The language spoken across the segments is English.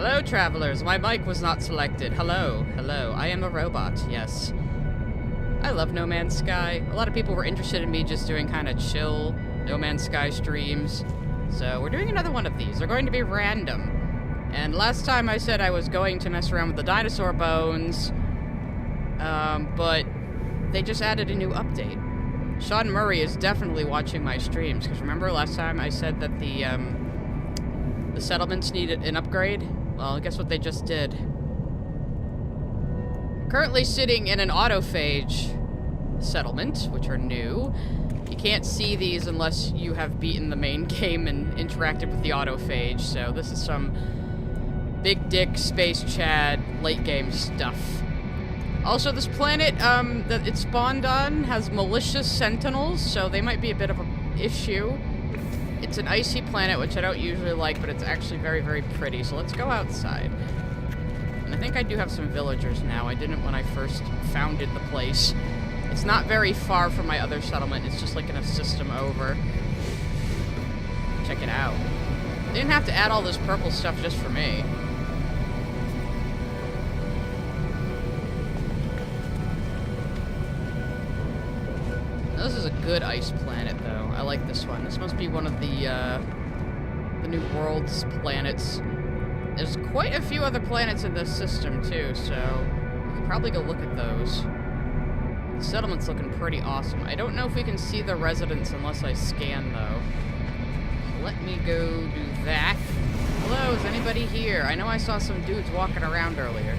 Hello, travelers. My mic was not selected. Hello. Hello. I am a robot. Yes. I love No Man's Sky. A lot of people were interested in me just doing kind of chill No Man's Sky streams. So we're doing another one of these. They're going to be random. And last time I said I was going to mess around with the dinosaur bones. But they just added a new update. Sean Murray is definitely watching my streams. Because remember last time I said that the settlements needed an upgrade? Well, guess what they just did? Currently sitting in an autophage settlement, which are new. You can't see these unless you have beaten the main game and interacted with the autophage, so this is some big dick space Chad late game stuff. Also, this planet that it spawned on has malicious sentinels, so they might be a bit of an issue. It's an icy planet, which I don't usually like, but it's actually very, very pretty. So let's go outside. And I think I do have some villagers now. I didn't when I first founded the place. It's not very far from my other settlement. It's just like in a system over. Check it out. They didn't have to add all this purple stuff just for me. This is a good ice planet, though. I like this one. This must be one of the New World's planets. There's quite a few other planets in this system, too, so probably go look at those. The settlement's looking pretty awesome. I don't know if we can see the residents unless I scan, though. Let me go do that. Hello, is anybody here? I know I saw some dudes walking around earlier.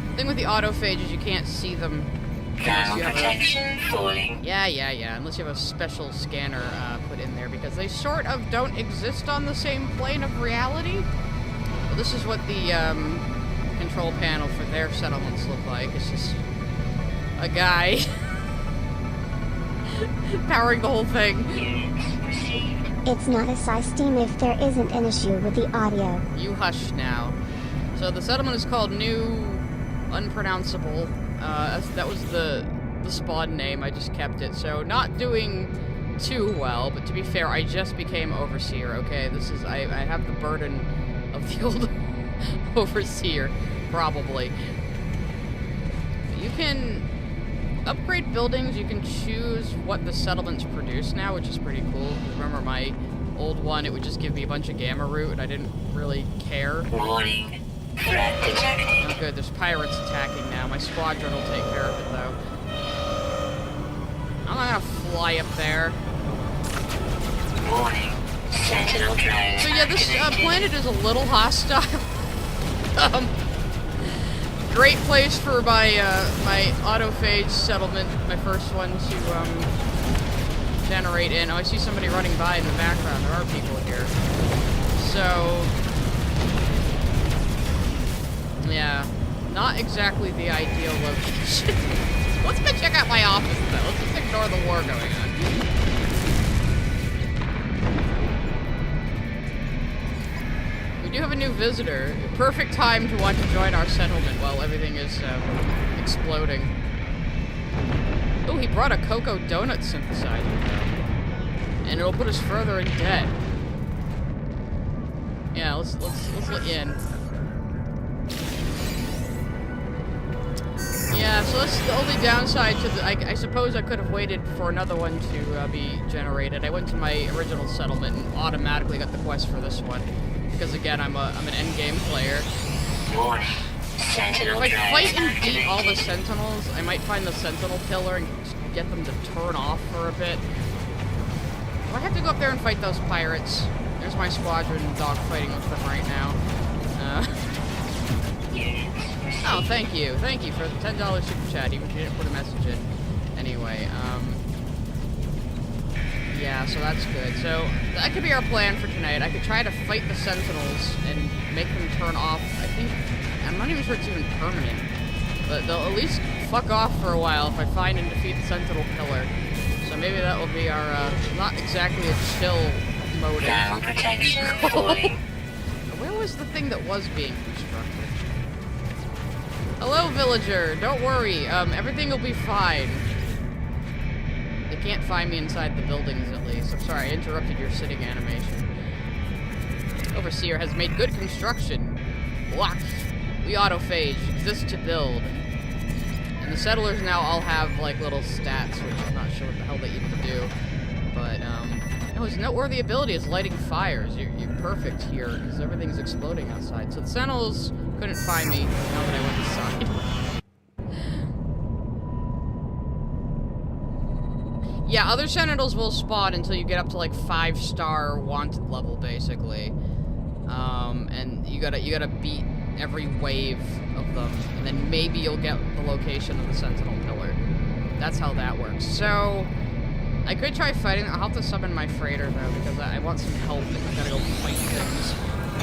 The thing with the autophage is you can't see them unless you have unless you have a special scanner put in there, because they sort of don't exist on the same plane of reality. Well, this is what the control panel for their settlements look like. It's just a guy powering the whole thing. It's not a system if there isn't an issue with the audio. You hush now. So the settlement is called New Unpronounceable. That was the spawn name. I just kept it. So not doing too well, but to be fair, I just became overseer. Okay, I have the burden of the old overseer, probably. You can upgrade buildings. You can choose what the settlements produce now, which is pretty cool. Remember my old one, it would just give me a bunch of gamma root, and I didn't really care. Warning. Threat detected. Oh good, there's pirates attacking now. My squadron will take care of it, though. I'm not gonna fly up there. Warning. Sentinel drone. So yeah, this planet is a little hostile. Great place for my my autophage settlement, my first one to generate in. Oh, I see somebody running by in the background. There are people here. So yeah, not exactly the ideal location. Let's go check out my office though. Let's just ignore the war going on. We do have a new visitor. Perfect time to want to join our settlement while everything is exploding. Oh, he brought a cocoa donut synthesizer though. And it'll put us further in debt. Yeah, let's let you in. Yeah, so that's the only downside to the... I suppose I could have waited for another one to be generated. I went to my original settlement and automatically got the quest for this one. Because again, I'm an endgame player. Warning. Sentinel If I drone fight and beat activated. all the sentinels, I might find the sentinel pillar and get them to turn off for a bit. Do I have to go up there and fight those pirates? There's my squadron dogfighting with them right now. Oh, thank you. Thank you for the $10 super chat, even if you didn't put a message in. Anyway, yeah, so that's good. So, that could be our plan for tonight. I could try to fight the sentinels and make them turn off. I think, I'm not even sure it's even permanent. But they'll at least fuck off for a while if I find and defeat the sentinel pillar. So maybe that will be our, not exactly a chill mode. Ground protection falling. Where was the thing that was being constructed? Hello, villager. Don't worry. Everything will be fine. They can't find me inside the buildings, at least. I'm sorry, I interrupted your sitting animation. Overseer has made good construction. Blocked. We autophage. Exist to build. And the settlers now all have, like, little stats, which I'm not sure what the hell they even do. But, no, his noteworthy ability is lighting fires. You're perfect here, because everything's exploding outside. So the sentinels couldn't find me now that I went inside. Yeah, other sentinels will spawn until you get up to like 5-star wanted level, basically. And you gotta beat every wave of them, and then maybe you'll get the location of the sentinel pillar. That's how that works. So I could try fighting. I'll have to summon my freighter though, because I want some help. I gotta go fight things.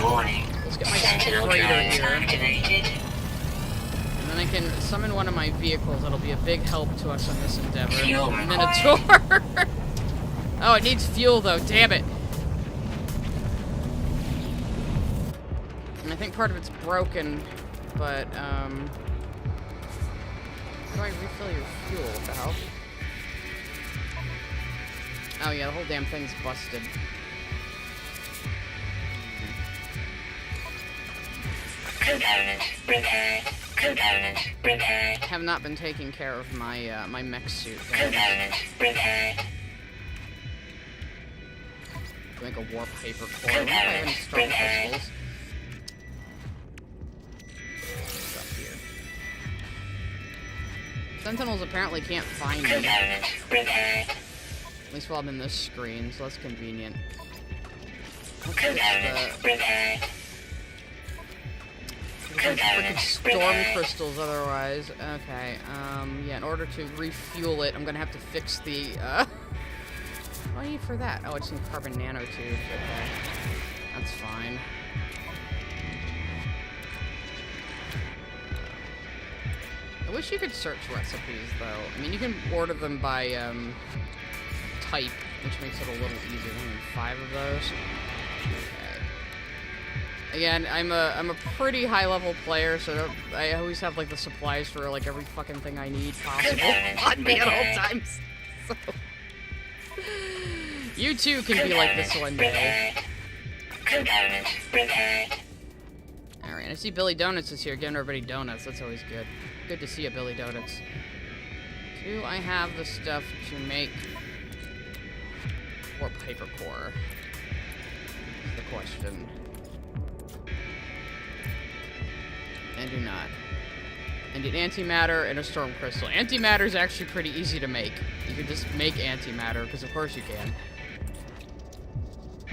Warning. Let's get my Sentinel freighter drone here. activated. And then I can summon one of my vehicles. That'll be a big help to us on this endeavor. Fuel Minotaur! Oh, it needs fuel, though. Damn it. And I think part of it's broken, but, how do I refill your fuel? What the hell? Oh, yeah, the whole damn thing's busted. Component repaired. Component repaired. Have not been taking care of my, my mech suit. Though. Component repaired. Make a warp paper core. I wonder if I have any strong crystals. Sentinels apparently can't find me. Component repaired. At least while I'm in this screen, so that's convenient. Component repaired. Freaking storm crystals otherwise. Okay, yeah, in order to refuel it, I'm gonna have to fix the, what do I need for that? Oh, it's some carbon nanotube. Okay. That's fine. I wish you could search recipes, though. I mean, you can order them by, type, which makes it a little easier. I need 5 of those. Okay. Again, I'm a pretty high-level player, so I always have, like, the supplies for, like, every fucking thing I need possible on me at all times. So... you too can be like this one day. Component repaired. Alright, I see Billy Donuts is here, giving everybody donuts. That's always good. Good to see you, Billy Donuts. Do I have the stuff to make warp hypercore? Is the question. I do not. I need antimatter and a storm crystal. Antimatter is actually pretty easy to make. You can just make antimatter, because of course you can.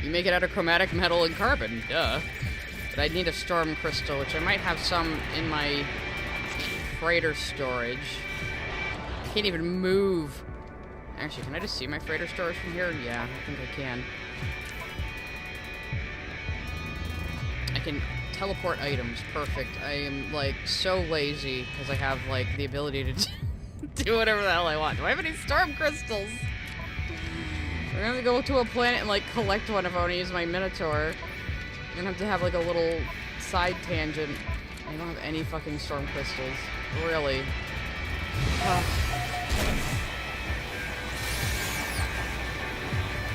You make it out of chromatic metal and carbon, duh. But I need a storm crystal, which I might have some in my freighter storage. I can't even move. Actually, can I just see my freighter storage from here? Yeah, I think I can. I can teleport items. Perfect. I am, like, so lazy because I have, like, the ability to do whatever the hell I want. Do I have any storm crystals? I'm gonna go to a planet and, like, collect one if I want to use my Minotaur. I'm gonna have to have, like, a little side tangent. I don't have any fucking storm crystals. Really.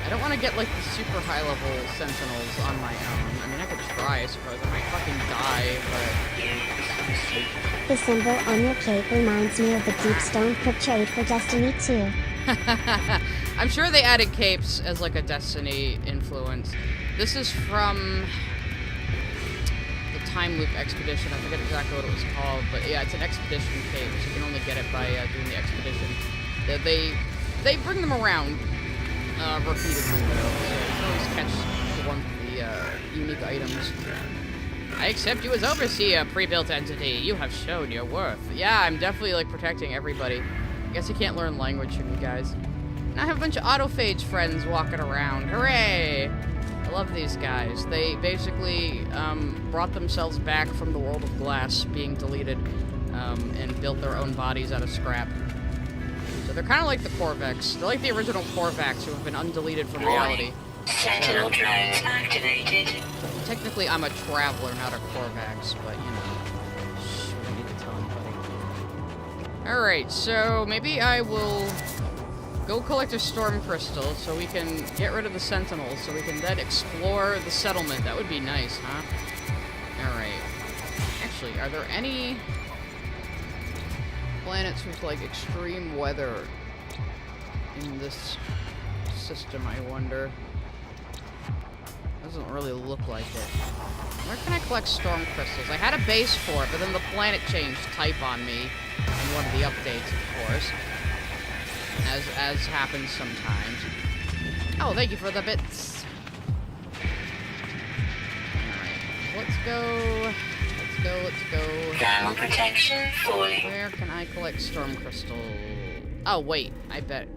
I don't want to get, like, the super high-level Sentinels on my own. I mean, I could try, I suppose. I might fucking die, but... The symbol on your cape reminds me of the Deep Stone portrayed for Destiny 2. I'm sure they added capes as, like, a Destiny influence. This is from the Time Loop Expedition. I forget exactly what it was called, but yeah, it's an expedition cape, so you can only get it by doing the expedition. They bring them around repeatedly, though, so you can always catch the unique items. I accept you as overseer, pre-built entity. You have shown your worth. Yeah, I'm definitely, like, protecting everybody. I guess I can't learn language from you guys. And I have a bunch of autophage friends walking around. Hooray! I love these guys. They basically brought themselves back from the world of glass being deleted and built their own bodies out of scrap. So they're kind of like the Corvex. They're like the original Corvax who have been undeleted from reality. Sentinel drones activated. Technically, I'm a traveler, not a Corvax, but, you know. Shh, I need to tell anybody. Alright, so maybe I will go collect a storm crystal so we can get rid of the Sentinels, so we can then explore the settlement. That would be nice, huh? Alright. Actually, are there any planets with, like, extreme weather in this system, I wonder? Doesn't really look like it. Where can I collect storm crystals? I had a base for it, but then the planet changed type on me in one of the updates, of course. As happens sometimes. Oh, thank you for the bits. Alright, let's go. Let's go. Thermal protection falling. Where can I collect storm crystal? Oh, wait. I bet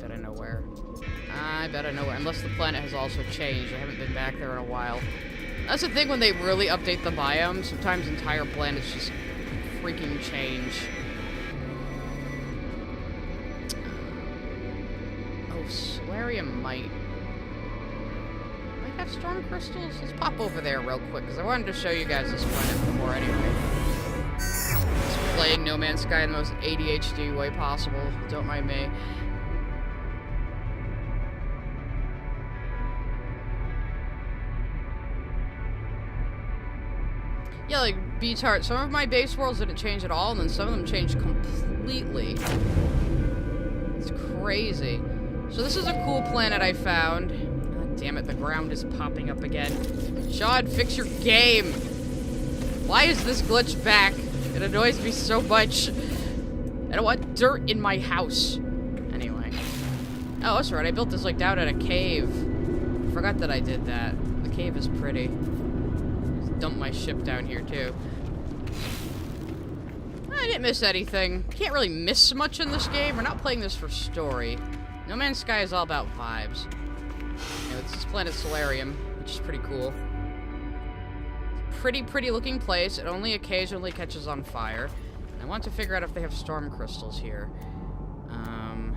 I know where. I bet I know where. Unless the planet has also changed. I haven't been back there in a while. That's the thing when they really update the biome. Sometimes entire planets just freaking change. Oh, Solarium might have storm crystals. Let's pop over there real quick, because I wanted to show you guys this planet before anyway. Just playing No Man's Sky in the most ADHD way possible. Don't mind me. Yeah, like, B-Tart, some of my base worlds didn't change at all, and then some of them changed completely. It's crazy. So this is a cool planet I found. God damn it, the ground is popping up again. Sean, fix your game! Why is this glitch back? It annoys me so much. I don't want dirt in my house. Anyway. Oh, that's right. I built this, like, down in a cave. Forgot that I did that. The cave is pretty. Just dump my ship down here, too. I didn't miss anything. Can't really miss much in this game. We're not playing this for story. No Man's Sky is all about vibes. You know, it's this planet Solarium, which is pretty cool. Pretty looking place. It only occasionally catches on fire. I want to figure out if they have storm crystals here. You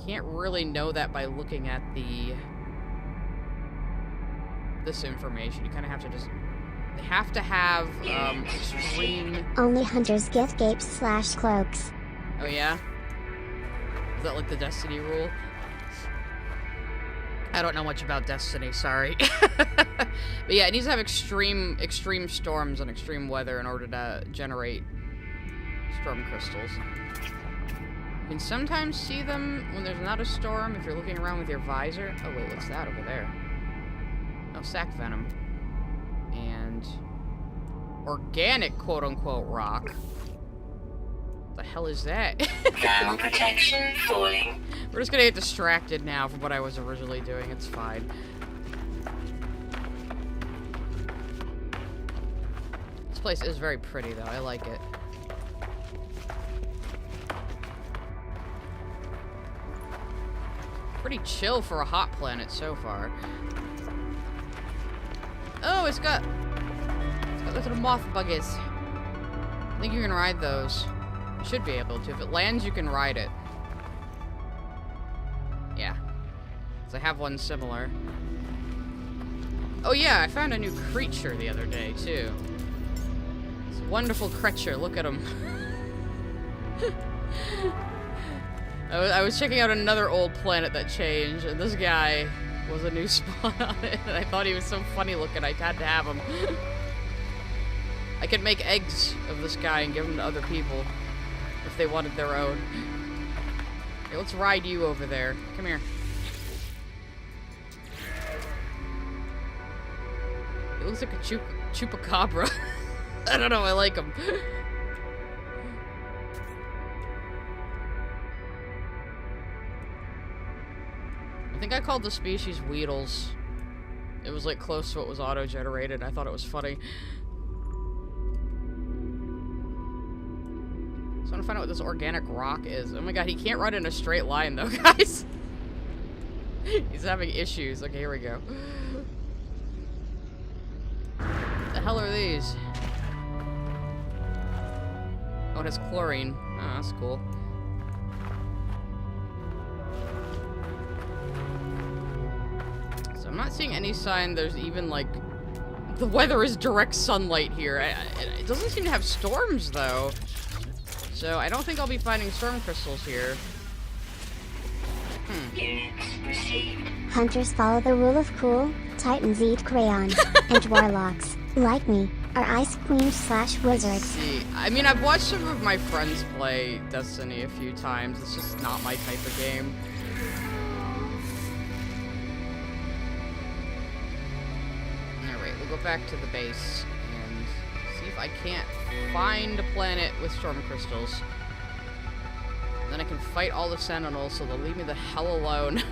can't really know that by looking at this information. You kind of have to just... They have to have, extreme... Only hunters get gapes/cloaks. Oh, yeah? Is that like the Destiny rule? I don't know much about Destiny, sorry. But yeah, it needs to have extreme storms and extreme weather in order to generate storm crystals. You can sometimes see them when there's not a storm if you're looking around with your visor. Oh wait, what's that over there? Oh, sac venom. And organic quote-unquote rock. What the hell is that? Thermal protection falling. We're just gonna get distracted now from what I was originally doing. It's fine. This place is very pretty, though. I like it. Pretty chill for a hot planet so far. Oh, it's got little moth buggers. I think you can ride those. You should be able to. If it lands, you can ride it. Yeah. So I have one similar. Oh yeah, I found a new creature the other day, too. It's a wonderful creature. Look at him. I was checking out another old planet that changed, and this guy was a new spawn on it, and I thought he was so funny looking, I had to have him. I could make eggs of this guy and give them to other people if they wanted their own. Okay, let's ride you over there. Come here. He looks like a chupacabra. I don't know, I like him. I think I called the species Weedles. It was like close to what was auto-generated. I thought it was funny. So I want to find out what this organic rock is. Oh my god, he can't run in a straight line though, guys. He's having issues. Okay, here we go. What the hell are these? Oh, it has chlorine. Oh, that's cool. I'm not seeing any sign there's even, like... The weather is direct sunlight here. It doesn't seem to have storms, though. So, I don't think I'll be finding storm crystals here. Hunters follow the rule of cool, Titans eat crayons, and warlocks, like me, are ice queens/wizards. See, I mean, I've watched some of my friends play Destiny a few times. It's just not my type of game. Go back to the base and see if I can't find a planet with storm crystals. Then I can fight all the sentinels so they'll leave me the hell alone.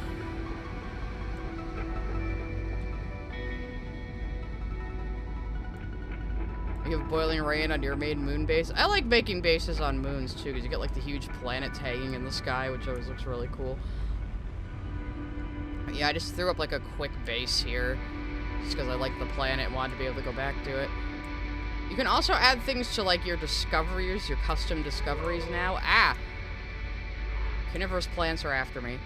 You have boiling rain on your main moon base. I like making bases on moons too, because you get like the huge planets hanging in the sky, which always looks really cool. But yeah, I just threw up like a quick base here. Just because I like the planet and wanted to be able to go back to it. You can also add things to, like, your discoveries, your custom discoveries now. Ah! Carnivorous plants are after me.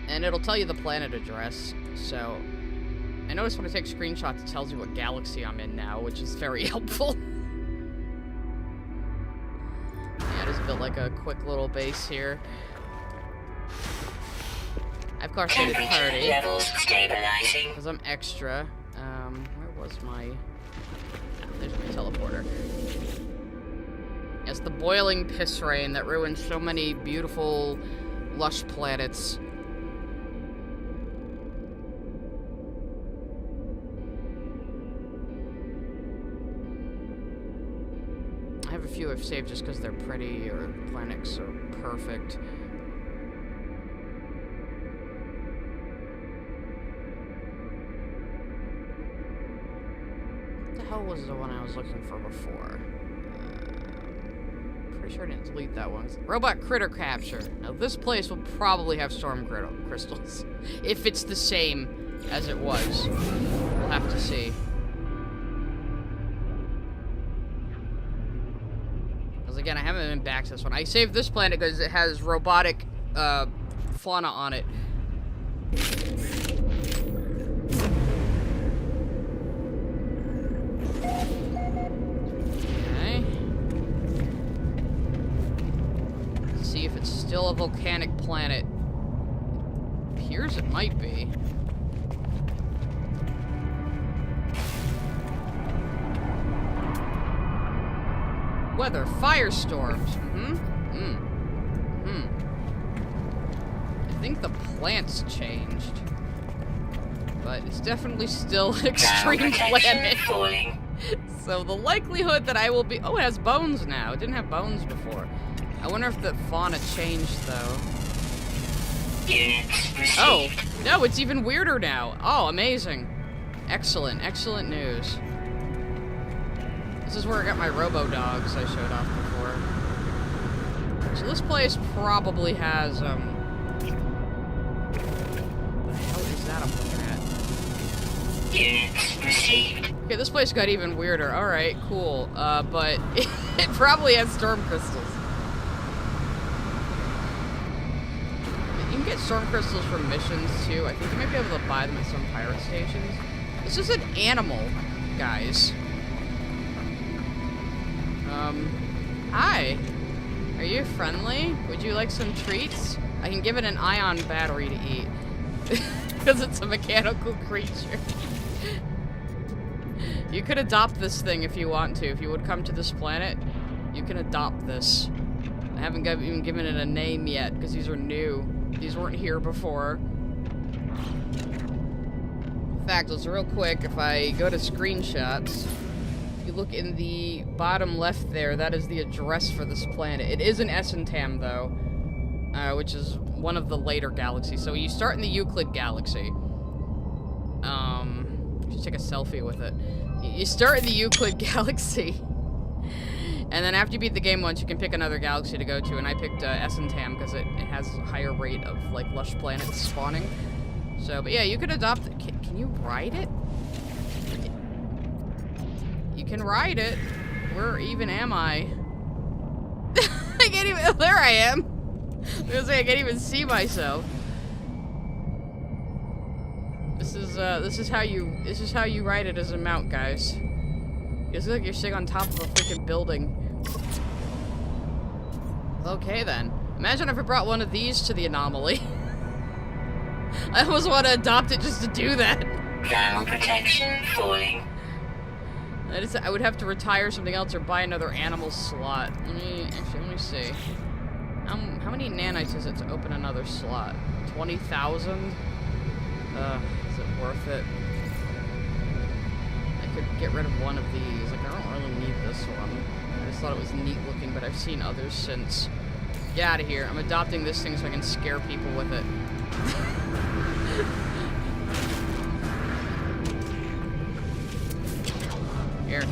And it'll tell you the planet address, so... I notice when I take screenshots, it tells you what galaxy I'm in now, which is very helpful. Yeah, I just built, like, a quick little base here. Of course, I did party. Levels stabilizing. Because I'm extra. Where was my... There's my teleporter. It's the boiling piss rain that ruins so many beautiful, lush planets. few I've saved just because they're pretty or planets are perfect. What the hell was the one I was looking for before? Pretty sure I didn't delete that one. Robot critter capture. Now this place will probably have storm crystals. If it's the same as it was. We'll have to see. Because again, I haven't been back to this one. I saved this planet because it has robotic fauna on it. Okay. Let's see if it's still a volcanic planet. It appears it might be. Weather, firestorms. I think the plants changed. But it's definitely still an extreme planet. So the likelihood that I will be... Oh, it has bones now. It didn't have bones before. I wonder if the fauna changed, though. Oh, no, it's even weirder now. Oh, amazing. Excellent, excellent news. This is where I got my robo-dogs I showed off before. So this place probably has, what the hell is that I'm looking at? Okay, this place got even weirder. Alright, cool. But it probably has storm crystals. You can get storm crystals from missions, too. I think you might be able to buy them at some pirate stations. This is an animal, guys. Hi. Are you friendly? Would you like some treats? I can give it an ion battery to eat. Because it's a mechanical creature. You could adopt this thing if you want to. If you would come to this planet, you can adopt this. I haven't even given it a name yet, because these are new. These weren't here before. In fact, let's real quick, if I go to screenshots... You look in the bottom left there, that is the address for this planet. It is an Essentam, though, which is one of the later galaxies. So you start in the Euclid galaxy. Just take a selfie with it. You start in the Euclid galaxy, and then after you beat the game once, you can pick another galaxy to go to, and I picked Essentam because it has a higher rate of, like, lush planets spawning. So, but yeah, you could adopt it. Can you ride it? You can ride it. Where even am I? I can't even. There I am. I was gonna say I can't even see myself. This is how you ride it as a mount, guys. It looks like you're sitting on top of a freaking building. Okay then. Imagine if I brought one of these to the anomaly. I almost want to adopt it just to do that. Thermal protection falling. I would have to retire something else or buy another animal slot. Let me see. How many nanites is it to open another slot? 20,000? Is it worth it? I could get rid of one of these. Like, I don't really need this one. I just thought it was neat looking, but I've seen others since. Get out of here. I'm adopting this thing so I can scare people with it.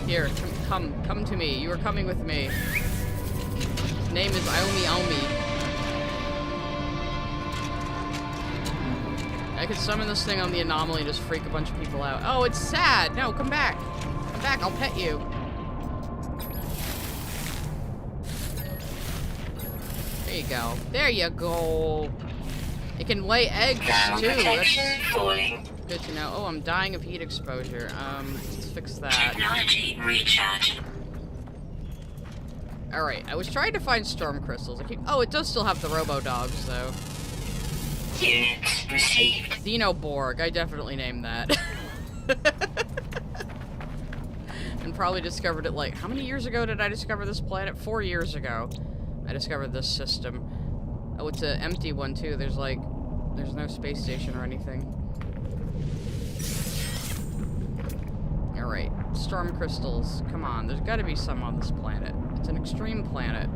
Here, come to me. You are coming with me. His name is Aomi. I could summon this thing on the anomaly and just freak a bunch of people out. Oh, it's sad. No, come back. Come back, I'll pet you. There you go. There you go. It can lay eggs, too. That's falling. good to know. Oh, I'm dying of heat exposure. Let's fix that. Technology recharge. Alright, I was trying to find storm crystals. Oh, it does still have the robo-dogs, though. Units received. Xenoborg. I definitely named that. And probably discovered it, like, how many years ago did I discover this planet? 4 years ago. I discovered this system. Oh, it's an empty one, too. There's no space station or anything. Alright, storm crystals. Come on, there's gotta be some on this planet. It's an extreme planet.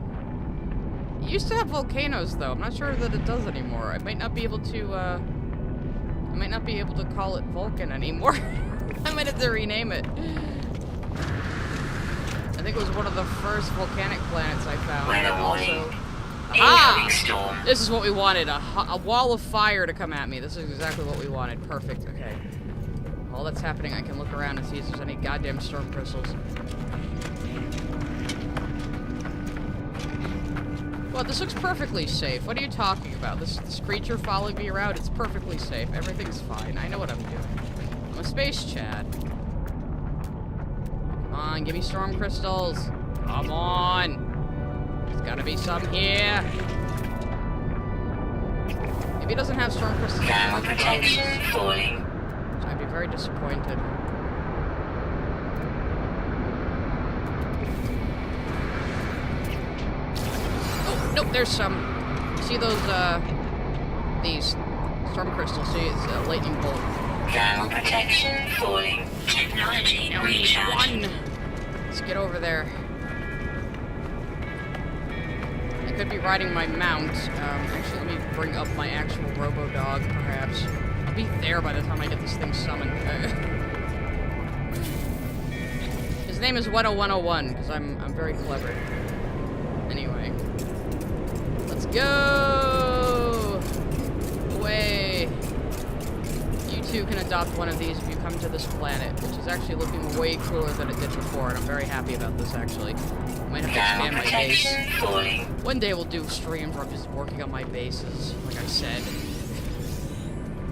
It used to have volcanoes, though. I'm not sure that it does anymore. I might not be able to call it Vulcan anymore. I might have to rename it. I think it was one of the first volcanic planets I found. Weather warning. Ah! Incoming storm. This is what we wanted. A wall of fire to come at me. This is exactly what we wanted. Perfect. Okay. While that's happening, I can look around and see if there's any goddamn storm crystals. Well, this looks perfectly safe. What are you talking about? This creature following me around? It's perfectly safe. Everything's fine. I know what I'm doing. I'm a space Chad. Come on, give me storm crystals. Come on. There's gotta be some here. Maybe it doesn't have storm crystals. Thermal protection falling. So I'd be very disappointed. Oh, nope, there's some. You see those, these storm crystals? See, it's a lightning bolt. Thermal protection falling. Technology Now we need recharging. one. Let's get over there. I could be riding my mount. Actually, let me bring up my actual robo-dog, perhaps. I'll be there by the time I get this thing summoned. His name is 10101, because I'm very clever. Anyway. Let's go! Away! You too can adopt one of these if you come to this planet, which is actually looking way cooler than it did before, and I'm very happy about this, actually. I might have to expand my base. Falling. One day we'll do streams where I'm just working on my bases, like I said.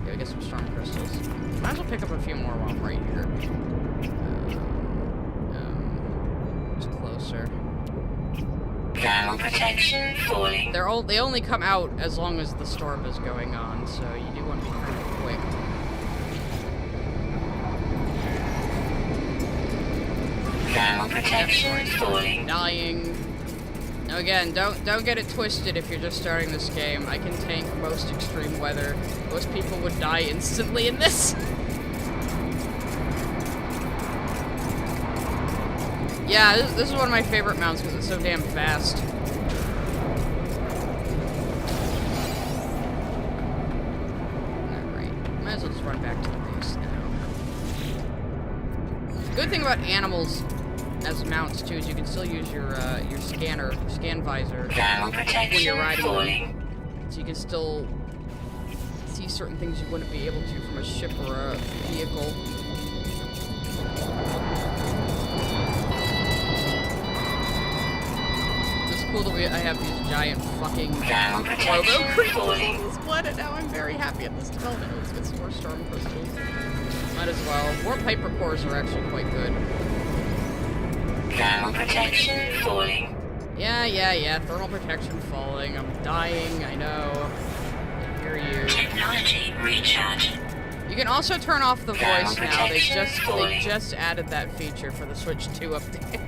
Gotta get some storm crystals. Might as well pick up a few more while I'm right here. Just closer. Thermal protection falling. They only come out as long as the storm is going on, so you do want to be pretty quick. Thermal protection falling. Dying. Now again, don't get it twisted if you're just starting this game. I can tank most extreme weather. Most people would die instantly in this. Yeah, this is one of my favorite mounts because it's so damn fast. Alright, might as well just run back to the base now. The good thing about animals as mounts too is you can still use your scan visor Thermal when protection you're riding falling. them. So you can still see certain things you wouldn't be able to from a ship or a vehicle. It's cool that I have these giant fucking Thermal robo protection creatures falling. on this planet now. I'm very happy at this development. Let's get some more storm crystals. Might as well. More Piper cores are actually quite good. Thermal protection falling. Yeah. Thermal protection falling. I'm dying. I know. I hear you. Technology recharging. You can also turn off the voice now. They Falling. just added that feature for the Switch 2 update.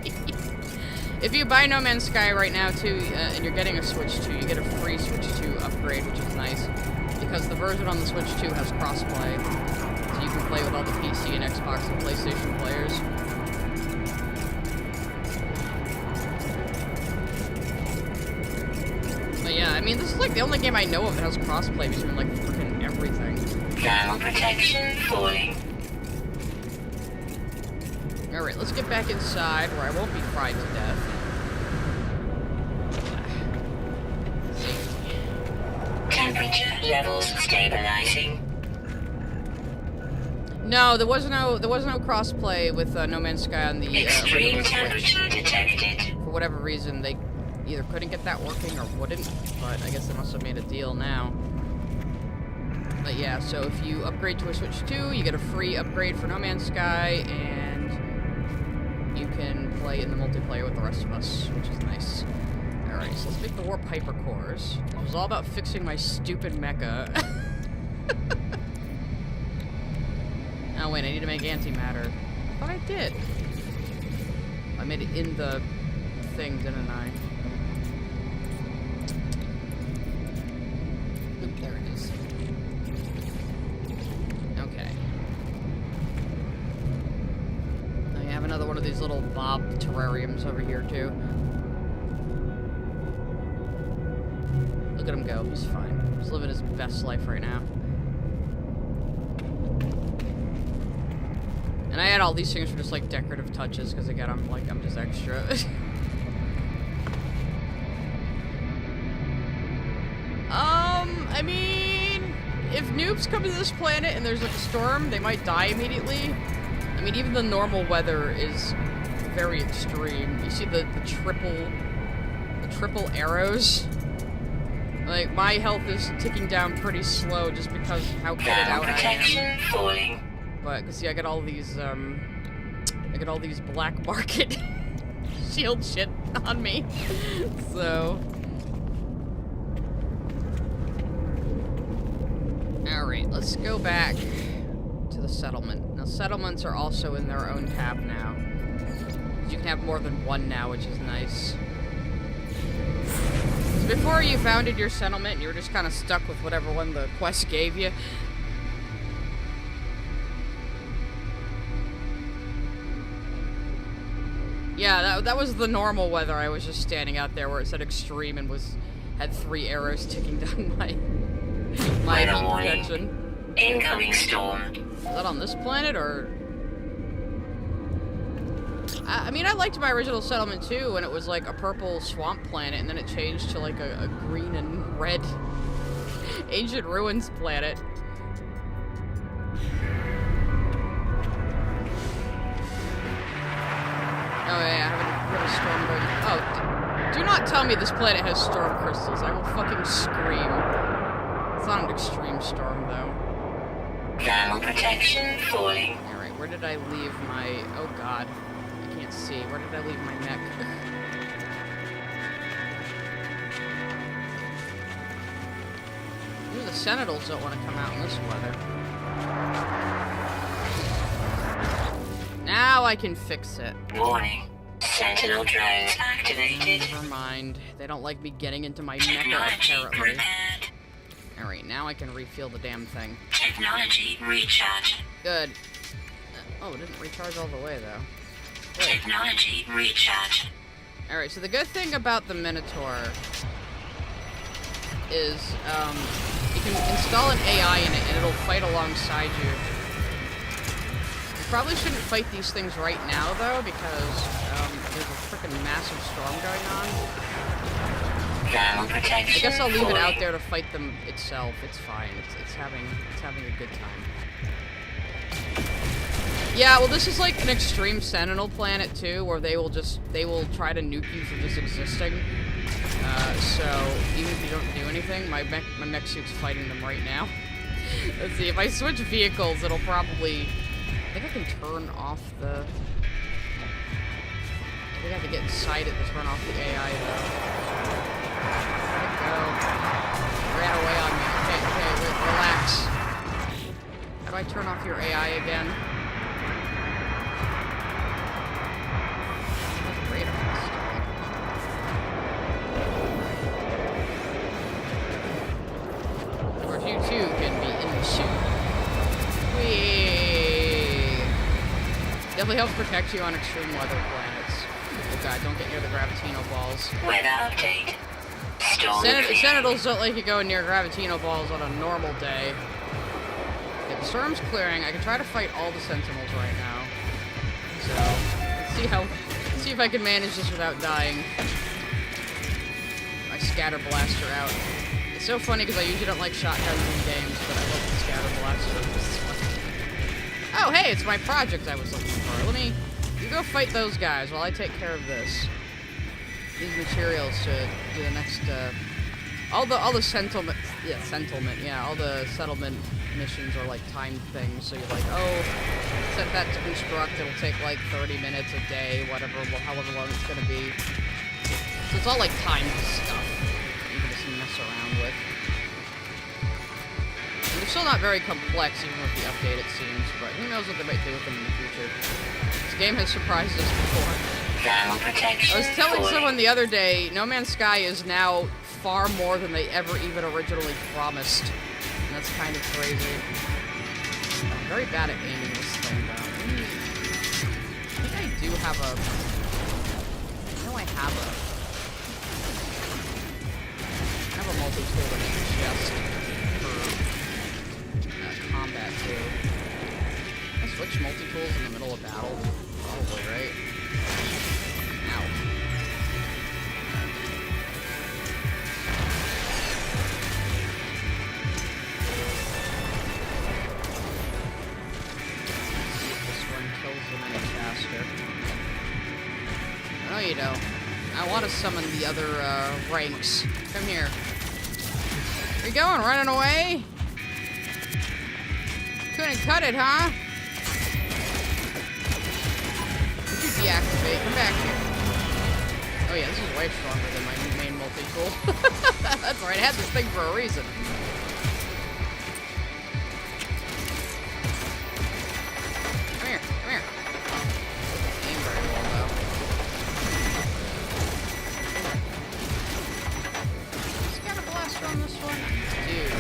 If you buy No Man's Sky right now too, and you're getting a Switch 2, you get a free Switch 2 upgrade, which is nice. Because the version on the Switch 2 has crossplay. So you can play with all the PC and Xbox and PlayStation players. But yeah, I mean, this is like the only game I know of that has crossplay between like freaking everything. Thermal protection falling. Alright, let's get back inside where I won't be fried to death. Temperature levels stabilizing. No, there was no crossplay with No Man's Sky on the Extreme original Switch. temperature detected. For whatever reason, they either couldn't get that working or wouldn't, but I guess they must have made a deal now. But yeah, so if you upgrade to a Switch 2, you get a free upgrade for No Man's Sky, and you can play in the multiplayer with the rest of us, which is nice. Alright, so let's make the Warp Hyper Cores. It was all about fixing my stupid mecha. Oh wait, I need to make antimatter. I thought I did. I made it in the thing, didn't I? Oop, there it is. Okay. have another one of these little bob terrariums over here, too. Look at him go. He's fine. He's living his best life right now. And I had all these things for just, like, decorative touches, because, again, I'm just extra. I mean, if noobs come to this planet and there's, like, a storm, they might die immediately. I mean, even the normal weather is very extreme. You see the triple arrows? Like, my health is ticking down pretty slow just because of how kitted out I am. Falling. But, cause see, I got all these black market shield shit on me. So. Alright, let's go back to the settlement. Now, settlements are also in their own tab now. You can have more than one now, which is nice. So before you founded your settlement, you were just kind of stuck with whatever one the quest gave you. Yeah, that was the normal weather. I was just standing out there where it said extreme and had 3 arrows ticking down my heat protection. Incoming storm. Is that on this planet, or? I mean, I liked my original settlement too, when it was like a purple swamp planet, and then it changed to like a green and red ancient ruins planet. Oh yeah, I have a storm going. Oh, do not tell me this planet has storm crystals. I will fucking scream. It's not an extreme storm, though. Thermal protection falling. Alright, where did I leave my... Oh god. I can't see. Where did I leave my mech? Ooh, the Sentinels don't want to come out in this weather. Now I can fix it. Warning. Sentinel drones activated. Never mind. They don't like me getting into my mecha, apparently. Alright, now I can refuel the damn thing. Technology recharge. Good. Oh, it didn't recharge all the way, though. Good. Technology recharge. Alright, so the good thing about the Minotaur is, you can install an AI in it and it'll fight alongside you. You probably shouldn't fight these things right now, though, because, there's a freaking massive storm going on. Thermal protection. I guess I'll leave it out there to fight them itself. It's fine. It's having a good time. Yeah, well, this is like an extreme Sentinel planet too, where they will try to nuke you for just existing. So even if you don't do anything, my mech suit's fighting them right now. Let's see, if I switch vehicles, it'll probably. I think I can turn off the. I think I have to get inside it to turn off the AI though. Where'd it go? It ran away on me. Okay, relax. How do I turn off your AI again? That's radar installed. Of course, you too can be in the suit. Whee! Definitely helps protect you on extreme weather planets. Oh god, don't get near the Gravitino balls. Weather update. Sentinels don't like you going near Gravitino balls on a normal day. Okay, the storm's clearing. I can try to fight all the Sentinels right now. So, let's see if I can manage this without dying. My scatter blaster out. It's so funny because I usually don't like shotguns in games, but I love the scatter blaster. Oh, hey, it's my project I was looking for. You go fight those guys while I take care of this. These materials to do the next, all the settlement, all the settlement missions are like timed things, so you're like, oh, set that to construct, it'll take like 30 minutes a day, whatever, however long it's gonna be. So it's all like timed stuff that you can just mess around with. And they're still not very complex, even with the update, it seems, but who knows what they might do with them in the future. This game has surprised us before. I was telling someone the other day, No Man's Sky is now far more than they ever even originally promised. And that's kind of crazy. I'm very bad at aiming this thing, though. I think I do have a... I know I have a multi-tool that is just for combat, too. Can I switch multi-tools in the middle of battle? Probably, right? Ow. No, you don't. I want to summon the other ranks. Come here. Where you going? Running away? Couldn't cut it, huh? Would you deactivate? Come back here. Oh yeah, this is way stronger than my main multi-tool. That's right, I had this thing for a reason. Come here, come here. Aim very well, though. He's got a blaster on this one? Dude.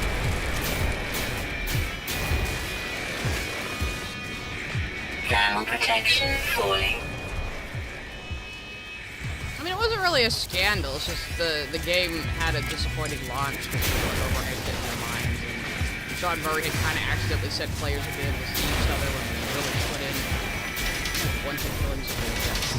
Thermal protection falling. I mean, it wasn't really a scandal. It's just the game had a disappointing launch because they were overhyped it in their minds. And Sean Murray had kind of accidentally said players would be able to see each other when they really put in one-hit killing deaths.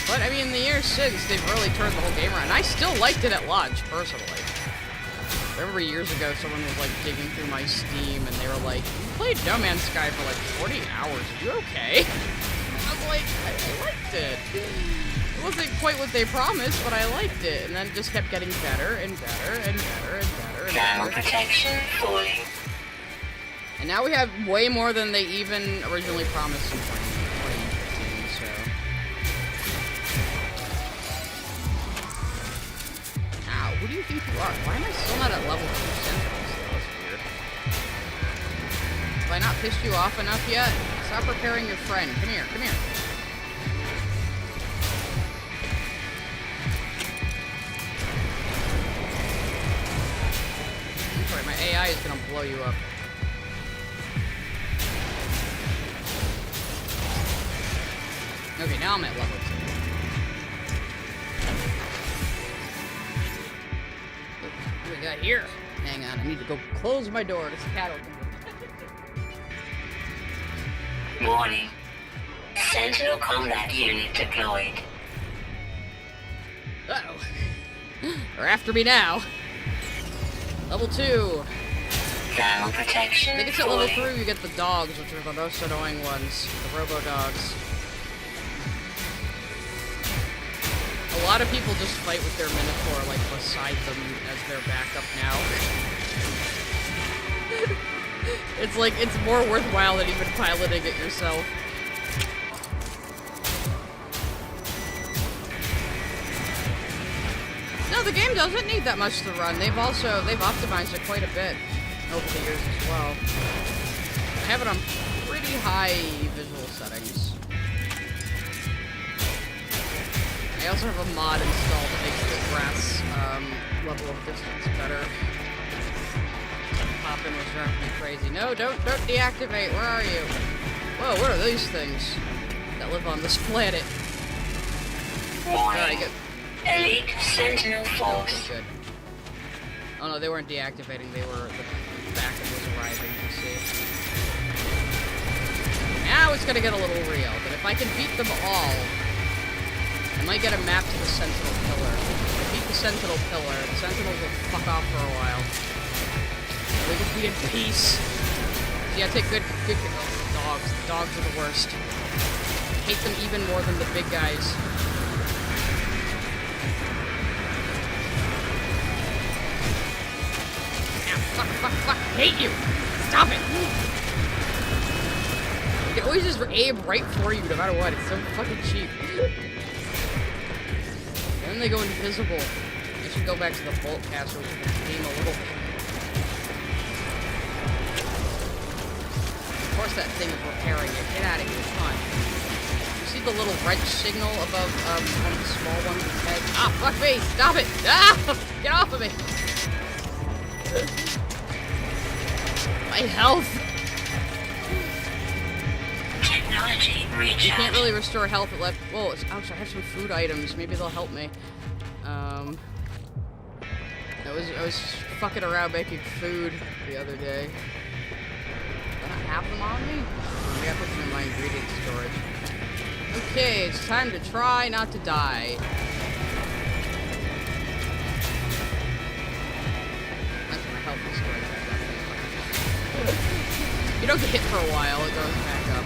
But, I mean, in the years since, they've really turned the whole game around. And I still liked it at launch, personally. I remember years ago, someone was, like, digging through my Steam, and they were like, you played No Man's Sky for, like, 40 hours. Are you okay? I was like, I liked it. It wasn't quite what they promised, but I liked it. And then it just kept getting better and better and better and better and Thermal better. protection falling. And now we have way more than they even originally promised in 2015, so... Ow, who do you think you are? Why am I still not at level 2 Sentinels? That's weird. Have I not pissed you off enough yet? Stop repairing your friend. Come here, come here. I'm sorry, my AI is gonna blow you up. Okay, now I'm at level 2. What do we got here? Hang on, I need to go close my door. This cat opened it. Warning. Sentinel combat unit deployed. Uh-oh. They're after me now. Level 2. Thermal protection I think it's at level falling. 3 you get the dogs, which are the most annoying ones. The robo-dogs. A lot of people just fight with their Minotaur, like, beside them as their backup now. It's like, it's more worthwhile than even piloting it yourself. No, the game doesn't need that much to run. They've optimized it quite a bit over the years as well. I have it on pretty high visual settings. I also have a mod installed that makes the grass level of distance better. Poppin was driving me crazy. No, don't deactivate. Where are you? Whoa, what are these things that live on this planet? Alright, good. Elite Sentinel Force. Okay, good. Oh no, they weren't deactivating. They were, the backup was arriving, you see. Now it's gonna get a little real, but if I can beat them all, I might get a map to the Sentinel Pillar. If I beat the Sentinel Pillar, the Sentinels will fuck off for a while. We can be in peace. Yeah, take good care of the dogs. The dogs are the worst. I hate them even more than the big guys. Fuck, I hate you! Stop it! They always just aim right for you, no matter what. It's so fucking cheap. And then they go invisible. I should go back to the bolt caster, which can aim a little bit. Of course that thing is repairing it. Get out of here, come on. You see the little wrench signal above one of the small ones' head? Ah, fuck me! Stop it! Ah! Get off of me! My health! energy recharge. You can't really restore health at left. Well, ouch, I have some food items. Maybe they'll help me. I was fucking around making food the other day. Do I not have them on me? Maybe I put them in my ingredient storage. Okay, it's time to try not to die. That's when my health is going back up. You don't get hit for a while, it goes back up.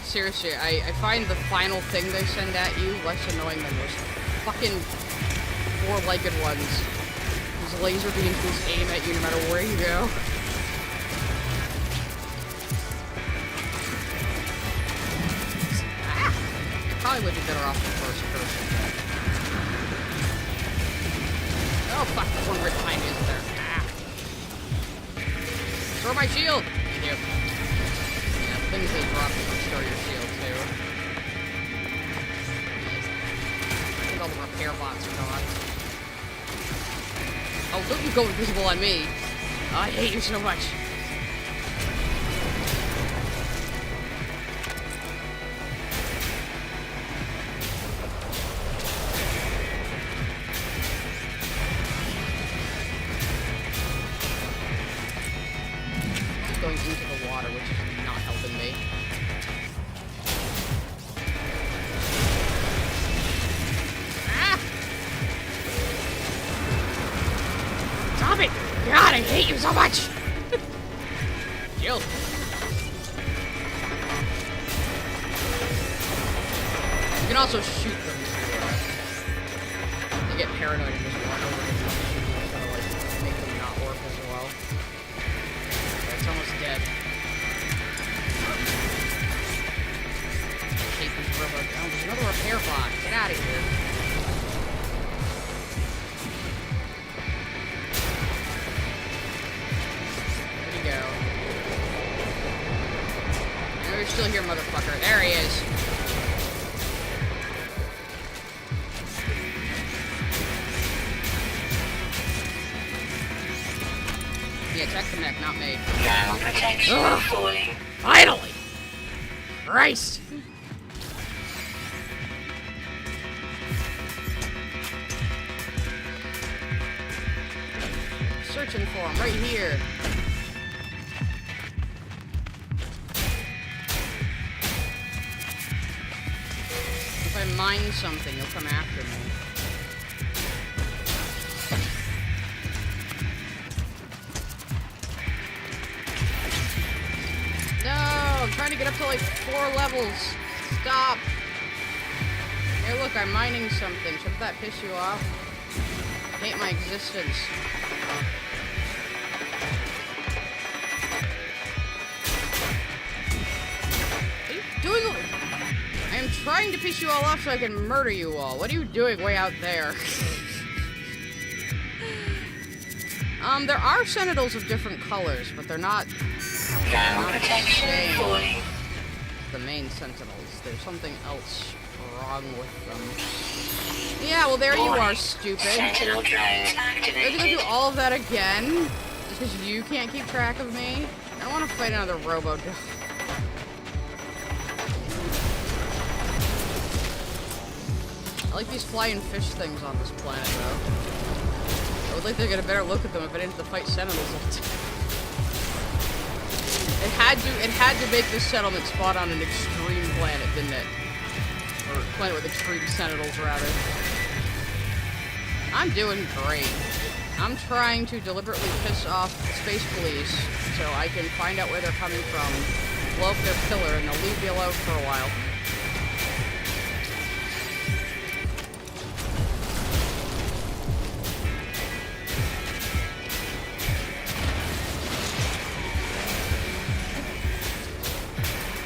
Seriously, I find the final thing they send at you less annoying than those fucking four-legged ones. These laser beams just aim at you no matter where you go. Ah! Probably would be better off the first person. Oh fuck, there's one right behind me, isn't there? Ah! Throw my shield! Thank you. Things that drop you restore your shield too. I think all the repair bots are gone. Oh, don't you go invisible on me. Oh, I hate you so much. Just going into the water, which is not helping me. Ah! Stop it! God, I hate you so much! Shield. You can also shoot them. You get paranoid and just run over them and shoot them, kind of like make them not work as well. Okay, it's almost dead. Oh, there's another repair bot. Get out of here. Where'd he go? Oh, you're still here, motherfucker. There he is. Yeah, attack the mech, not me. Now protection falling. Finally! Christ! Searching for him right here. If I mine something, he'll come after me. No, I'm trying to get up to like 4 levels. Stop. Hey, look, I'm mining something. Shouldn't that piss you off? I hate my existence. What are you doing? I am trying to piss you all off so I can murder you all. What are you doing way out there? There are sentinels of different colors, but they're not Protection falling. the main sentinels. There's something else wrong with them. Yeah, well there you are, stupid. Sentinel drones I have to go activated. through all of that again? Just because you can't keep track of me? I don't want to fight another robo. I like these flying fish things on this planet, though. I would like to get a better look at them if I didn't have to fight sentinels all the time. It had to make this settlement spot on an extreme planet, didn't it? Or planet with extreme sentinels, rather. I'm doing great. I'm trying to deliberately piss off the space police so I can find out where they're coming from, blow up their pillar, and they'll leave me alone for a while.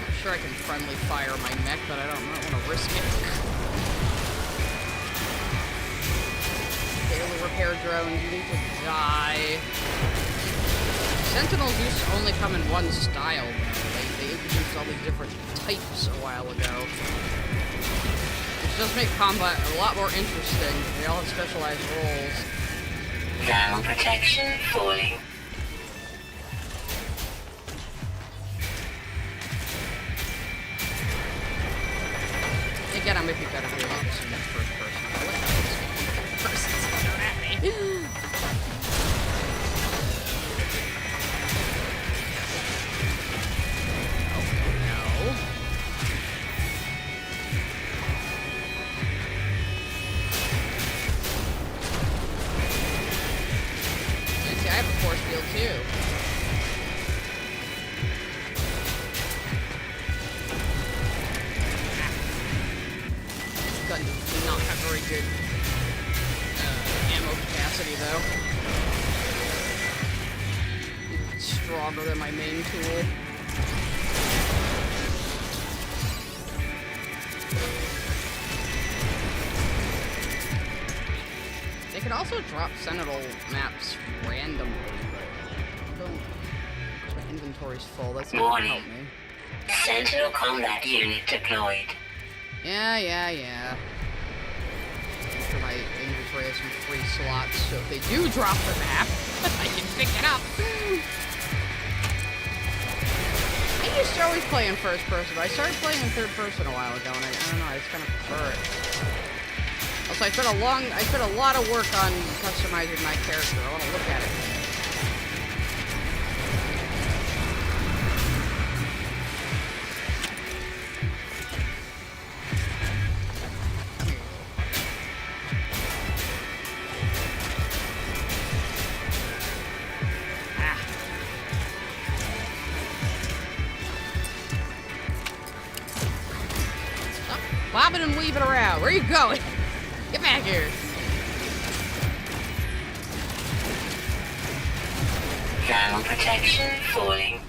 I'm sure I can friendly fire my mech, but I don't want to risk it. Daily repair drones, you need to die. Sentinels used to only come in one style, though. They introduced all these different types a while ago. Which is does make combat a lot more interesting. They all have specialized roles. Thermal protection falling. Again, I might be better doing this in first person. I like first person, so don't at me. Oh, no. And see, I have a force field too. Gun does not have very good ammo capacity, though. It's stronger than my main tool. They could also drop Sentinel maps randomly, but I don't. My inventory's full. That's not gonna help me. Sentinel combat unit deployed. Yeah. After my inventory has some free slots, so if they do drop the map, I can pick it up. I used to always play in first person, but I started playing in third person a while ago, and I don't know, I just kind of prefer it. Also, I spent a lot of work on customizing my character. I want to look at it. Bobbing and weaving around. Where are you going? Get back here. Thermal protection falling.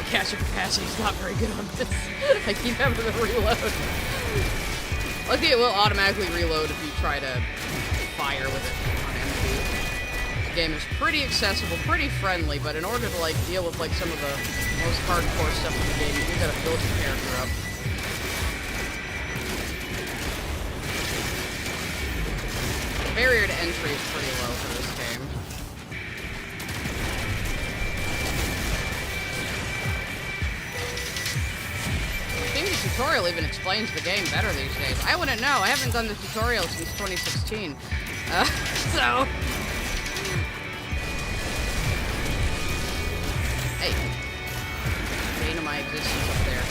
Caster capacity is not very good on this. I keep having to reload. Luckily, it will automatically reload if you try to fire with it on empty. The game is pretty accessible, pretty friendly, but in order to like deal with like some of the most hardcore stuff in the game, you gotta build your character up. The barrier to entry is pretty low for this game. I think the tutorial even explains the game better these days. I wouldn't know. I haven't done the tutorial since 2016. So... Hey. Bane of my existence up there.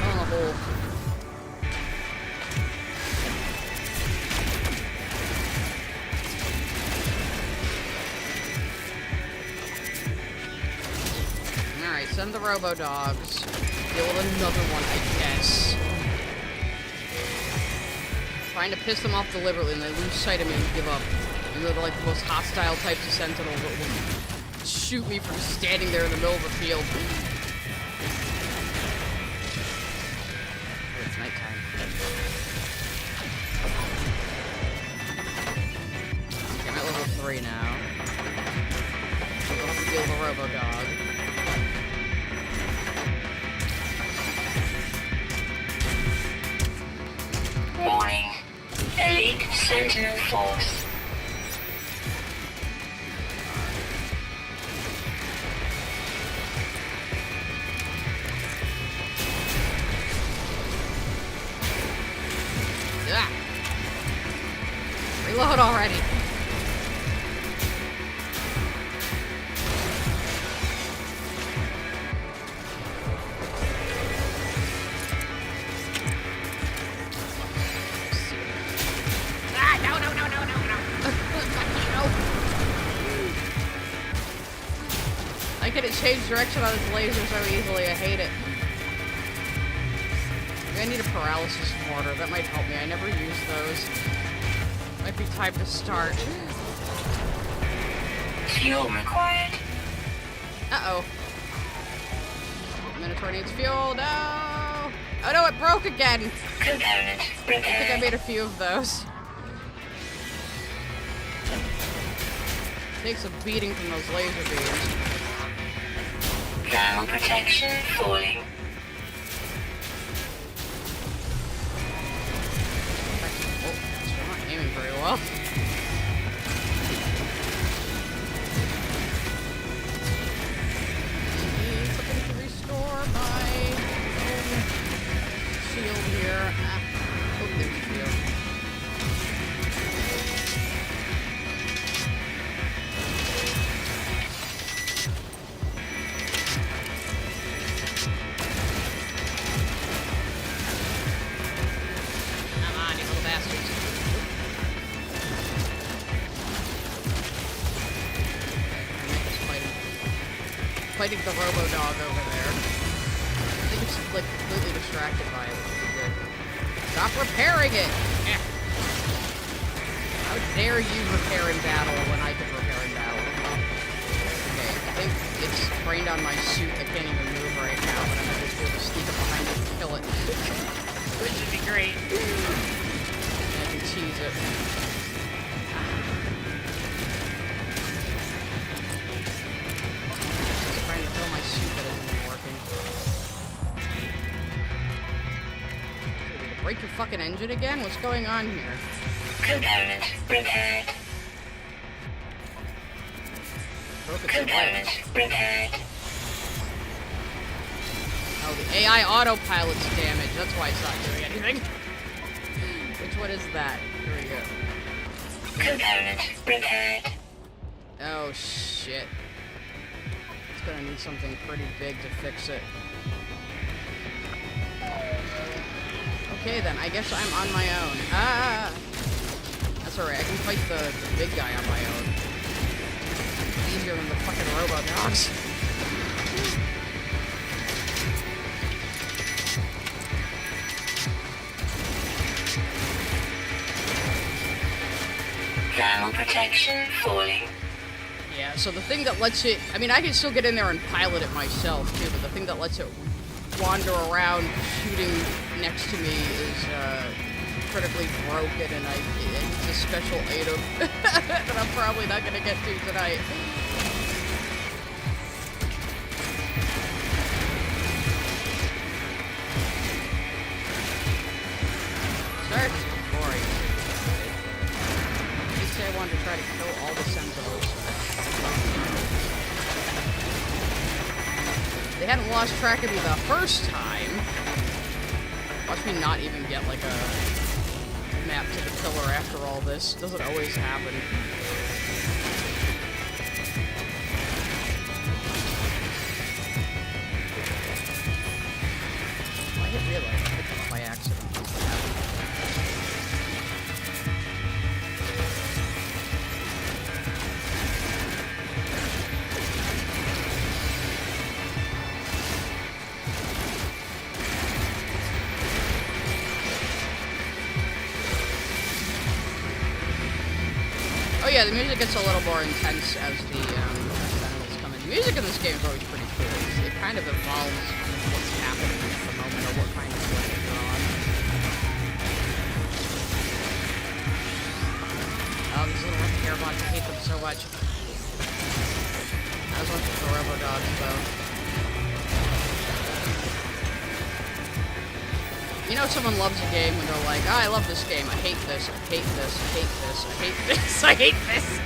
Oh, in the hole. Alright, send the robo-dogs. Deal with another one, I guess. Trying to piss them off deliberately, and they lose sight of me and give up. And they're like the most hostile types of sentinel that will shoot me from standing there in the middle of the field. Oh, it's nighttime. Okay, I'm at level 3 now. I'll have to deal with a robo-dog. Warning. Elite Sentinel Force. Ah. Reload already. I couldn't change direction on this laser so easily. I hate it. Maybe I need a paralysis mortar. That might help me. I never use those. Might be time to start. Fuel required. Uh-oh. Minotaur needs fuel. No! Oh no, it broke again. Component I think I repaired. made a few of those. takes a beating from those laser beams. Thermal protection falling. Oh, I'm not aiming very well. Looking to restore my own shield here. Oh, there's the shield. Come on, you little bastards. Fighting the robo-dog over there. I think it's like completely distracted by it, which would be good. Stop repairing it! Eh. How dare you repair in battle when I can repair in battle? Okay, I think it's sprained on my suit. I can't even move right now, but I'm just able to sneak up behind it and kill it. Which would be great. And I can cheese it. Trying to kill my suit that isn't even working. Did it break your fucking engine again? What's going on here? Component repaired. Broke it Component repaired. Oh, the AI autopilot's damaged. That's why it's not doing anything. Which one is that? Here we go. Component repaired. Oh, shit. It's gonna need something pretty big to fix it. Okay, then. I guess I'm on my own. Ah! That's alright. I can fight the big guy on my own. Easier than the fucking robot dogs. Thermal protection falling. Yeah, so the thing that lets it... I mean, I can still get in there and pilot it myself, too, but the thing that lets it wander around shooting next to me is critically broken, and it's a special item that I'm probably not going to get to tonight. Sorry if it's boring. I did say I wanted to try to kill all the Sentinels. They hadn't lost track of me the first time. Watch me not even get like a map to the killer after all this. Doesn't always happen. I didn't realize I picked them up by accident. That's what happened. Oh yeah, the music gets a little more intense as the Sentinels come in. The music in this game is always pretty cool. It kind of evolves what's happening at the moment or what kind of play you're on. Oh, these little repair bots, I hate them so much. Not as much as the robo-dogs, though. You know someone loves a game when they're like, oh, I love this game, I hate this, I hate this, I hate this, I hate this, I hate this!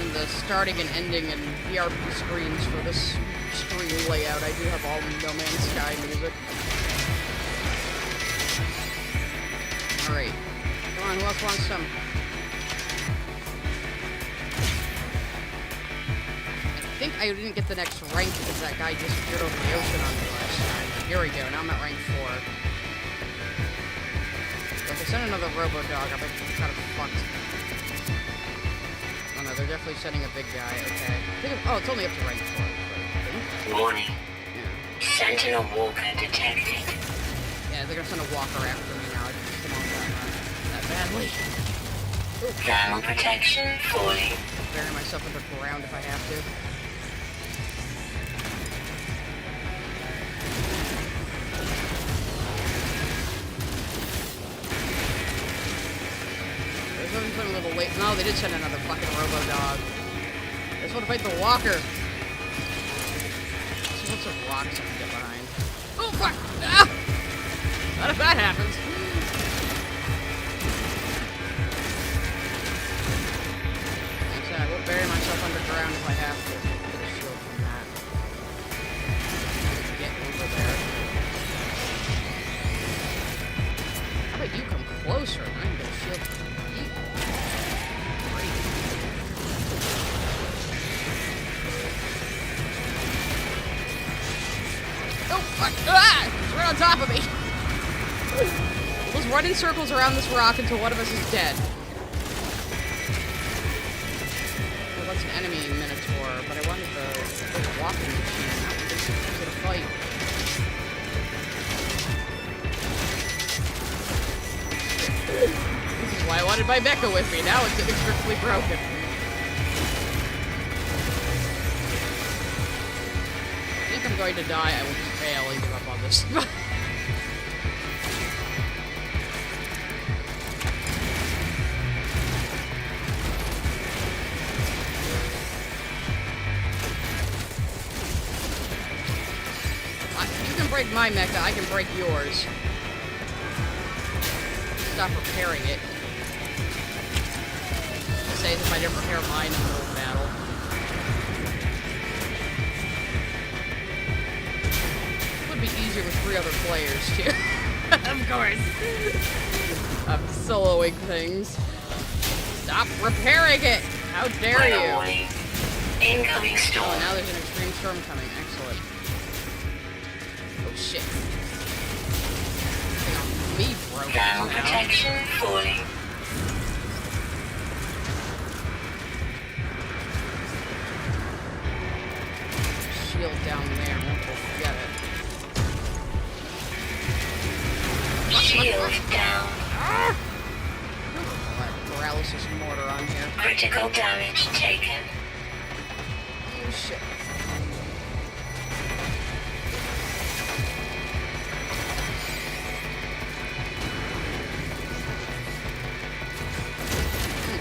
And the starting and ending and VRP screens for this screen layout, I do have all No Man's Sky music. Alright. Come on, who else wants some? I think I didn't get the next rank because that guy disappeared over the ocean on me last time. Here we go, now I'm at rank 4. So if they send another robo-dog, I'm kind of fucked. Oh no, they're definitely sending a big guy, okay. Oh, it's only up to rank 4. Warning. Yeah. Sentinel walker detected. Yeah, they're gonna send a walker after me now. I just come on that badly. Thermal protection falling. Bury myself underground if I have to. There's something a little late. No, they did send another fucking robo-dog. I just want to fight the walker. So what's some rocks I can get behind? Oh, fuck! Ah! Not if that happens. I will bury myself underground if I have to. Get a shield from that. Get over there. How about you come closer and I can get a shield from you? Great. Oh, fuck! Ah! It's right on top of me! Let's run in circles around this rock until one of us is dead. That's an enemy minotaur, but I wanted the walking machine. This is a fight. This is why I wanted my mecha with me. Now it's inextricably broken. I think I'm going to die. I will just fail and give up on this. Break my mecha, I can break yours. Stop repairing it. Say as if I didn't repair mine in the middle of battle. Would be easier with 3 other players too. Of course. I'm soloing things. Stop repairing it! How dare you! Incoming storm. Oh, now there's an extreme storm coming. Excellent. Shit. Me broken. Thermal protection falling. Shield down there, won't forget it. Shield down. Paralysis mortar on here. Critical damage taken. Oh shit.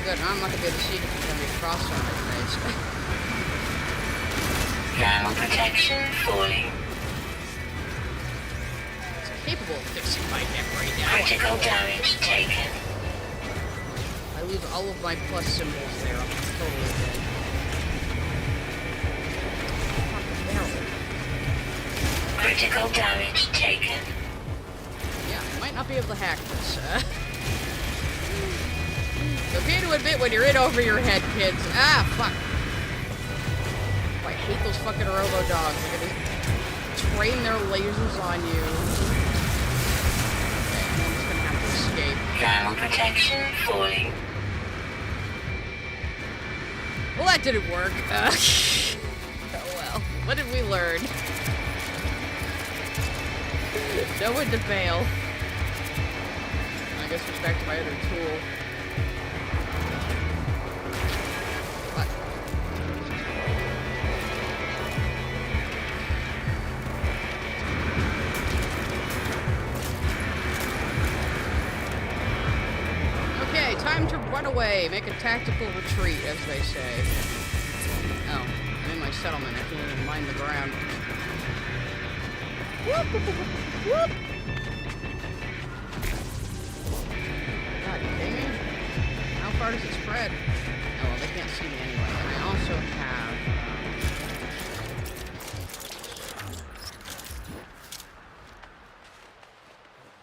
Good, now I'm not gonna be able to see if there's gonna be a cross on my face. Thermal protection falling. It's capable of fixing my neck right now. Critical damage taken. I lose all of my plus symbols there. I'm totally dead. Critical damage taken. Yeah, I might not be able to hack this. It's okay to admit when you're in over your head, kids. Ah, fuck. Oh, I hate those fucking robo-dogs. They're gonna train their lasers on you. Okay, I'm just gonna have to escape. Thermal protection falling. Well, that didn't work. Oh well. What did we learn? No one to fail. I guess switch back to my other tool. Time to run away, make a tactical retreat, as they say. Oh, I'm in my settlement. I can't even mind the ground. Whoop, whoop, whoop, whoop. God, you kidding me? How far does it spread? Oh, well, they can't see me anyway. And I also have...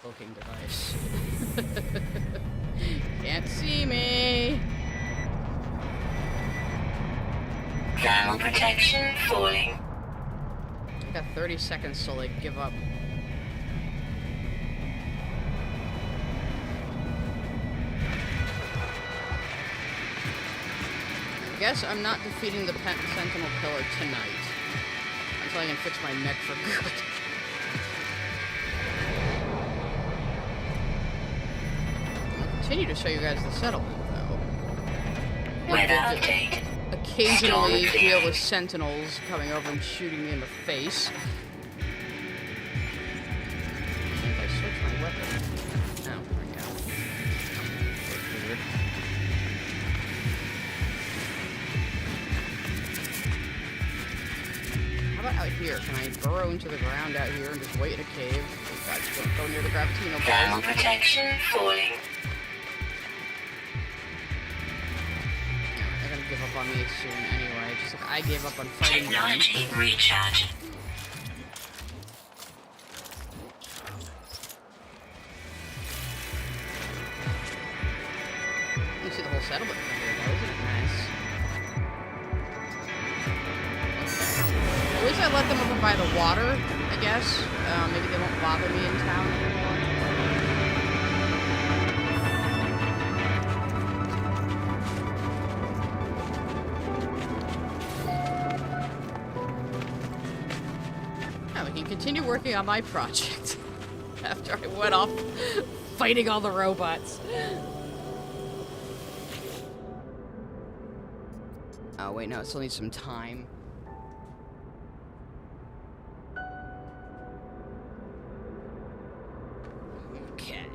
cloaking device. Can't see me. Thermal protection falling. I got 30 seconds till they give up. I guess I'm not defeating the Sentinel Pillar tonight. Until I can fix my mech for good. I'll continue to show you guys the settlement, though. Weather update. Occasionally deal with sentinels coming over and shooting me in the face. If I switch my weapon. Oh, there we go. That's weird. How about out here? Can I burrow into the ground out here and just wait in a cave? Oh god, don't go near the gravitino Thermal balls. protection falling. They're gonna give up on me soon anyway, just like I gave up on fighting them. Technology recharge. You see the whole settlement from here, though, isn't it nice? At least I let them over by the water, I guess. Maybe they won't bother me in town anymore. Now we can continue working on my project after I went off fighting all the robots. Oh, wait, no, it still needs some time. Okay.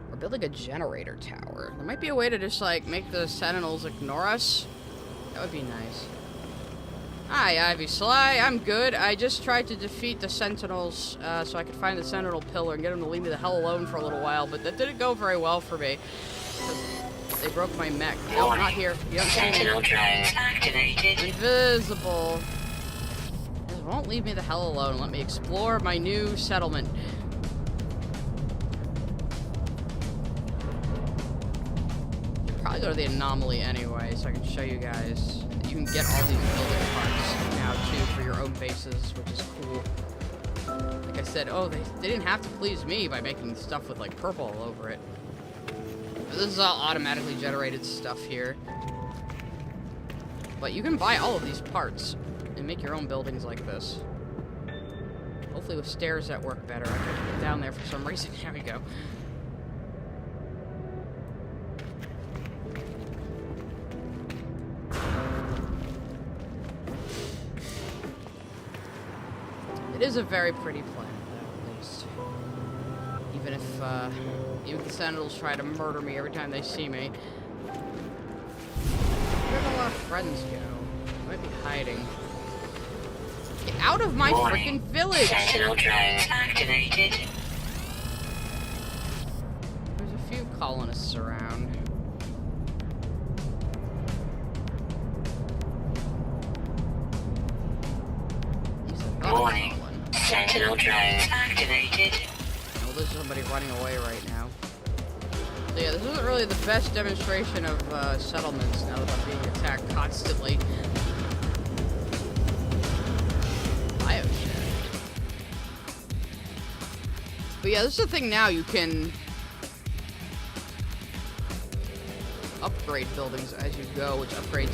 We're building a generator tower. There might be a way to just, like, make the sentinels ignore us. That would be nice. Hi, Ivy Sly. I'm good. I just tried to defeat the sentinels so I could find the sentinel pillar and get them to leave me the hell alone for a little while, but that didn't go very well for me. They broke my mech. Nope, not here. You don't see me. Sentinel drones activated. Invisible. It won't leave me the hell alone. Let me explore my new settlement. Should probably go to the anomaly anyway, so I can show you guys. You can get all these building parts now too for your own bases, which is cool. Like I said, oh, they didn't have to please me by making stuff with like purple all over it. This is all automatically generated stuff here. But you can buy all of these parts and make your own buildings like this. Hopefully with stairs that work better. I couldn't get down there for some reason. There we go. It is a very pretty planet, though, at least. Even if the sentinels try to murder me every time they see me. Where did a lot of friends go? They might be hiding. Get out of my freaking village! Sentinel drones activated. There's a few colonists around. Warning. Sentinel drones activated. Well, there's somebody running away right now. So yeah, this isn't really the best demonstration of settlements now that I'm being attacked constantly. But yeah, this is the thing now, you can upgrade buildings as you go, which upgrades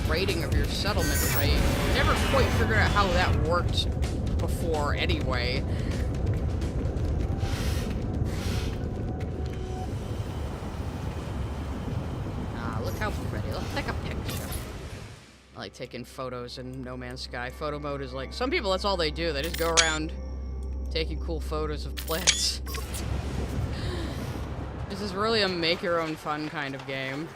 the rating of your settlement, which I never quite figured out how that worked before anyway. Look how pretty. Let's take a picture. I like taking photos in No Man's Sky. Photo mode is like, some people, that's all they do. They just go around taking cool photos of plants. This is really a make-your-own-fun kind of game.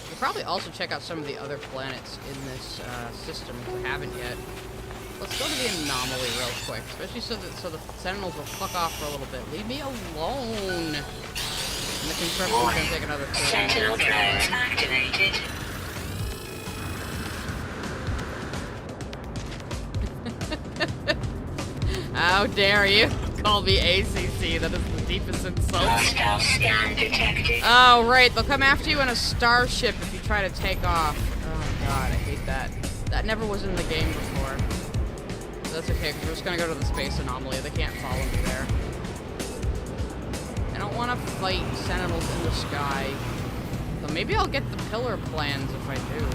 You could probably also check out some of the other planets in this system if you haven't yet. Let's go to the anomaly real quick, especially so the sentinels will fuck off for a little bit. Leave me alone. And the construction's gonna take another 30 Sentinel minutes. drones activated. How dare you call me ACC? That is the deepest insult. Hostile scan detected. Oh, right. They'll come after you in a starship if you try to take off. Oh, God. I hate that. That never was in the game before. But that's okay, because we're just going to go to the space anomaly. They can't follow me there. I don't want to fight sentinels in the sky. So maybe I'll get the pillar plans if I do. I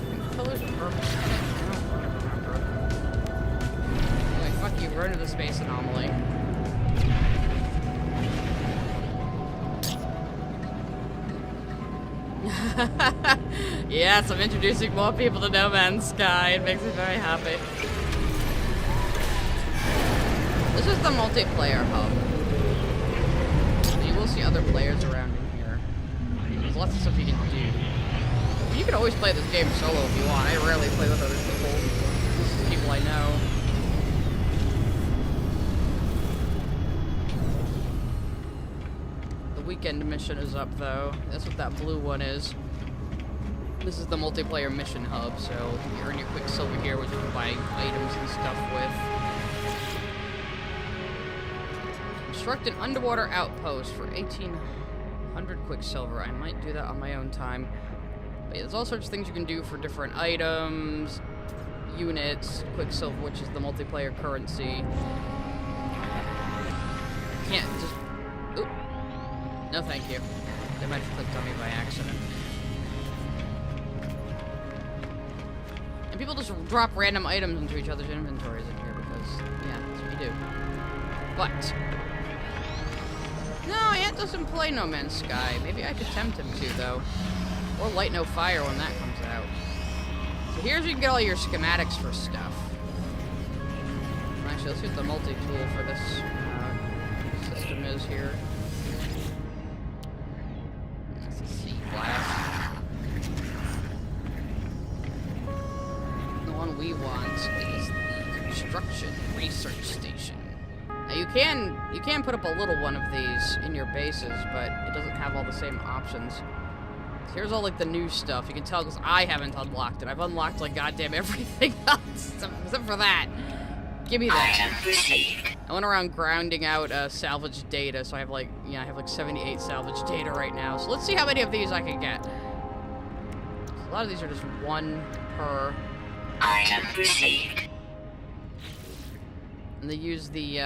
think the pillars are purple. Fuck you, we're into the space anomaly. Yes, I'm introducing more people to No Man's Sky. It makes me very happy. This is the multiplayer hub. You will see other players around in here. There's lots of stuff you can do. You can always play this game solo if you want. I rarely play with other people. This is people I know. The weekend mission is up, though. That's what that blue one is. This is the multiplayer mission hub, so you earn your Quicksilver here, which you can buy items and stuff with. Construct an underwater outpost for 1,800 Quicksilver. I might do that on my own time. But yeah, there's all sorts of things you can do for different items, units, Quicksilver, which is the multiplayer currency. Can't just... Oop. No, thank you. They might have clicked on me by accident. And people just drop random items into each other's inventories in here because, yeah, that's what you do. But... No, Ant doesn't play No Man's Sky. Maybe I could tempt him to, though. Or Light No Fire when that comes out. So here's where you can get all your schematics for stuff. Actually, let's see what the multi-tool for this system is here. That's a sea blast. The one we want is the Construction Research Station. Now you can put up a little one of these in your bases, but it doesn't have all the same options. So here's all like the new stuff. You can tell because I haven't unlocked it. I've unlocked like goddamn everything else except for that. Give me that. I went around grounding out salvage data, so I have like 78 salvage data right now. So let's see how many of these I can get. A lot of these are just one per. Item received. And they use the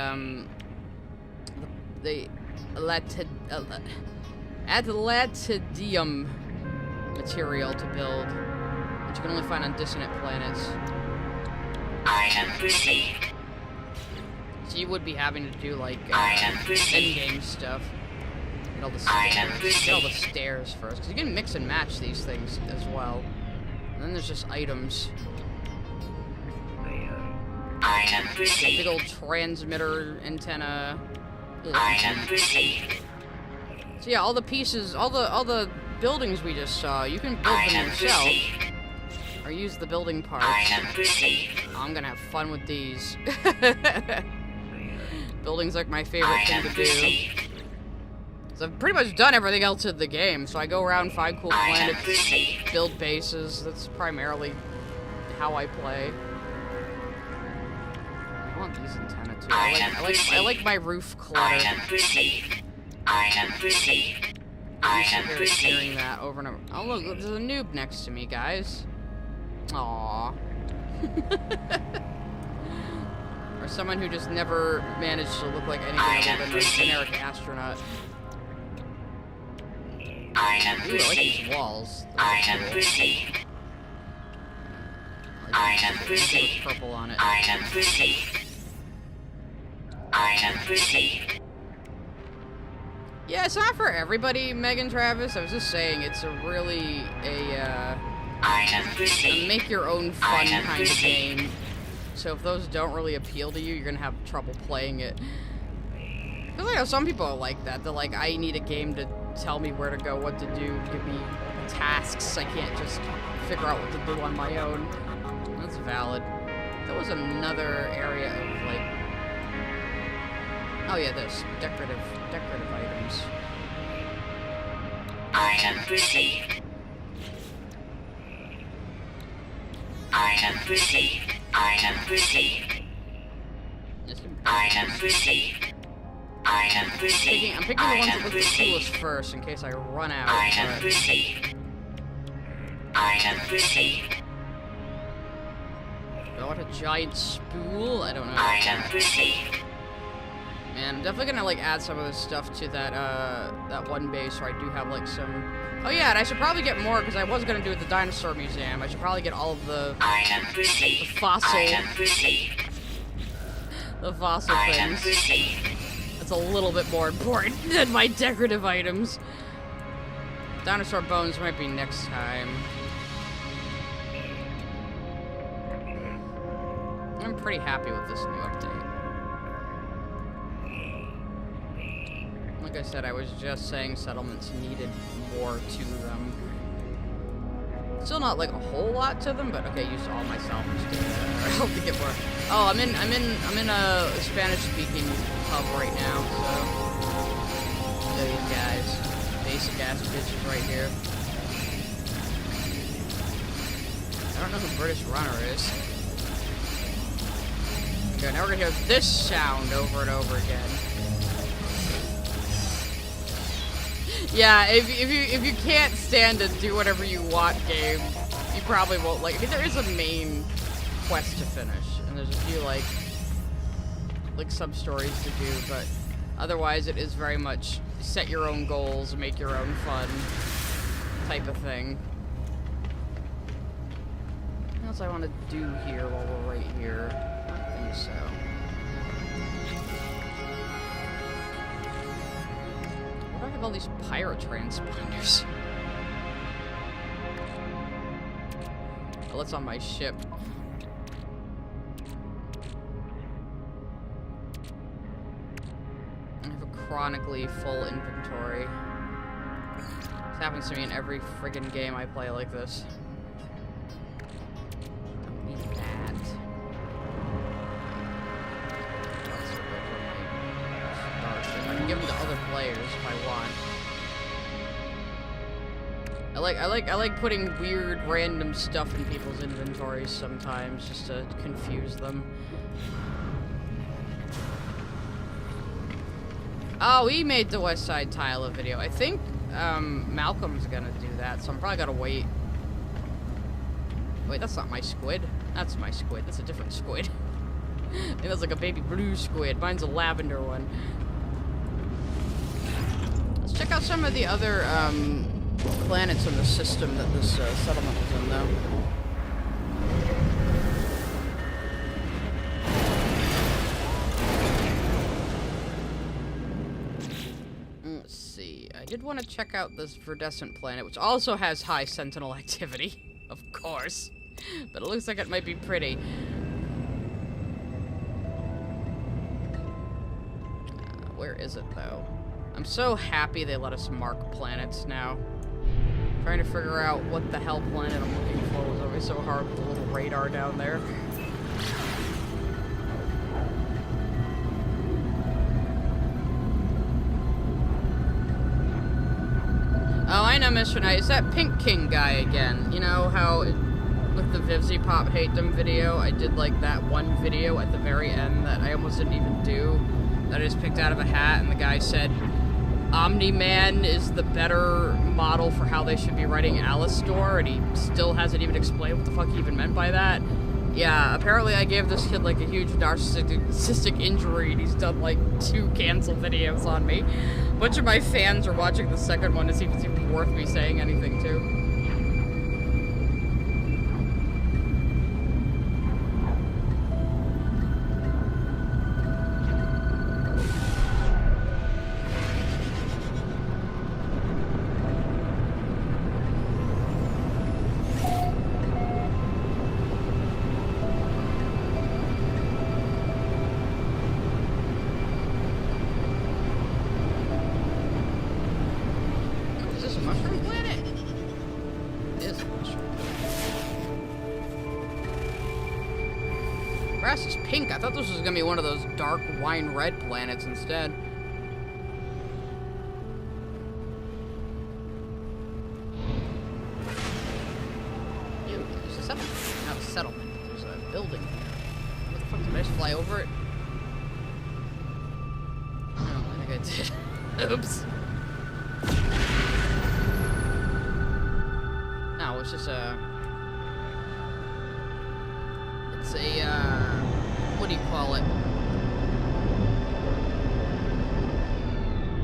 Atlantidium material to build, which you can only find on dissonant planets. Item received. So you would be having to do like endgame stuff. Get all the stairs first, because you can mix and match these things as well. And then there's just items. Item received. Big old transmitter antenna. Item received. So yeah, all the pieces, all the buildings we just saw, you can build them yourself, or use the building parts. Item received. I'm gonna have fun with these. Building's like my favorite thing to do. So I've pretty much done everything else in the game, so I go around, find cool planets, build bases. That's primarily how I play. I want these antenna too. I like my roof clutter. Item received. Item received. Item Hearing received. that over and over. Oh look, there's a noob next to me, guys. Aww. Or someone who just never managed to look like anything other than a generic astronaut. Item Ooh, I like these received. walls. Item received. Item With received. purple on it. Item received. Item received. Yeah, it's not for everybody, Megan Travis. I was just saying, it's a really Item a received. make your own fun kind of game. So if those don't really appeal to you, you're gonna have trouble playing it. Because I know some people are like that. They're like, I need a game to tell me where to go, what to do, give me tasks. I can't just figure out what to do on my own. That's valid. There was another area of like, oh yeah, this decorative items. Item received. Item received. Item received. Item received. Item received. I'm picking the ones that look the coolest first in case I run out. Item But received. Item received. do I want a giant spool? I don't know. Item received. Man, I'm definitely gonna like add some of this stuff to that that one base where I do have like some. Oh yeah, and I should probably get more because I was gonna do it at the dinosaur museum. I should probably get all of the Item received. fossil Item received. Item things. received. That's a little bit more important than my decorative items. Dinosaur bones might be next time. I'm pretty happy with this new update. Like I said, I was just saying settlements needed more to them. Still not like a whole lot to them, but okay, use all my salvage to help to get more. Oh, I'm in a Spanish-speaking hub right now, so those guys, basic ass bitches right here. I don't know who British Runner is. Okay, now we're gonna hear this sound over and over again. Yeah, if you can't stand to do whatever you want, game, you probably won't like. I mean, there is a main quest to finish, and there's a few like sub stories to do, but otherwise, it is very much set your own goals, make your own fun type of thing. What else I want to do here while we're right here? I don't think so. Why do I have all these pyrotransponders? Well, it's on my ship. I have a chronically full inventory. This happens to me in every friggin' game I play like this. I don't need that. Starship. I can give them to other players if I want. I like putting weird random stuff in people's inventories sometimes just to confuse them. Oh, he made the West Side Tile video. I think Malcolm's gonna do that, so I'm probably gonna wait. Wait, that's not my squid. That's my squid. That's a different squid. I think that's like a baby blue squid. Mine's a lavender one. Let's check out some of the other planets in the system that this settlement was in, though. Let's see. I did want to check out this Verdescent planet, which also has high Sentinel activity, of course. But it looks like it might be pretty. Where is it, though? I'm so happy they let us mark planets now. Trying to figure out what the hell planet I'm looking for was always so hard with the little radar down there. Oh, I know, Mr. Knight. It's that Pink King guy again. You know how with the Vivzy Pop Hate Them video, I did like that one video at the very end that I almost didn't even do, that I just picked out of a hat, and the guy said Omni-Man is the better model for how they should be writing Alistor, and he still hasn't even explained what the fuck he even meant by that. Yeah, apparently I gave this kid like a huge narcissistic injury, and he's done like 2 cancel videos on me. A bunch of my fans are watching the second one to see if it's even worth me saying anything to. Grass is pink. I thought this was gonna be one of those dark wine red planets instead. Ew, there's a settlement. Not a settlement. There's a building here. What the fuck? Did I just fly over it? No, I think I did. Oops. No, it's just a... It's a, what do you call it?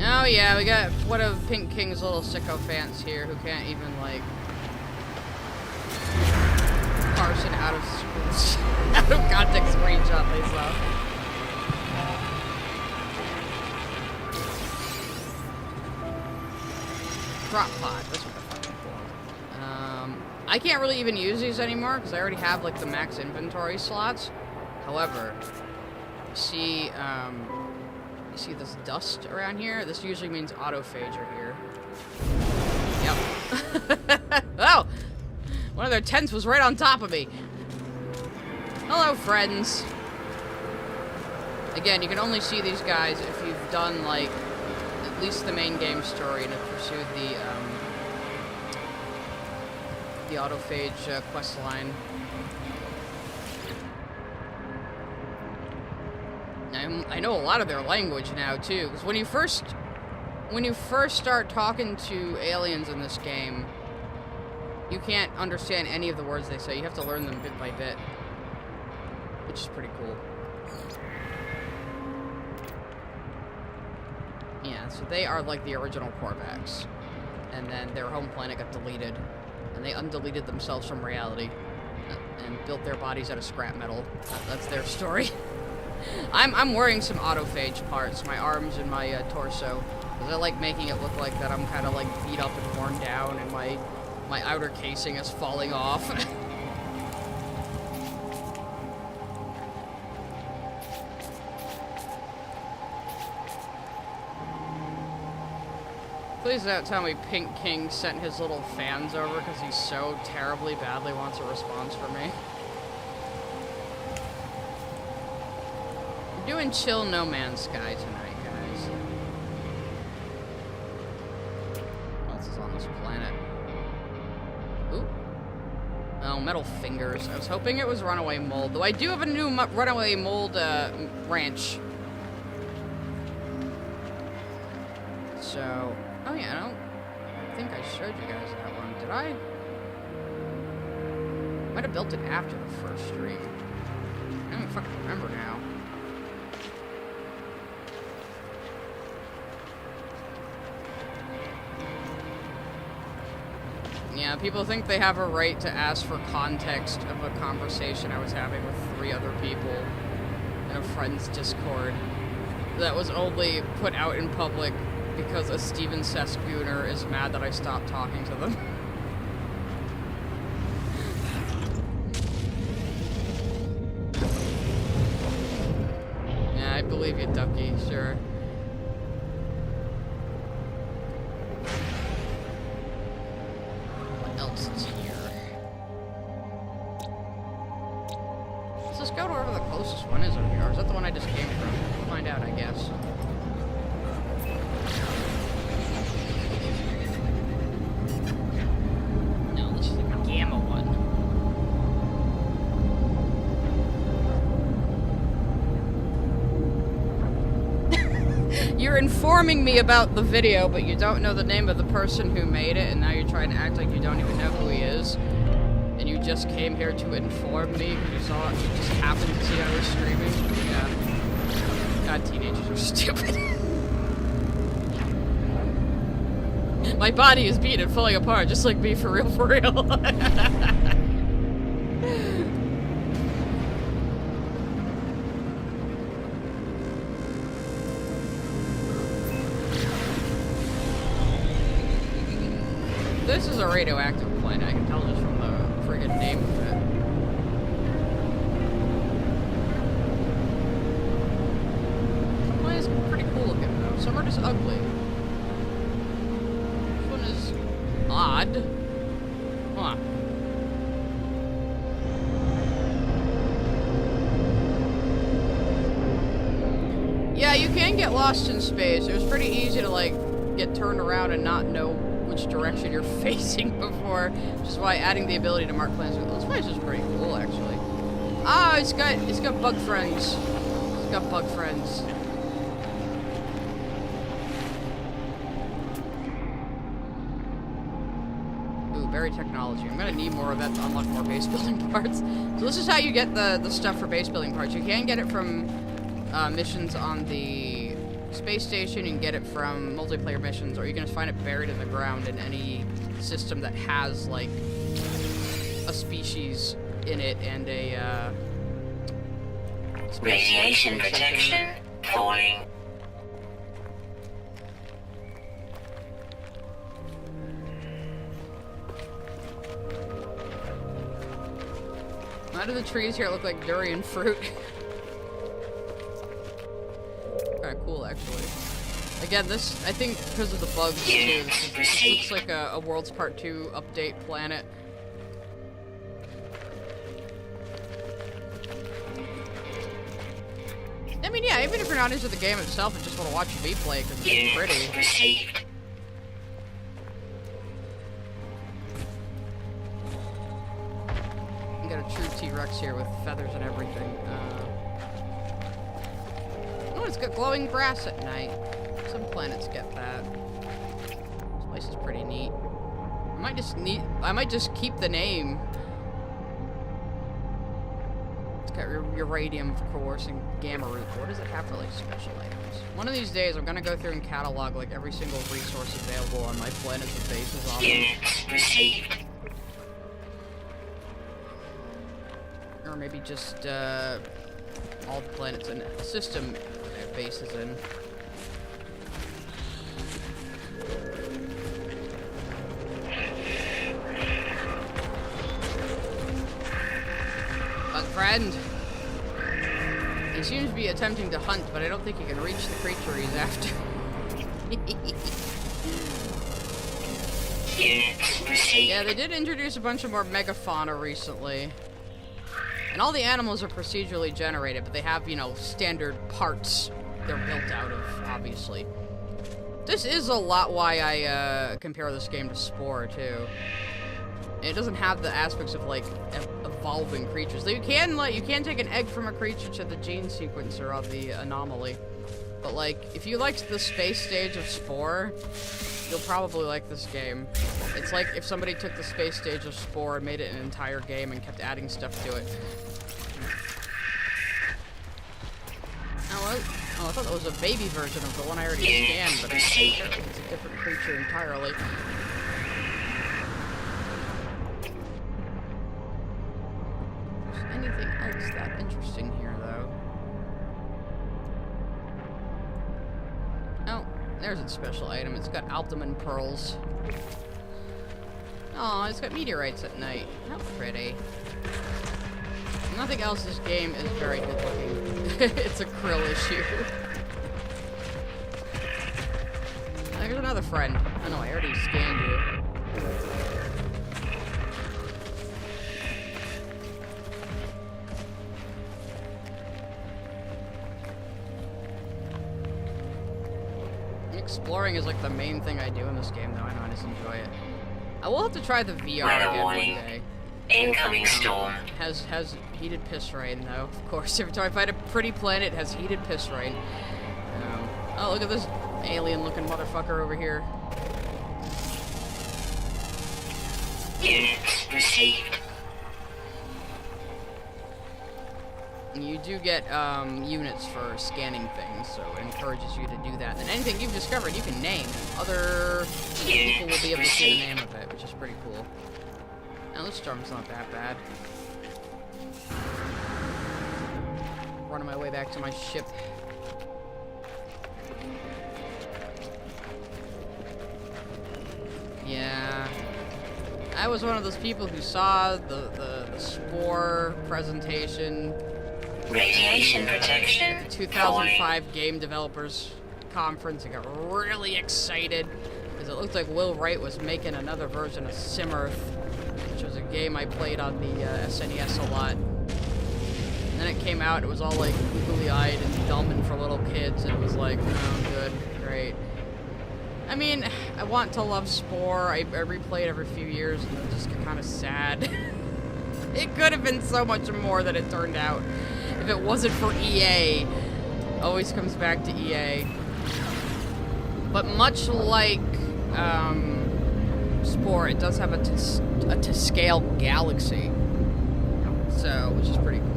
Oh yeah, we got one of Pink King's little sycophants here who can't even, like, parse an out of context screenshot they saw. Drop pod. That's what they're fucking called. I can't really even use these anymore because I already have like the max inventory slots. However, you see this dust around here? This usually means autophage are here. Yep. Oh! One of their tents was right on top of me. Hello, friends. Again, you can only see these guys if you've done, like, at least the main game story and have pursued the autophage quest line. I know a lot of their language now too, because when you first start talking to aliens in this game, you can't understand any of the words they say. You have to learn them bit by bit, which is pretty cool. Yeah, so they are like the original Korvax, and then their home planet got deleted, and they undeleted themselves from reality and built their bodies out of scrap metal. That's their story. I'm wearing some autophage parts, my arms and my torso, because I like making it look like that I'm kind of like beat up and worn down, and my outer casing is falling off. Please don't tell me Pink King sent his little fans over because he so terribly badly wants a response from me. We're doing chill No Man's Sky tonight, guys. What else is on this planet? Ooh. Oh, metal fingers. I was hoping it was Runaway Mold, though I do have a new Runaway Mold ranch. So... Oh yeah, I don't think I showed you guys that one. Did I? Might have built it after the first stream. I don't even fucking remember now. Yeah, people think they have a right to ask for context of a conversation I was having with 3 other people in a friend's Discord that was only put out in public because a Steven Seskooner is mad that I stopped talking to them. Yeah, I believe you, Ducky, sure. What else is here? Let's just go to wherever the closest one is over here. Or is that the one I just came from? We'll find out, I guess. You're informing me about the video, but you don't know the name of the person who made it, and now you're trying to act like you don't even know who he is. And you just came here to inform me because you saw it, you just happened to see I was streaming. Yeah. God, teenagers are stupid. My body is beat and falling apart, just like me, for real, for real. This is a radioactive planet, I can tell just from the friggin' name of it. Some planets are pretty cool looking though, some are just ugly. This one is odd. Huh. Yeah, you can get lost in space. It was pretty easy to like get turned around and not know which direction you're facing before, which is why adding the ability to mark planets. This place is pretty cool, actually. Ah, it's got bug friends. It's got bug friends. Ooh, berry technology. I'm gonna need more of that to unlock more base building parts. So this is how you get the stuff for base building parts. You can get it from missions on the space station, you can get it from multiplayer missions, or you can just find it buried in the ground in any system that has, like, a species in it and a, Radiation protection falling. Why do the trees here look like durian fruit? Kinda cool, actually. Again, this, I think, because of the bugs, too. This looks like a Worlds Part 2 update planet. I mean, yeah, even if you're not into the game itself and just want to watch me play because it's pretty. Received. You got a true T-Rex here with feathers and everything. Oh, it's got glowing grass at night. Some planets get that. This place is pretty neat. I might just keep the name. It's got uranium, of course, and gamma root. What does it have for, like, special items? One of these days, I'm gonna go through and catalog, like, every single resource available on my planets with bases on them. Units received. Or maybe just, all the planets in the system have bases in. Bug friend. He seems to be attempting to hunt, but I don't think he can reach the creature he's after. Units received. Yeah, they did introduce a bunch of more megafauna recently. And all the animals are procedurally generated, but they have, you know, standard parts they're built out of, obviously. This is a lot why I compare this game to Spore, too. It doesn't have the aspects of, like, evolving creatures. You can take an egg from a creature to the gene sequencer of the anomaly. But, like, if you liked the space stage of Spore, you'll probably like this game. It's like if somebody took the space stage of Spore and made it an entire game and kept adding stuff to it. Oh, I thought that was a baby version of the one I already scanned, but it's a different creature entirely. Anything else that interesting here, though? Oh, there's its special item. It's got Altaman pearls. Oh, it's got meteorites at night. How pretty. Nothing else this game is very good looking. It's a krill issue. There's another friend. Oh no, I already scanned you. Exploring is like the main thing I do in this game, though. I know I just enjoy it. I will have to try the VR again one day. Incoming storm. Has heated piss rain, though. Of course, every time I find a pretty planet, it has heated piss rain. Oh, look at this alien-looking motherfucker over here. Units received. You do get units for scanning things, so it encourages you to do that. And anything you've discovered, you can name. Other people will be able to see the name of it, which is pretty cool. Now, this storm's not that bad. Running my way back to my ship. Yeah. I was one of those people who saw the Spore presentation. Radiation protection. 2005 Game Developers Conference. I got really excited because it looked like Will Wright was making another version of Simurth, which was a game I played on the SNES a lot. And then it came out, it was all like googly-eyed and dumb and for little kids, and it was like, oh, good, great. I mean, I want to love Spore. I replay it every few years, and it just get kind of sad. It could have been so much more than it turned out. If it wasn't for EA, always comes back to EA. But much like Spore, it does have a to scale galaxy, so which is pretty cool.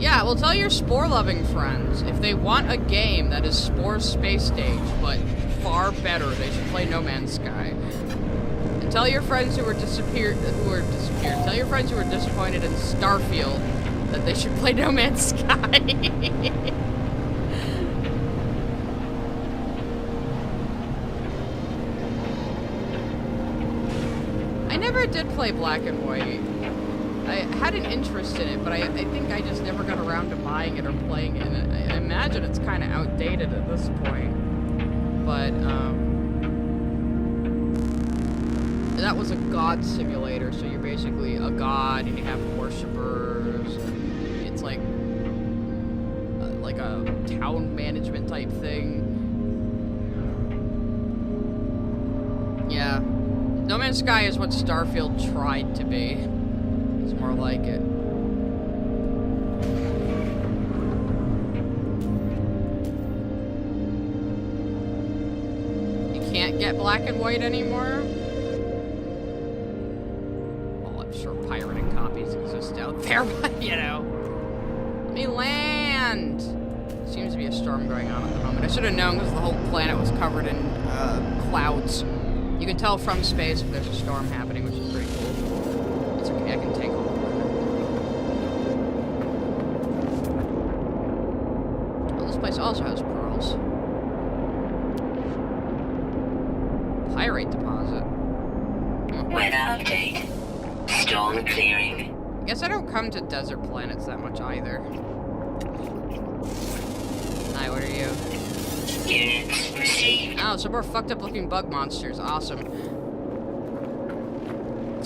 Yeah, well, tell your Spore-loving friends if they want a game that is Spore's space stage, but far better, they should play No Man's Sky. And tell your friends who were disappeared. Tell your friends who were disappointed in Starfield that they should play No Man's Sky. never did play Black and White. I had an interest in it, but I think I just never got around to buying it or playing it. And I imagine it's kind of outdated at this point. But, that was a god simulator, so you're basically a god and you have worshippers. And it's like a town management type thing. Yeah. No Man's Sky is what Starfield tried to be. It's more like it. You can't get Black and White anymore? Well, I'm sure pirated copies exist out there, but you know. Let me land! Seems to be a storm going on at the moment. I should have known because the whole planet was covered in clouds. You can tell from space if there's a storm happening, which is pretty cool. It's okay, I can tank all the way. Oh, this place also has pearls. Pyrite deposit. Weather update. Storm clearing. I guess I don't come to desert planets that much either. Hi, what are you? Units received. Oh, some more fucked up looking bug monsters. Awesome.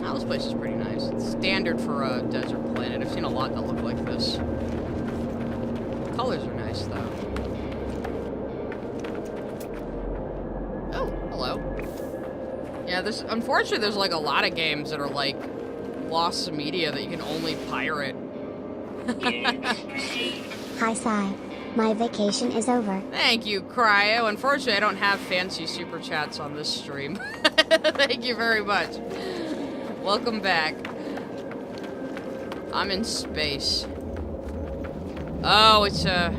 Oh, this place is pretty nice. It's standard for a desert planet. I've seen a lot that look like this. The colors are nice, though. Oh, hello. Yeah, unfortunately, there's like a lot of games that are like lost media that you can only pirate. Units received. Hi, Sai. My vacation is over. Thank you, Cryo. Unfortunately, I don't have fancy super chats on this stream. Thank you very much. Welcome back. I'm in space. Oh, it's it's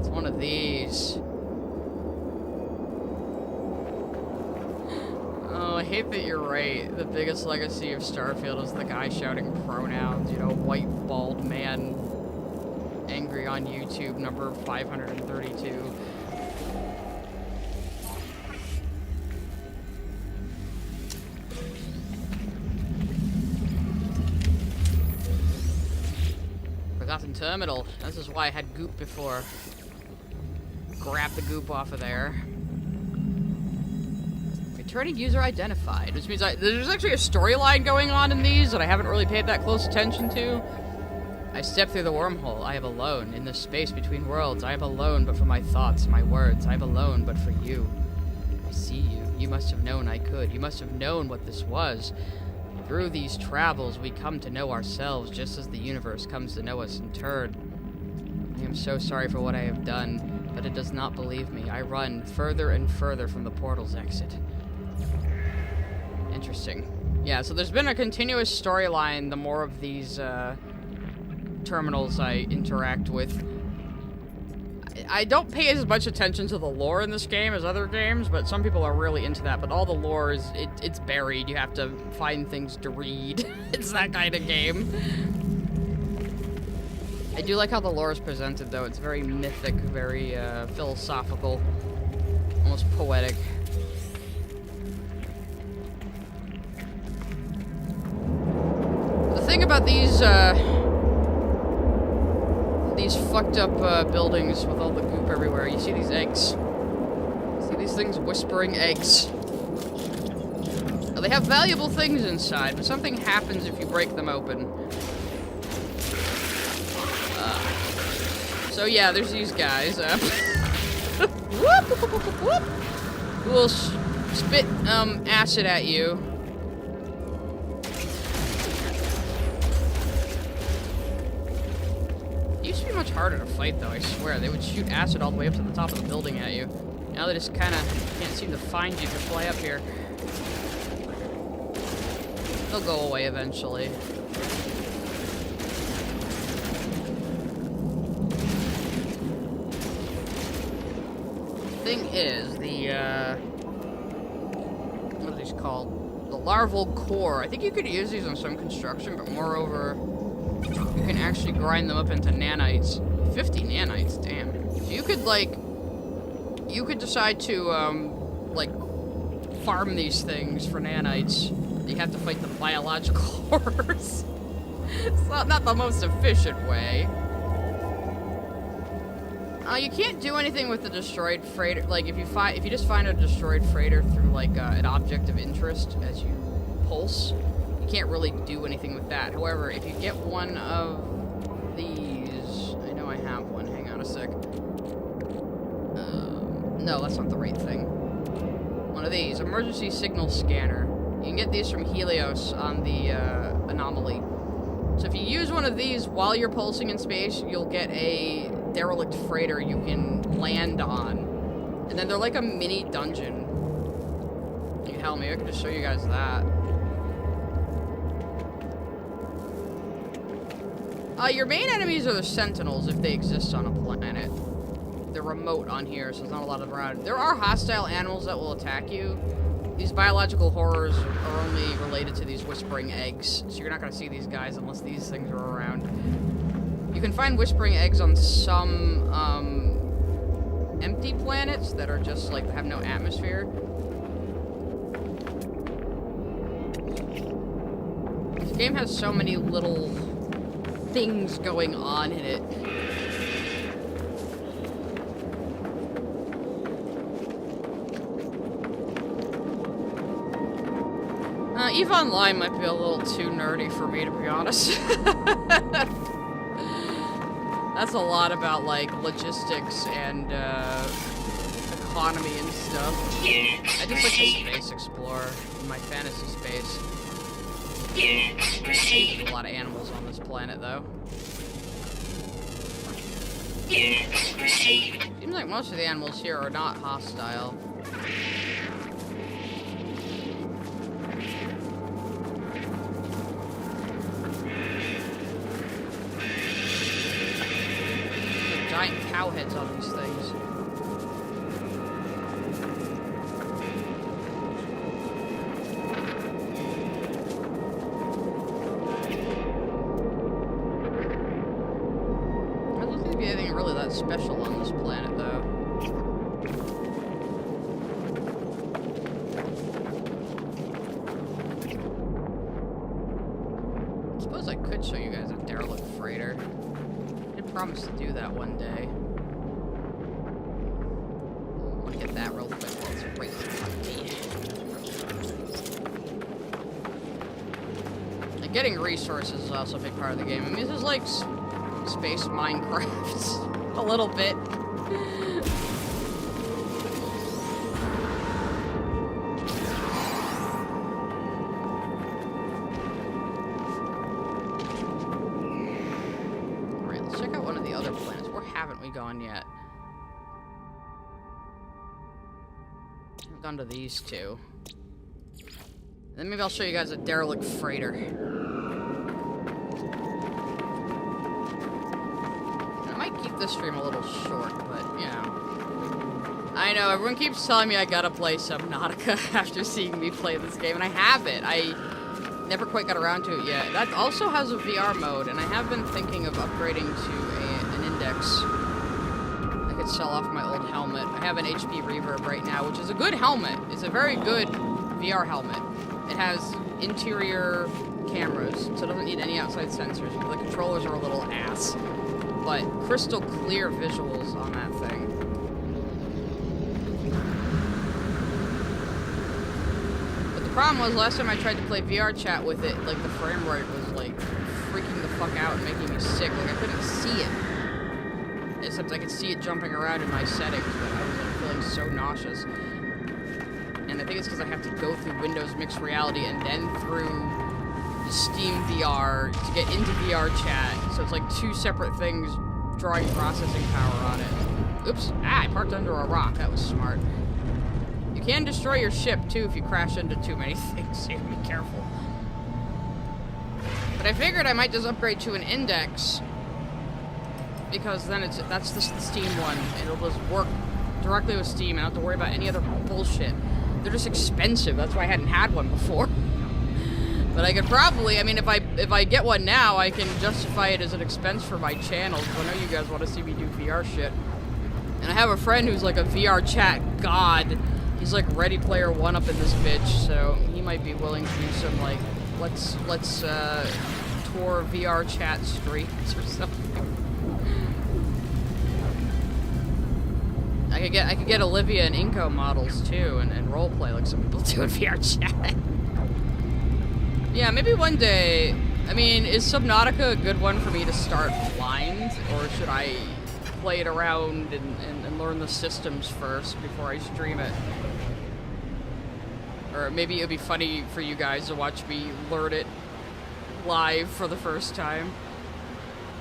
one of these. Oh, I hate that you're right. The biggest legacy of Starfield is the guy shouting pronouns. You know, white, bald man. Angry on YouTube, number 532. Forgotten terminal. This is why I had goop before. Grab the goop off of there. Returning user identified, which means there's actually a storyline going on in these that I haven't really paid that close attention to. I step through the wormhole. I am alone. In the space between worlds, I am alone but for my thoughts, my words. I am alone but for you. I see you. You must have known I could. You must have known what this was. Through these travels, we come to know ourselves just as the universe comes to know us in turn. I am so sorry for what I have done, but it does not believe me. I run further and further from the portal's exit. Interesting. Yeah, so there's been a continuous storyline the more of these, terminals I interact with. I don't pay as much attention to the lore in this game as other games, but some people are really into that. But all the lore is, it's buried. You have to find things to read. It's that kind of game. I do like how the lore is presented, though. It's very mythic, very philosophical, almost poetic. The thing about these fucked up buildings with all the goop everywhere. You see these eggs. See these things whispering eggs. Now, they have valuable things inside, but something happens if you break them open. So yeah, there's these guys. Whoop, whoop, whoop, whoop, whoop, who will spit acid at you. Much harder to fight, though, I swear. They would shoot acid all the way up to the top of the building at you. Now they just kind of can't seem to find you if you fly up here. They'll go away eventually. Thing is, what are these called? The larval core. I think you could use these on some construction, but moreover, you can actually grind them up into nanites. 50 nanites, damn. So you could, like, you could decide to, like, farm these things for nanites. You have to fight the biological horrors. It's not the most efficient way. You can't do anything with the destroyed freighter. Like, if you just find a destroyed freighter through, like, an object of interest as you pulse, you can't really do anything with that. However, if you get one of these... I know I have one. Hang on a sec. No, that's not the right thing. One of these. Emergency signal scanner. You can get these from Helios on the, anomaly. So if you use one of these while you're pulsing in space, you'll get a derelict freighter you can land on. And then they're like a mini dungeon. Hell, maybe I can just show you guys that. Your main enemies are the Sentinels if they exist on a planet. They're remote on here, so there's not a lot of around. There are hostile animals that will attack you. These biological horrors are only related to these whispering eggs, so you're not going to see these guys unless these things are around. You can find whispering eggs on some empty planets that are just like have no atmosphere. This game has so many little things going on in it. EVE Online might be a little too nerdy for me, to be honest. That's a lot about, like, logistics and, economy and stuff. I just like the Space Explorer in my fantasy space. There's a lot of animals on this planet, though. Seems like most of the animals here are not hostile. Giant cow heads on these things. There doesn't seem to be anything really that special on this planet, though. I suppose I could show you guys a derelict freighter. I promise to do that one day. I'll get that real quick while it's right in front of me. Like, getting resources is also a big part of the game. I mean, this is like space Minecraft. A little bit. Gone yet. I've gone to these two. And then maybe I'll show you guys a derelict freighter. I might keep this stream a little short, but you know. I know everyone keeps telling me I gotta play Subnautica after seeing me play this game, and I haven't. I never quite got around to it yet. That also has a VR mode, and I have been thinking of upgrading to an index. Sell off my old helmet. I have an HP Reverb right now, which is a good helmet. It's a very good VR helmet. It has interior cameras, so it doesn't need any outside sensors. The controllers are a little ass, but crystal clear visuals on that thing. But the problem was, last time I tried to play VR chat with it, like, the frame rate was, like, freaking the fuck out and making me sick. Like, I couldn't see it. Except I could see it jumping around in my settings, but I was like feeling so nauseous. And I think it's because I have to go through Windows Mixed Reality and then through the Steam VR to get into VR chat. So it's like two separate things drawing processing power on it. Oops. Ah, I parked under a rock. That was smart. You can destroy your ship, too, if you crash into too many things, so you have to be careful. But I figured I might just upgrade to an index, because then that's just the Steam one, and it'll just work directly with Steam, and I don't have to worry about any other bullshit. They're just expensive, that's why I hadn't had one before. But I could probably, I mean, if I get one now, I can justify it as an expense for my channel, because I know you guys want to see me do VR shit. And I have a friend who's like a VR chat god, He's like Ready Player One up in this bitch, so he might be willing to do some like let's tour VR chat streams or something. I could get Olivia and Inko models too, and roleplay like some people do in VR chat. Yeah, maybe one day. I mean, is Subnautica a good one for me to start blind, or should I play it around and learn the systems first before I stream it? Or maybe it would be funny for you guys to watch me learn it live for the first time.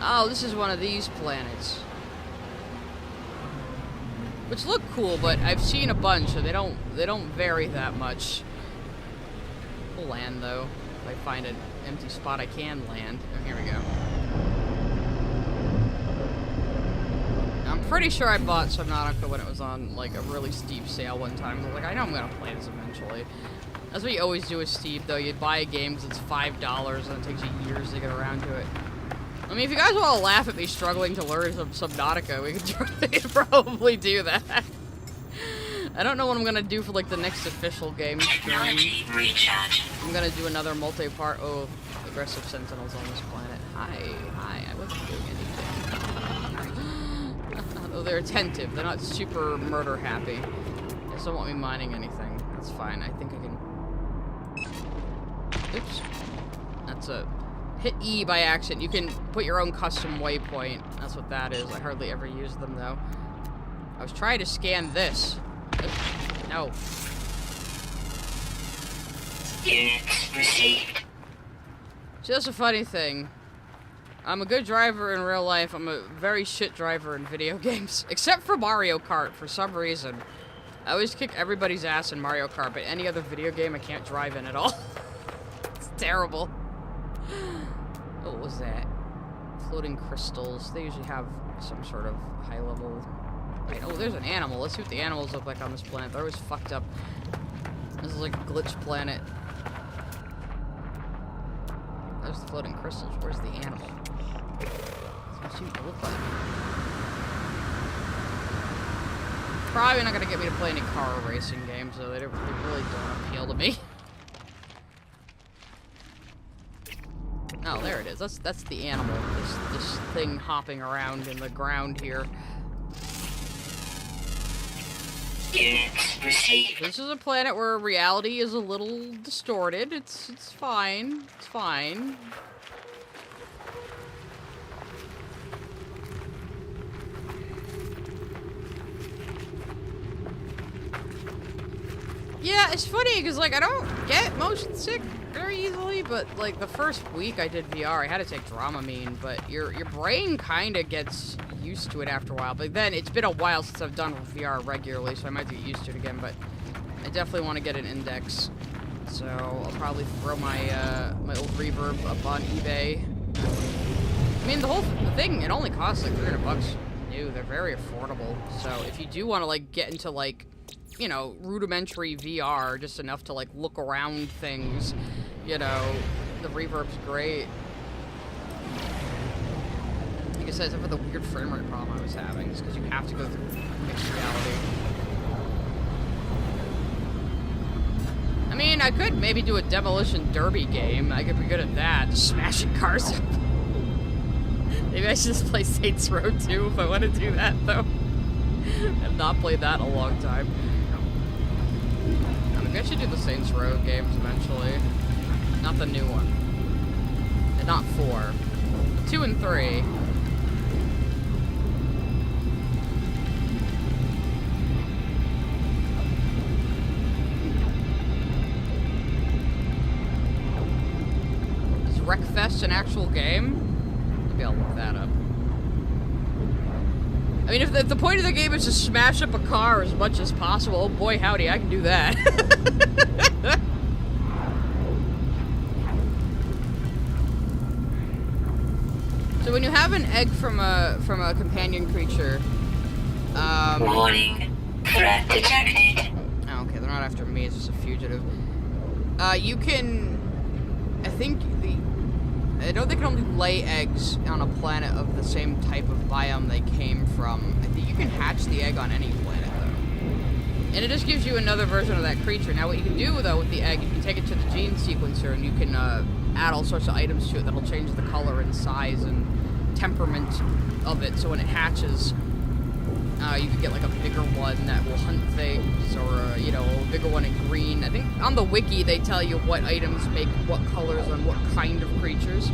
Oh, this is one of these planets. Which look cool, but I've seen a bunch, and they don't vary that much. We'll land though. If I find an empty spot I can land. Oh, here we go. I'm pretty sure I bought Subnautica when it was on like a really steep sale one time. I was like, I know I'm gonna play this eventually. That's what you always do with Steep, though. You'd buy a game because it's $5 and it takes you years to get around to it. I mean, if you guys want to laugh at me struggling to learn some Subnautica, we could probably do that. I don't know what I'm gonna do for like the next official game stream. I'm gonna do another multi-part. Oh, aggressive sentinels on this planet. Hi. I wasn't doing anything. Though they're attentive. They're not super murder happy. They just don't want me mining anything. That's fine. I think I can. Oops. That's a. Hit E by accident. You can put your own custom waypoint. That's what that is. I hardly ever use them, though. I was trying to scan this. Oops. No. Units received. So that's a funny thing. I'm a good driver in real life. I'm a very shit driver in video games. Except for Mario Kart, for some reason. I always kick everybody's ass in Mario Kart, but any other video game I can't drive in at all. It's terrible. What was that? Floating crystals. They usually have some sort of high level. Wait, oh, there's an animal. Let's see what the animals look like on this planet. They're always fucked up. This is like a glitch planet. There's the floating crystals. Where's the animal? Let's see what they look like. Probably not gonna get me to play any car racing games, though. They really don't appeal to me. Oh, there it is. That's the animal. This thing hopping around in the ground here. Units received. This is a planet where reality is a little distorted. It's fine. It's fine. Yeah, it's funny because like I don't get motion sick very easily, but like the first week I did VR, I had to take Dramamine, but your brain kind of gets used to it after a while. But then it's been a while since I've done VR regularly, so I might get used to it again. But I definitely want to get an index, so I'll probably throw my my old reverb up on eBay. I mean, the thing, it only costs like $300 new. They're very affordable. So if you do want to like get into like, you know, rudimentary VR, just enough to like look around things, you know, the reverb's great. Like I said, except for the weird frame rate problem I was having, just because you have to go through mixed reality. I mean, I could maybe do a demolition derby game. I could be good at that, just smashing cars up. Maybe I should just play Saints Row 2 if I want to do that, though. I've not played that in a long time. Maybe I should do the Saints Row games eventually. Not the new one. And not 4. 2 and 3. Is Wreckfest an actual game? Maybe I'll look that up. I mean, if the point of the game is to smash up a car as much as possible, oh boy howdy, I can do that. So when you have an egg from a companion creature, Warning. Threat detected. oh, okay, they're not after me, it's just a fugitive. You can, I know they can only lay eggs on a planet of the same type of biome they came from. I think you can hatch the egg on any planet, though. And it just gives you another version of that creature. Now what you can do, though, with the egg, you can take it to the gene sequencer, and you can add all sorts of items to it that'll change the color and size and temperament of it. So when it hatches, you can get like a bigger one that will hunt things, or you know, a bigger one in green. I think on the wiki they tell you what items make what colors and what kind of creatures.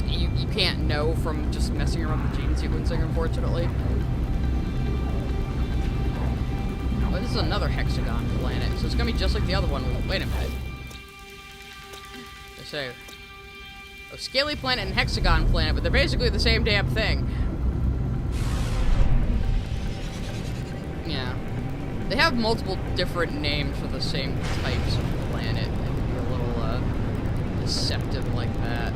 You can't know from just messing around with gene sequencing, unfortunately. Oh, this is another hexagon planet, so it's gonna be just like the other one. Wait a minute. They say a scaly planet and hexagon planet, but they're basically the same damn thing. Yeah. They have multiple different names for the same types of planet. They can be a little deceptive like that.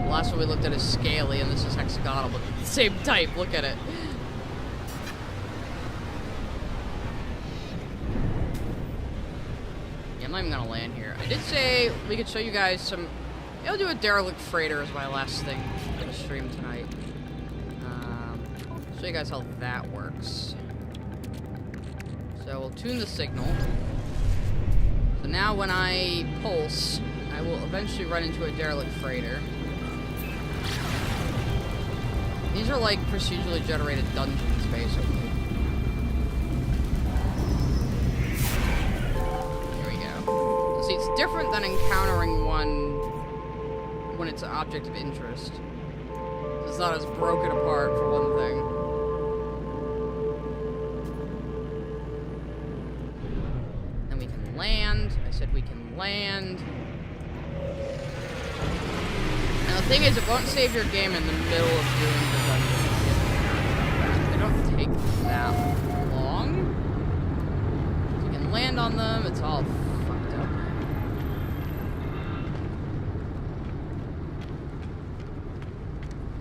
The last one we looked at is scaly, and this is hexagonal, but the same type. Look at it. Yeah, I'm not even gonna land here. I did say we could show you guys some... I'll do a derelict freighter as my last thing for the stream tonight. Show you guys how that works. So we'll tune the signal. So now when I pulse, I will eventually run into a derelict freighter. These are like procedurally generated dungeons, basically. Here we go. See, it's different than encountering one when it's an object of interest. It's not as broken apart, for one thing. Land. I said we can land. Now the thing is, it won't save your game in the middle of doing the dungeon. They don't take that long. So you can land on them. It's all fucked up.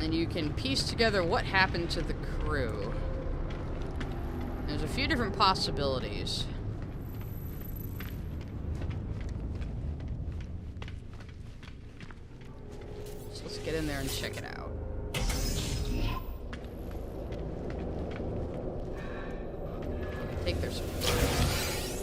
And you can piece together what happened to the crew. There's a few different possibilities. Get in there and check it out. Take their supplies.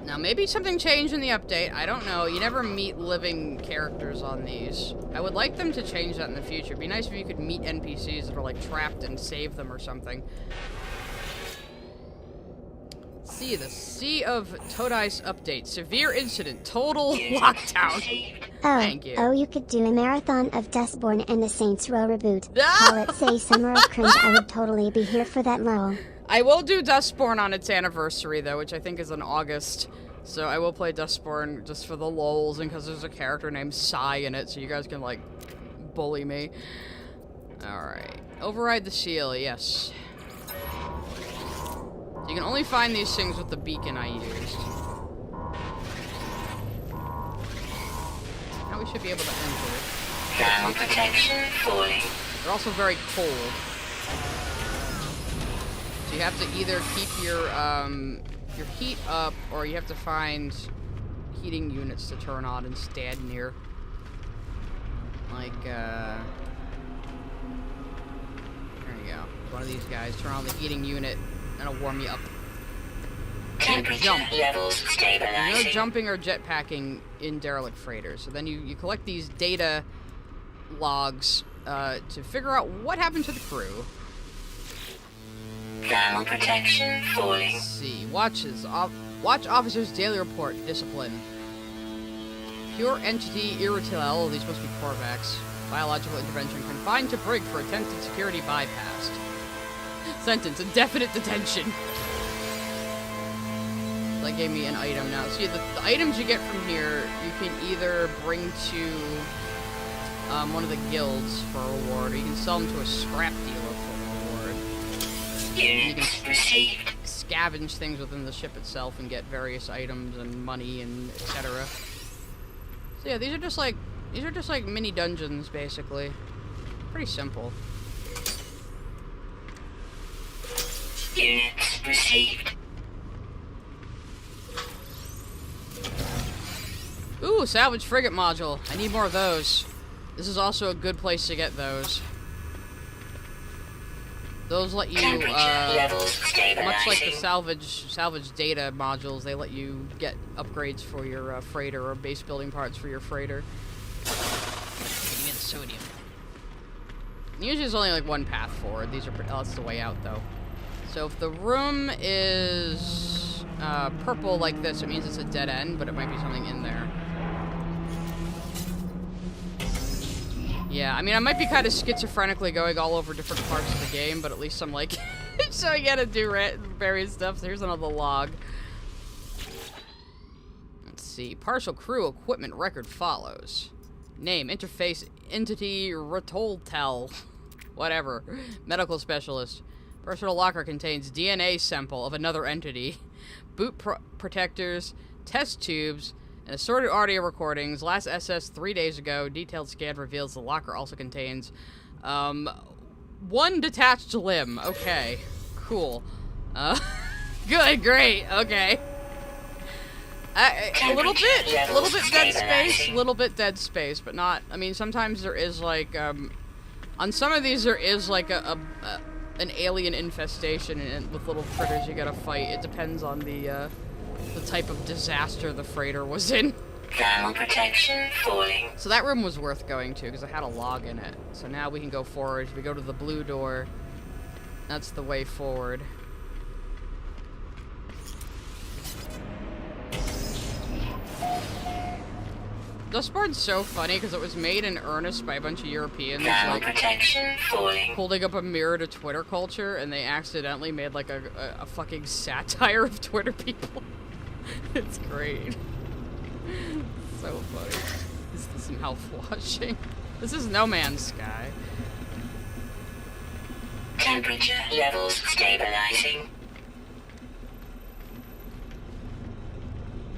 Now maybe something changed in the update. I don't know. You never meet living characters on these. I would like them to change that in the future. It'd be nice if you could meet NPCs that are like trapped and save them or something. See, the Sea of Todice update. Severe incident. Total lockdown. Thank you. Oh, you could do a marathon of Dustborn and the Saints Row reboot. Call it Say Summer of Cringe. I would totally be here for that lol. I will do Dustborn on its anniversary, though, which I think is in August. So I will play Dustborn just for the lols and because there's a character named Psy in it, so you guys can, like, bully me. Alright. Override the seal, yes. You can only find these things with the beacon I used. Now we should be able to enter. Thermal protection falling. They're also very cold. So you have to either keep your heat up, or you have to find heating units to turn on and stand near. Like, there you go. One of these guys, turn on the heating unit. That'll warm you up. Temperature levels There's stabilizing. no jumping or jetpacking in derelict freighters. So then you collect these data logs to figure out what happened to the crew. Thermal protection falling. Let's see. Watch officers' daily report. Discipline. Pure entity irritable. These must be Korvax. Biological intervention confined to brig for attempted security bypassed. Sentence, indefinite detention. That gave me an item now. See, the items you get from here, you can either bring to one of the guilds for a reward, or you can sell them to a scrap dealer for a reward. Units received. Scavenge things within the ship itself and get various items and money and etc. So yeah, these are just like mini dungeons basically. Pretty simple. Units received. Ooh, salvage frigate module. I need more of those. This is also a good place to get those. Those let you, Temperature levels stabilizing. much like the salvage data modules, they let you get upgrades for your freighter or base building parts for your freighter. Getting in sodium. Usually there's only like one path forward. These are oh, that's the way out though. So if the room is purple like this, it means it's a dead end, but it might be something in there. Yeah, I mean, I might be kind of schizophrenically going all over different parts of the game, but at least I'm like showing you how to do various stuff. So here's another log. Let's see. Partial crew equipment record follows. Name, interface, entity, Ratoltel. Whatever. Medical specialist. Personal locker contains DNA sample of another entity. Boot protectors, test tubes, and assorted audio recordings. Last SS 3 days ago. Detailed scan reveals the locker also contains one detached limb. Okay. Cool. Good, great. Okay. A little bit dead space, a little bit dead space, but not, I mean, sometimes there is like, on some of these there is like an alien infestation and with little critters you gotta fight. It depends on the type of disaster the freighter was in. Thermal protection falling. So that room was worth going to because it had a log in it. So now we can go forward. We go to the blue door. That's the way forward. Dustboard's so funny because it was made in earnest by a bunch of Europeans, Thermal like, protection falling. holding up a mirror to Twitter culture, and they accidentally made, like, a fucking satire of Twitter people. It's great. So funny. Is this mouthwashing? This is No Man's Sky. Temperature levels stabilizing.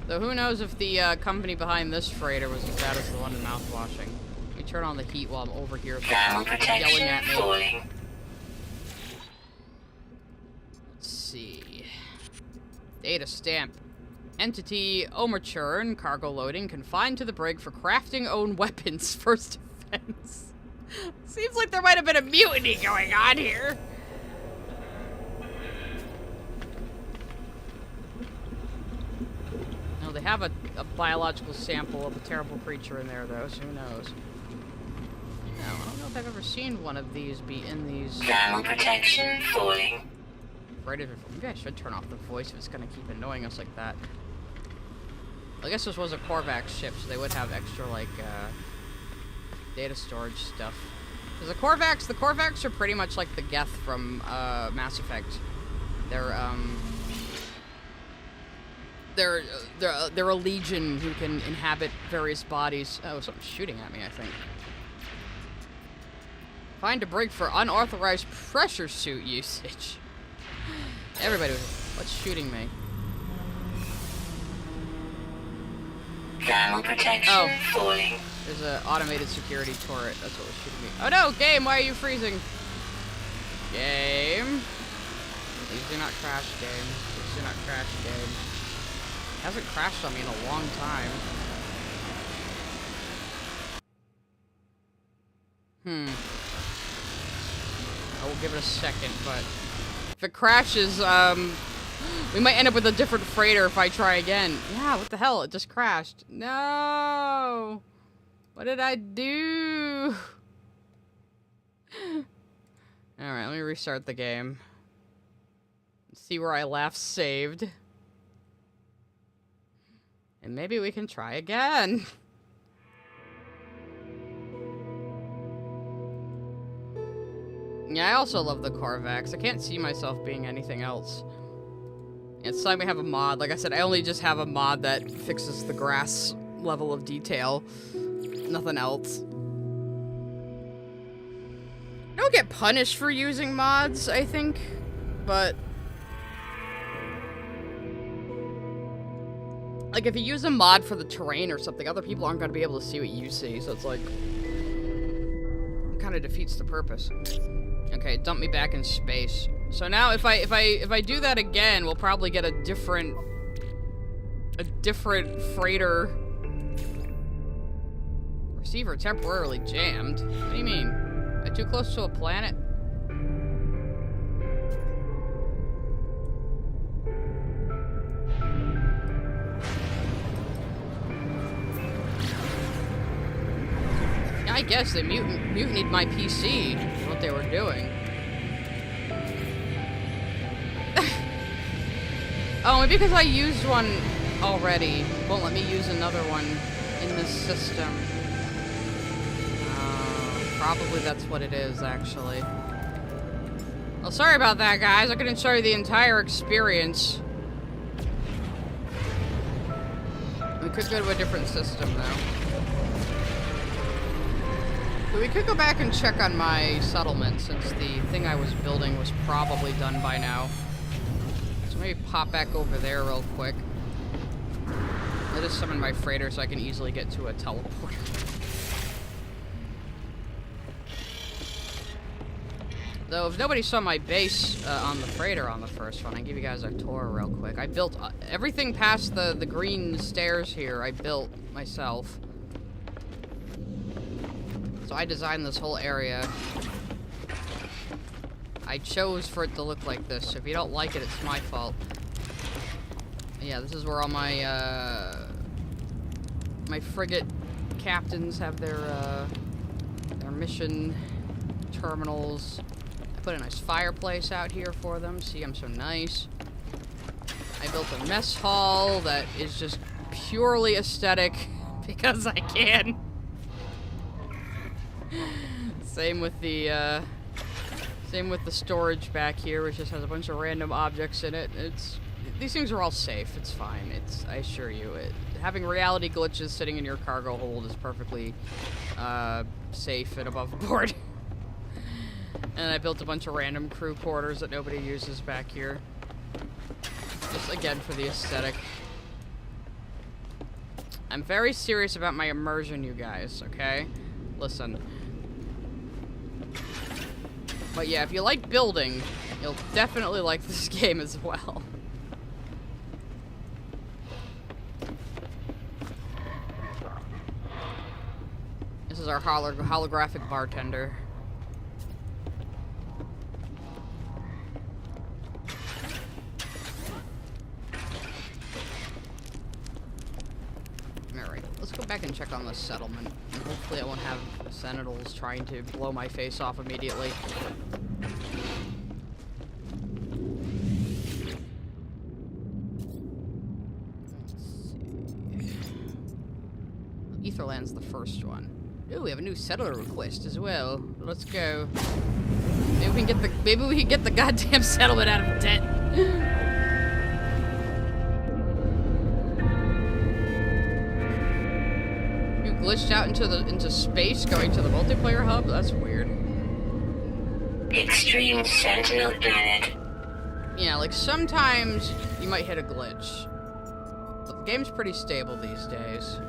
So who knows if the company behind this freighter was as bad as the one in mouthwashing. Let me turn on the heat while I'm over here Thermal yelling protection at me. falling. Let's see. Data stamp. Entity Omerchurn, cargo loading, confined to the brig for crafting own weapons, first defense. Seems like there might have been a mutiny going on here. No, they have a biological sample of a terrible creature in there, though, so who knows? No, I don't know if I've ever seen one of these be in these. Thermal protection falling. Maybe I should turn off the voice if it's going to keep annoying us like that. I guess this was a Korvax ship, so they would have extra, like, data storage stuff. Because the Korvax are pretty much like the Geth from, Mass Effect. They're a legion who can inhabit various bodies. Oh, something's shooting at me, I think. Find a brig for unauthorized pressure suit usage. Everybody was, what's shooting me? Thermal protection falling. There's an automated security turret. That's what was shooting me. Oh no, game, why are you freezing? Game. Please do not crash, game. Please do not crash, game. It hasn't crashed on me in a long time. I will give it a second, but if it crashes, we might end up with a different freighter if I try again. Yeah, what the hell? It just crashed. No! What did I do? Alright, let me restart the game. See where I left saved. And maybe we can try again. Yeah, I also love the Korvax. I can't see myself being anything else. It's time we have a mod. Like I said, I only just have a mod that fixes the grass level of detail. Nothing else. I don't get punished for using mods, I think, but like if you use a mod for the terrain or something, other people aren't going to be able to see what you see, so it's like it kind of defeats the purpose. Okay, dump me back in space. So now if I do that again, we'll probably get a different freighter. Receiver temporarily jammed. What do you mean? Am I too close to a planet? guess they mutinied my PC. What they were doing. Oh, maybe because I used one already. Won't let me use another one in this system. Probably that's what it is, actually. Well, sorry about that, guys. I couldn't show you the entire experience. We could go to a different system, though. But we could go back and check on my settlement, since the thing I was building was probably done by now. So maybe pop back over there real quick. I just summoned my freighter so I can easily get to a teleporter. Though, if nobody saw my base on the freighter on the first one, I'll give you guys a tour real quick. I built everything past the green stairs here, I built myself. So I designed this whole area. I chose for it to look like this, so if you don't like it, it's my fault. Yeah, this is where all my, my frigate captains have their mission terminals. I put a nice fireplace out here for them. See, I'm so nice. I built a mess hall that is just purely aesthetic because I can. Same with the storage back here, which just has a bunch of random objects in it. These things are all safe. It's fine. I assure you, having reality glitches sitting in your cargo hold is perfectly safe and above board. And I built a bunch of random crew quarters that nobody uses back here. Just again for the aesthetic. I'm very serious about my immersion, you guys, okay? Listen. But yeah, if you like building, you'll definitely like this game as well. This is our holographic bartender. Alright, let's go back and check on the settlement. And hopefully I won't have sentinels trying to blow my face off immediately. Etherland's the first one. Ooh, we have a new settler request as well. Let's go. Maybe we can get the goddamn settlement out of debt. You glitched out into space going to the multiplayer hub? That's weird. Extreme Sentinel Planet. Yeah, like sometimes you might hit a glitch. But the game's pretty stable these days.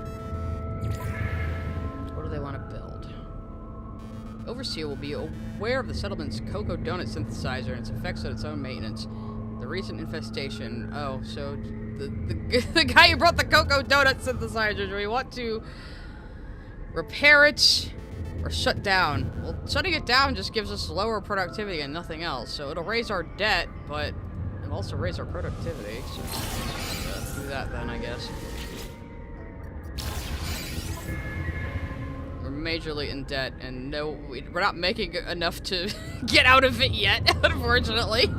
What do they want to build? Overseer will be aware of the settlement's cocoa donut synthesizer and its effects on its own maintenance. The recent infestation. Oh, so the guy who brought the cocoa donut synthesizer, do we want to repair it or shut down? Well, shutting it down just gives us lower productivity and nothing else. So it'll raise our debt, but it'll also raise our productivity. So let's do that then, I guess. We're majorly in debt, and no, we're not making enough to get out of it yet, unfortunately.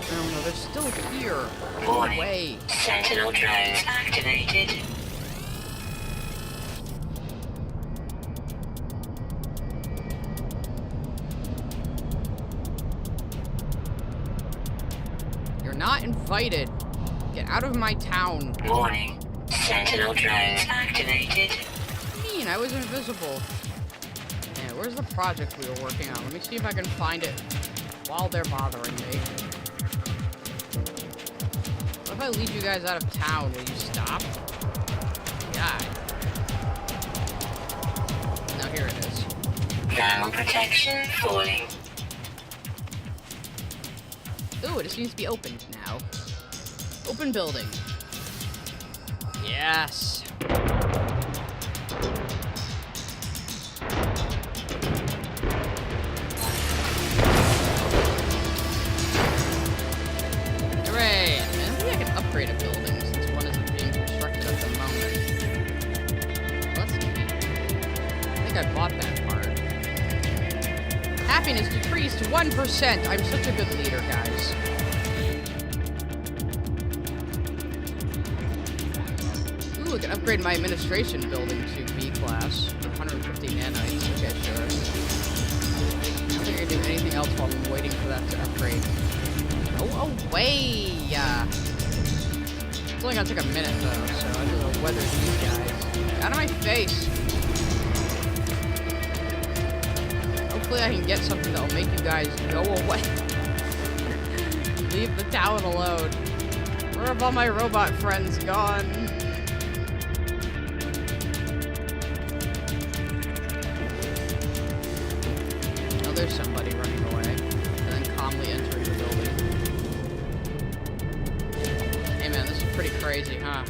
Oh no, they're still here. No way. Sentinel drones activated. You're not invited. Get out of my town. Warning. Sentinel drones activated. What do you mean? I was invisible. Yeah, where's the project we were working on? Let me see if I can find it while they're bothering me. What if I leave you guys out of town? Will you stop? God. Now here it is. Thermal protection falling. Ooh, it seems to be open now. Open building. Yes. Hooray! I think I can upgrade a happiness decreased 1%. I'm such a good leader, guys. Ooh, I can upgrade my administration building to B class for 150 nanites. Okay, sure. I don't think I can do anything else while I'm waiting for that to upgrade. Oh, away! It's only gonna take a minute, though, so I'm gonna weather these guys. Out of my face! Hopefully I can get something that'll make you guys go away. Leave the town alone. Where have all my robot friends gone? Oh, there's somebody running away. And then calmly entering the building. Hey man, this is pretty crazy, huh?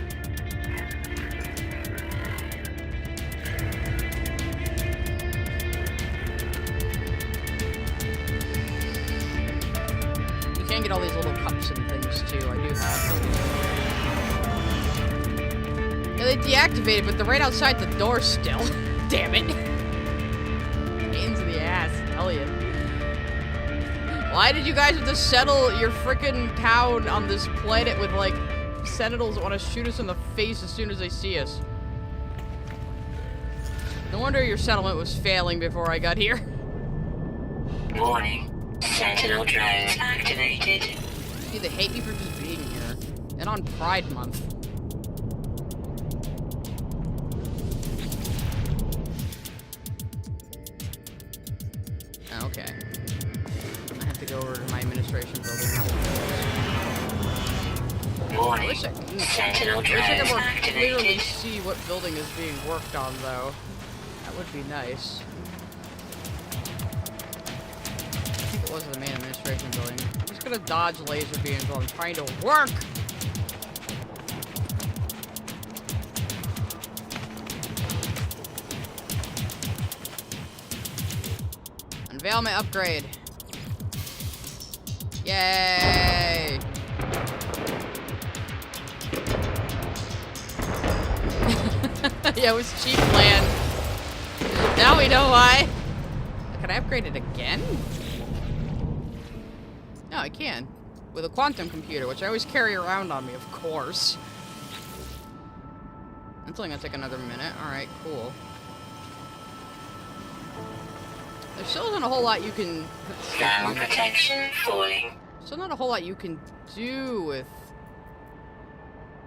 Get all these little cups and things too. I do have them. Yeah, they deactivated, but they're right outside the door still. Damn it. Pains in the ass, I tell you. Why did you guys have to settle your frickin' town on this planet with, like, sentinels that want to shoot us in the face as soon as they see us? No wonder your settlement was failing before I got here. Warning. Sentinel drones activated. See, they hate me for just being here. And on Pride Month. Oh, okay. I have to go over to my administration building. Warning. I wish I Sentinel could drones more clearly activated. see what building is being worked on, though. That would be nice. I think it was the main administration building. I'm just gonna dodge laser beams while I'm trying to work! Unveil my upgrade. Yay! Yeah, it was cheap land. Now we know why. Can I upgrade it again? No, I can. With a quantum computer, which I always carry around on me, of course. It's only gonna take another minute. Alright, cool. There still isn't a whole lot you can... Thermal protection falling. Still not a whole lot you can do with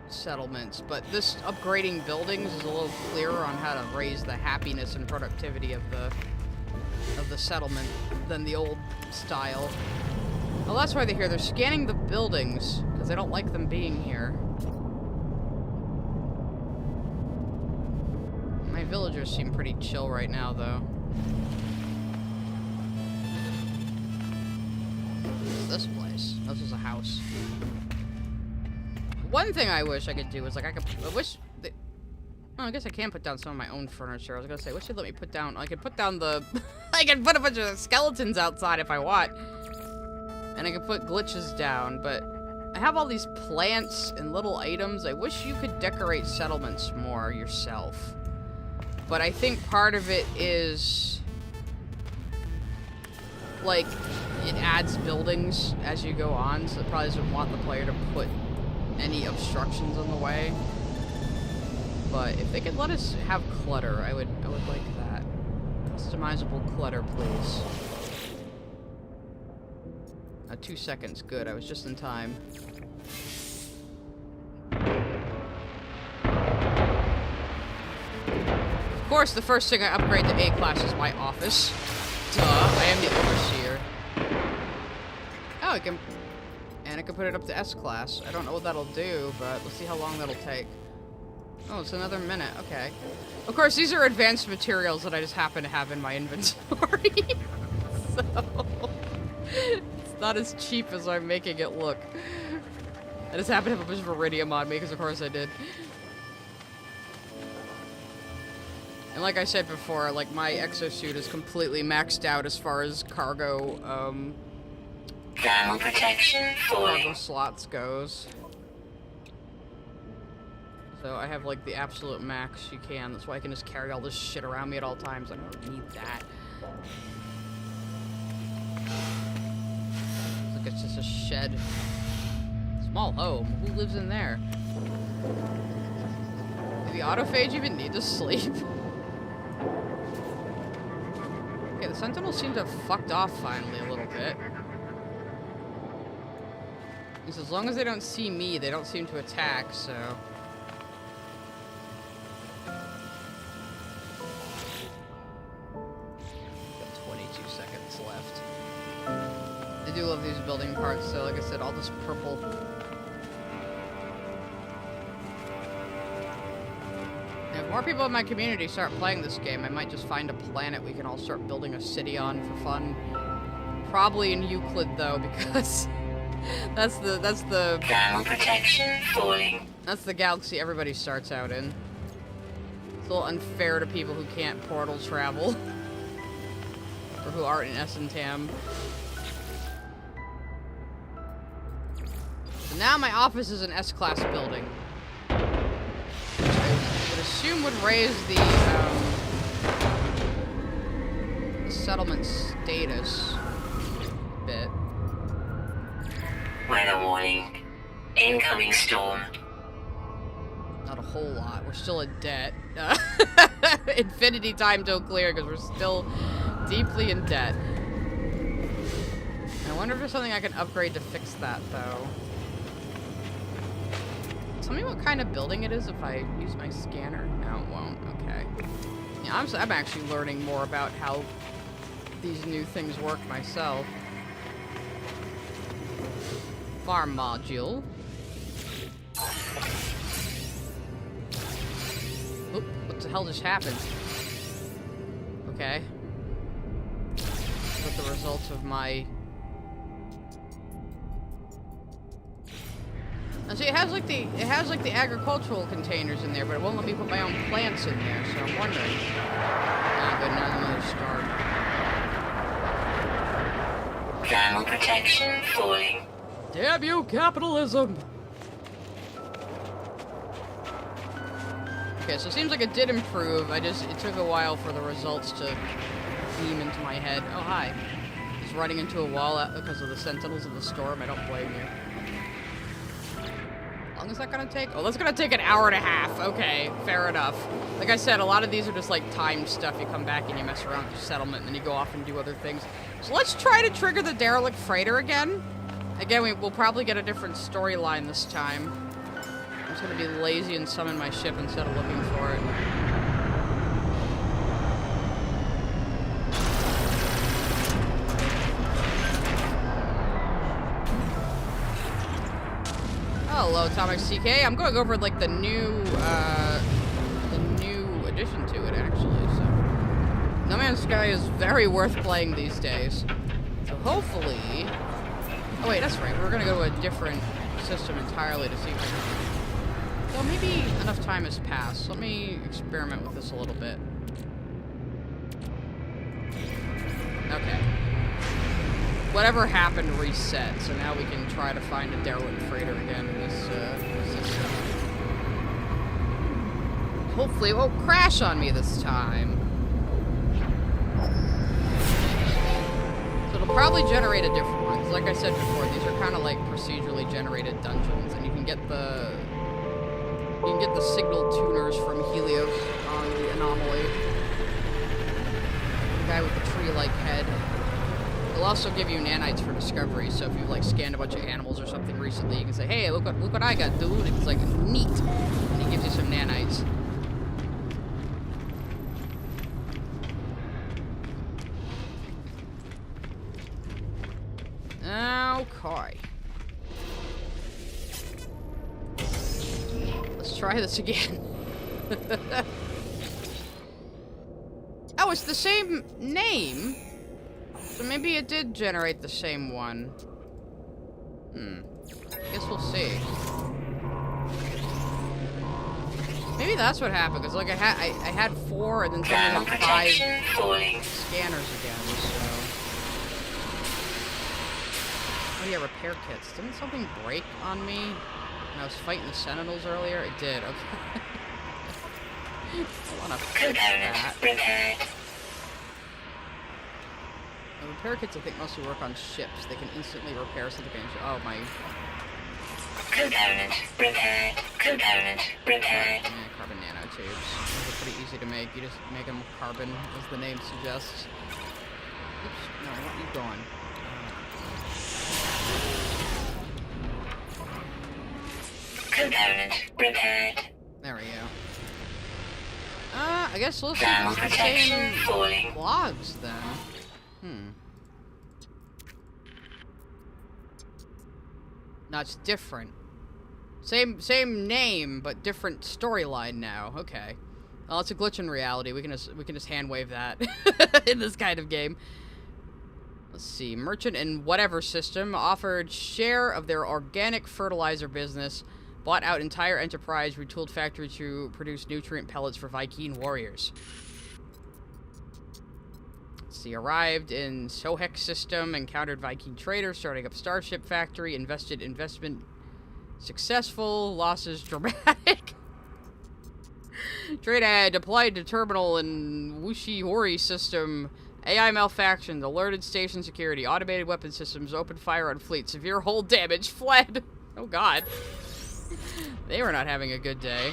settlements, but this upgrading buildings is a little clearer on how to raise the happiness and productivity of the settlement than the old style. Well, that's why they're here. They're scanning the buildings because they don't like them being here. My villagers seem pretty chill right now, though. This place. This is a house. One thing I wish I could do is, like, I guess I can put down some of my own furniture. I was gonna say, I wish they'd let me put down, I could put down the, I could put a bunch of skeletons outside if I want. And I could put glitches down, but I have all these plants and little items. I wish you could decorate settlements more yourself. But I think part of it is, like, it adds buildings as you go on, so it probably doesn't want the player to put any obstructions in the way. But if they could let us have clutter, I would like that. Customizable clutter, please. 2 seconds, good. I was just in time. Of course, the first thing I upgrade to A class is my office. Duh, I am the overseer. Oh, I can put it up to S class. I don't know what that'll do, but let's see how long that'll take. Oh, it's another minute. Okay. Of course, these are advanced materials that I just happen to have in my inventory. So, it's not as cheap as I'm making it look. I just happen to have a bunch of iridium on me, because of course I did. And like I said before, like, my exosuit is completely maxed out as far as cargo, Thermal protection cargo falling. slots goes. So I have, like, the absolute max you can. That's why I can just carry all this shit around me at all times. I don't need that. Look, it's just a shed. Small home. Who lives in there? Do the autophage even need to sleep? Okay, the sentinels seem to have fucked off finally a little bit. Because as long as they don't see me, they don't seem to attack, so... Got 22 seconds left. I do love these building parts, so like I said, all this purple... If more people in my community start playing this game, I might just find a planet we can all start building a city on for fun. Probably in Euclid, though, because... That's the Thermal protection falling. That's the galaxy everybody starts out in. It's a little unfair to people who can't portal travel. Or who aren't in Essentam. So now my office is an S-class building. Which I would assume would raise the settlement status a bit. Weather warning. Incoming storm. Not a whole lot. We're still in debt. Infinity time till clear because we're still deeply in debt. I wonder if there's something I can upgrade to fix that, though. Tell me what kind of building it is if I use my scanner. No, it won't. Okay. Yeah, I'm actually learning more about how these new things work myself. Farm module. Oop, what the hell just happened? Okay. What the results of my... Now see, it has like the agricultural containers in there, but it won't let me put my own plants in there, so I'm wondering. Ah, good, now another start. Thermal protection falling. Damn you, capitalism! Okay, so it seems like it did improve. It took a while for the results to beam into my head. Oh, hi. Just running into a wall because of the sentinels of the storm. I don't blame you. How long is that gonna take? Oh, that's gonna take an hour and a half. Okay, fair enough. Like I said, a lot of these are just like timed stuff. You come back and you mess around with your settlement, and then you go off and do other things. So let's try to trigger the derelict freighter again. Again, we'll probably get a different storyline this time. I'm just gonna be lazy and summon my ship instead of looking for it. Hello, Atomic CK. I'm going over like the new addition to it, actually. So, No Man's Sky is very worth playing these days. So hopefully. Oh wait, that's right. We're gonna go to a different system entirely to see if I can... Well, maybe enough time has passed. Let me experiment with this a little bit. Okay. Whatever happened reset, so now we can try to find a derelict freighter again in this system. Hopefully it won't crash on me this time. So it'll probably generate a different one. 'Cause like I said before, these are kind of like procedurally generated dungeons, and you can get the signal tuners from Helios on the anomaly. The guy with the tree-like head. It'll also give you nanites for discovery, so if you've like scanned a bunch of animals or something recently, you can say, hey, look what I got, dude. It's like, neat. And he gives you some nanites. Okay. Let's try this again. Oh, it's the same name? So maybe it did generate the same one. Guess we'll see. Maybe that's what happened, because like I had 4 and then suddenly had 5 scanners again, so... Oh yeah, repair kits. Didn't something break on me when I was fighting the Sentinels earlier? It did, okay. I wanna fix that. Repair kits, I think, mostly work on ships. They can instantly repair something. Oh, my... Component repaired. Component repaired. Yeah, carbon nanotubes. Those are pretty easy to make. You just make them carbon, as the name suggests. Oops, no, I want you gone. Component repaired. There we go. I guess we'll see Thermal if it's the protection same falling. logs then. No, it's different. Same name, but different storyline now. Okay. Well, it's a glitch in reality. We can just hand wave that in this kind of game. Let's see. Merchant and whatever system offered share of their organic fertilizer business, bought out entire enterprise, retooled factory to produce nutrient pellets for Viking warriors. Let's see. Arrived in Sohek system, encountered Viking traders, starting up starship factory, investment successful, losses dramatic. Trade deployed to terminal in Wushi Hori system. AI malfunction, alerted station security, automated weapon systems, opened fire on fleet, severe hull damage, fled. Oh god. They were not having a good day.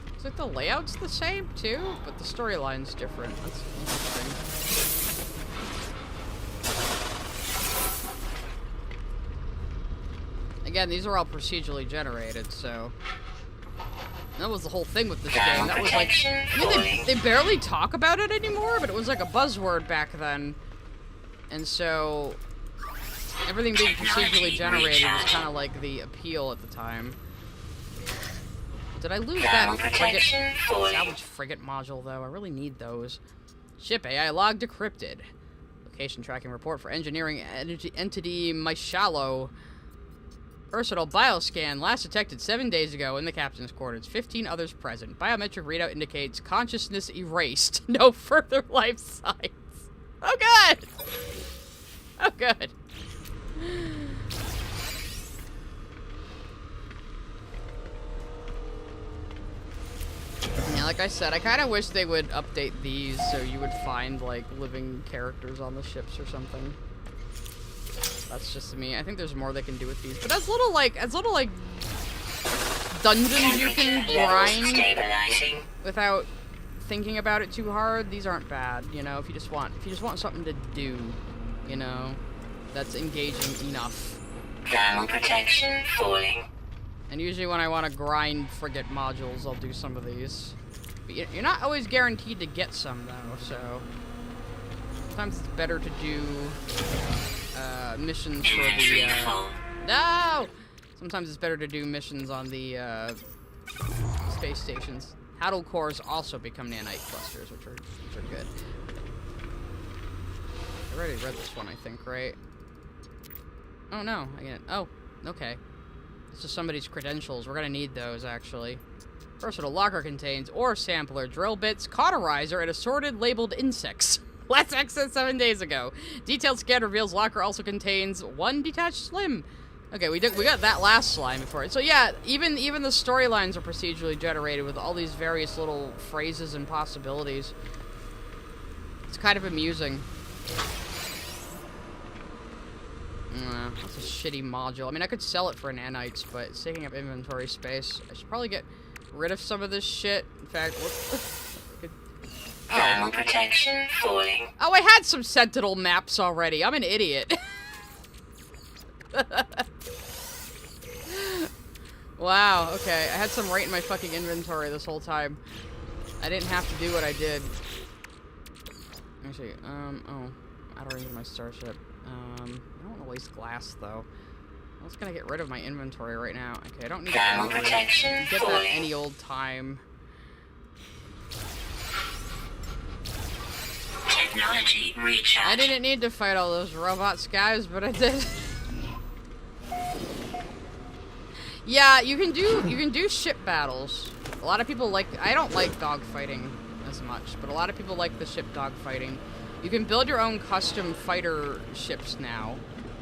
Looks like the layout's the same too, but the storyline's different. That's interesting. Again, these are all procedurally generated, so... That was the whole thing with this game. That was like... I mean, they barely talk about it anymore, but it was like a buzzword back then. And so... Everything being procedurally generated was kind of like the appeal at the time. Did I lose that salvage frigate module, though? I really need those. Ship AI log decrypted. Location tracking report for engineering entity Maishalo. Versatile bioscan last detected 7 days ago in the captain's quarters. 15 others present. Biometric readout indicates consciousness erased. No further life signs. Oh, good! Oh, good. Yeah, like I said, I kind of wish they would update these so you would find, like, living characters on the ships or something. That's just me. I think there's more they can do with these. But as little like dungeons you can grind without thinking about it too hard, these aren't bad, you know, if you just want something to do, you know, that's engaging enough. Thermal protection falling. And usually when I want to grind frigate modules, I'll do some of these. But you're not always guaranteed to get some though, so sometimes it's better to do missions for the, no! Sometimes it's better to do missions on the, space stations. Haddle cores also become nanite clusters, which are good. I already read this one, I think, right? Oh, no. Oh, okay. This is somebody's credentials. We're gonna need those, actually. Versatile locker contains ore sampler, drill bits, cauterizer, and assorted labeled insects. Last accessed 7 days ago. Detailed scan reveals locker also contains one detached slim. Okay, we got that last slime before it. So yeah, even the storylines are procedurally generated with all these various little phrases and possibilities. It's kind of amusing. That's a shitty module. I mean, I could sell it for nanites, but it's taking up inventory space. I should probably get rid of some of this shit. In fact, Thermal protection falling. Oh, I had some Sentinel maps already. I'm an idiot. Wow, okay. I had some right in my fucking inventory this whole time. I didn't have to do what I did. Actually, oh. Out of range of my starship. I don't want to waste glass, though. I'm just gonna get rid of my inventory right now. Okay, I don't need Thermal to protection get that falling. any old time. Technology recharge. I didn't need to fight all those robot skies, but I did. Yeah, you can do ship battles. A lot of people like. I don't like dogfighting as much, but a lot of people like the ship dogfighting. You can build your own custom fighter ships now,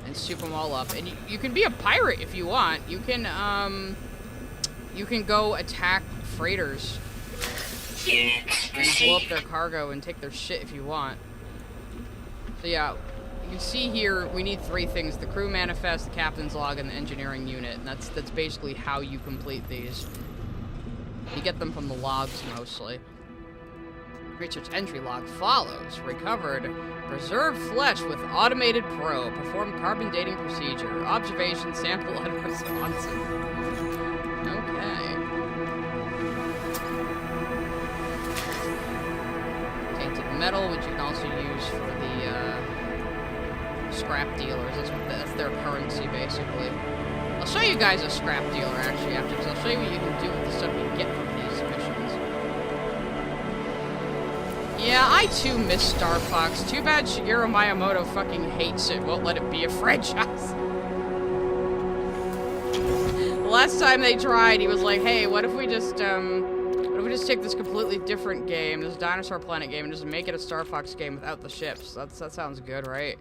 and soup them all up. And you can be a pirate if you want. You can go attack freighters, Unit And blow up received. their cargo and take their shit if you want. So yeah, you can see here we need 3 things: the crew manifest, the captain's log, and the engineering unit. And that's basically how you complete these. You get them from the logs mostly. Research entry log follows. Recovered preserved flesh with automated probe. Performed carbon dating procedure. Observation sample unresponsive. Okay. Tainted metal, which you can also use for the scrap dealers. That's their currency, basically. I'll show you guys a scrap dealer actually after, because I'll show you what you can do with the stuff you get from these missions. Yeah, I too miss Star Fox. Too bad Shigeru Miyamoto fucking hates it. Won't let it be a franchise. The last time they tried, he was like, "Hey, what if we just take this completely different game, this Dinosaur Planet game, and just make it a Star Fox game without the ships?" That sounds good, right?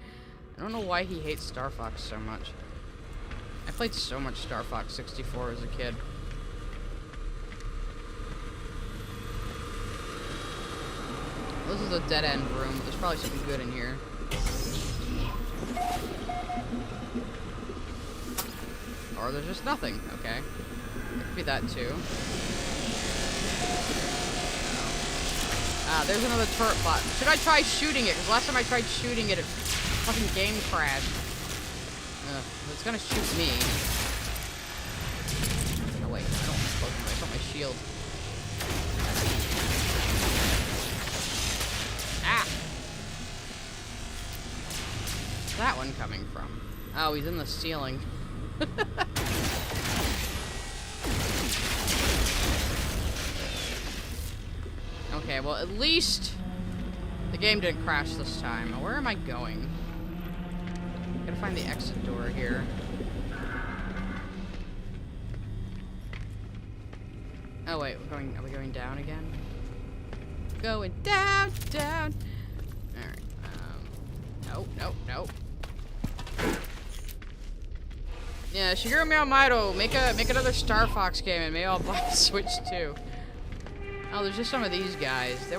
I don't know why he hates Star Fox so much. I played so much Star Fox 64 as a kid. This is a dead-end room. There's probably something good in here. Or there's just nothing. Okay. It could be that, too. Ah, there's another turret bot. Should I try shooting it? Because last time I tried shooting it, it fucking game crashed. It's gonna shoot me. Oh, wait. I don't want to close my, I want my shield. Ah! Where's that one coming from? Oh, he's in the ceiling. Okay, well, at least the game didn't crash this time. Where am I going? Gotta find the exit door here. Oh, wait, are we going down again? Going down, down. Alright, nope. Yeah, Shigeru Miyamoto, make another Star Fox game and maybe I'll buy the Switch too. Oh, there's just some of these guys. They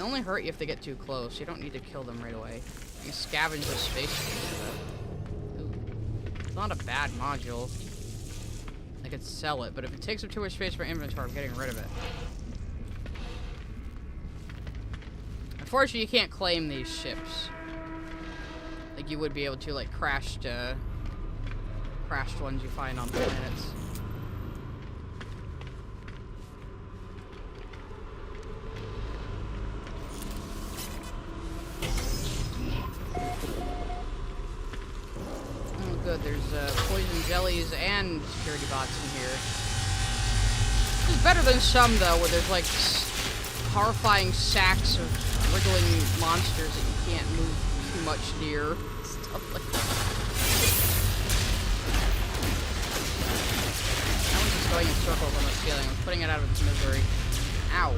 only hurt you if they get too close. You don't need to kill them right away. You scavenge the space for that. Ooh. It's not a bad module. I could sell it, but if it takes up too much space for inventory, I'm getting rid of it. Unfortunately, you can't claim these ships. Like you would be able to, like, crashed ones you find on planets. Oh, good. There's poison jellies and security bots in here. This is better than some, though, where there's, like, horrifying sacks of wriggling monsters that you can't move too much near. Stuff like that. That one's just going in circles on the ceiling. I'm putting it out of its misery. Ow.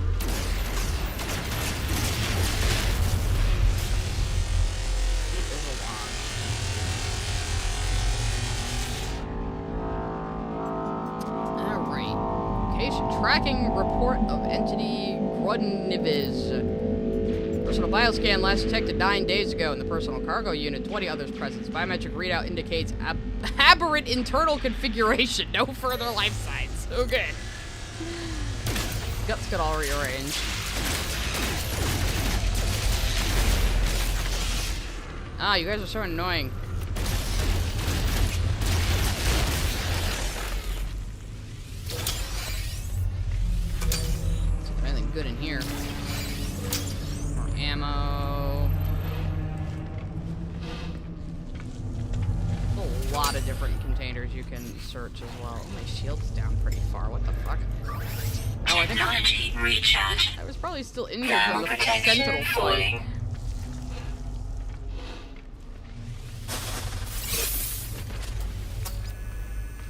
There's a lot. Alright. Case tracking report of entity Grudniviz. Personal bioscan last detected 9 days ago in the personal cargo unit. 20 others presence. Biometric readout indicates aberrant internal configuration. No further life signs. Okay. Guts got all rearranged. Ah, you guys are so annoying. Is there anything good in here? More ammo. A lot of different containers you can search as well. Oh, my shield's down pretty far. What the fuck? Oh, I think Technology recharge. I was probably still injured from Thermal the protection sentinel fight. falling.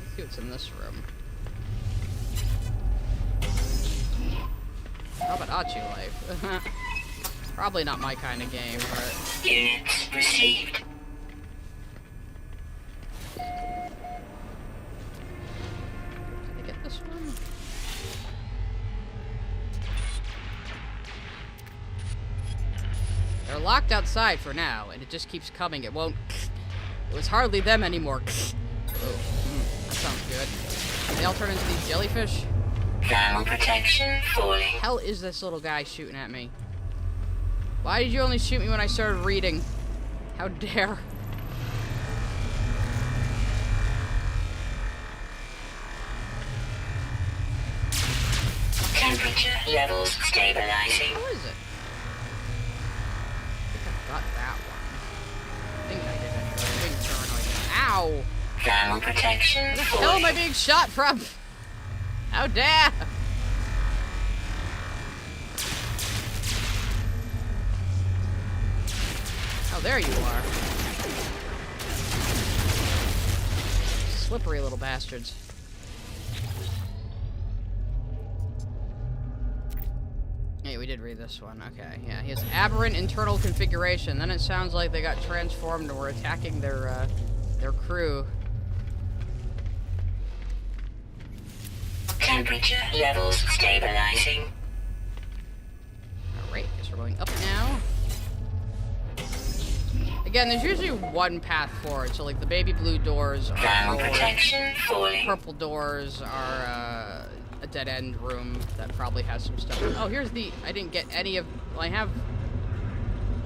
Let's see what's in this room. How about Achi Life? Probably not my kind of game, but... Unit received. Did I get this one? locked outside for now, and it just keeps coming. It won't... It was hardly them anymore. Oh, that sounds good. They all turn into these jellyfish? Thermal protection falling. Hell is this little guy shooting at me? Why did you only shoot me when I started reading? How dare. Temperature levels stabilizing. How is it? I think I got that one. I think I did anyway. Being paranoid. Ow! Thermal protection Where the hell am I falling. being shot from? How dare! Oh, there you are. Slippery little bastards. Hey, we did read this one. Okay, yeah. He has aberrant internal configuration. Then it sounds like they got transformed and were attacking their crew. Temperature levels stabilizing. Alright, guess we're going up now. Again, there's usually one path forward. So, like, the baby blue doors are Thermal forward. protection falling. Purple doors are a dead-end room that probably has some stuff. Oh, here's the... I didn't get any of... Well, I have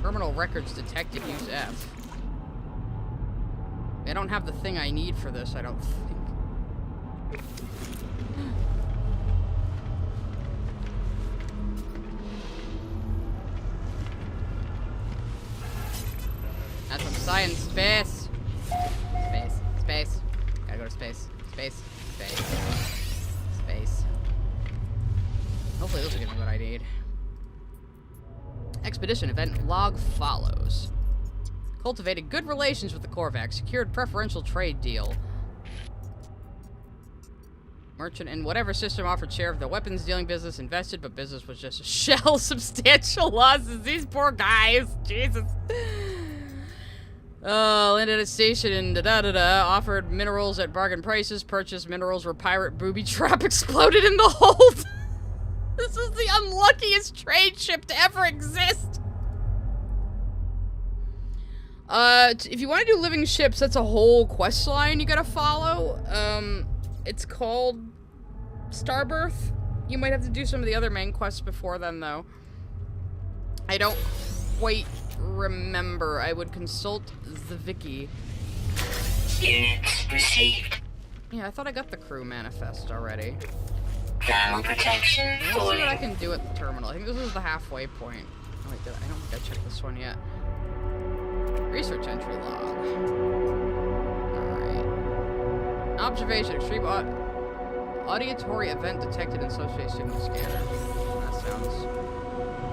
terminal records detected. Use F. I don't have the thing I need for this, I don't think. That's some science. Space. Space. Space. Gotta go to space. Space. Space. Space. Hopefully this will give me what I need. Expedition event log follows. Cultivated good relations with the Korvax. Secured preferential trade deal. Merchant in whatever system offered share of the weapons dealing business invested, but business was just a shell. Substantial losses. These poor guys. Jesus. Landed at a station in da-da-da-da, offered minerals at bargain prices, purchased minerals where pirate booby trap exploded in the hold. This is the unluckiest trade ship to ever exist. If you want to do living ships, that's a whole quest line you gotta follow. It's called Starbirth. You might have to do some of the other main quests before then, though. I don't quite remember. I would consult the wiki. Units received. Yeah, I thought I got the crew manifest already. Thermal protection Let's see what I falling. can do at the terminal. I think this is the halfway point. Oh, wait, I don't think I checked this one yet. Research entry log. Alright. Observation. Extreme auditory event detected in associated signal scanner. That sounds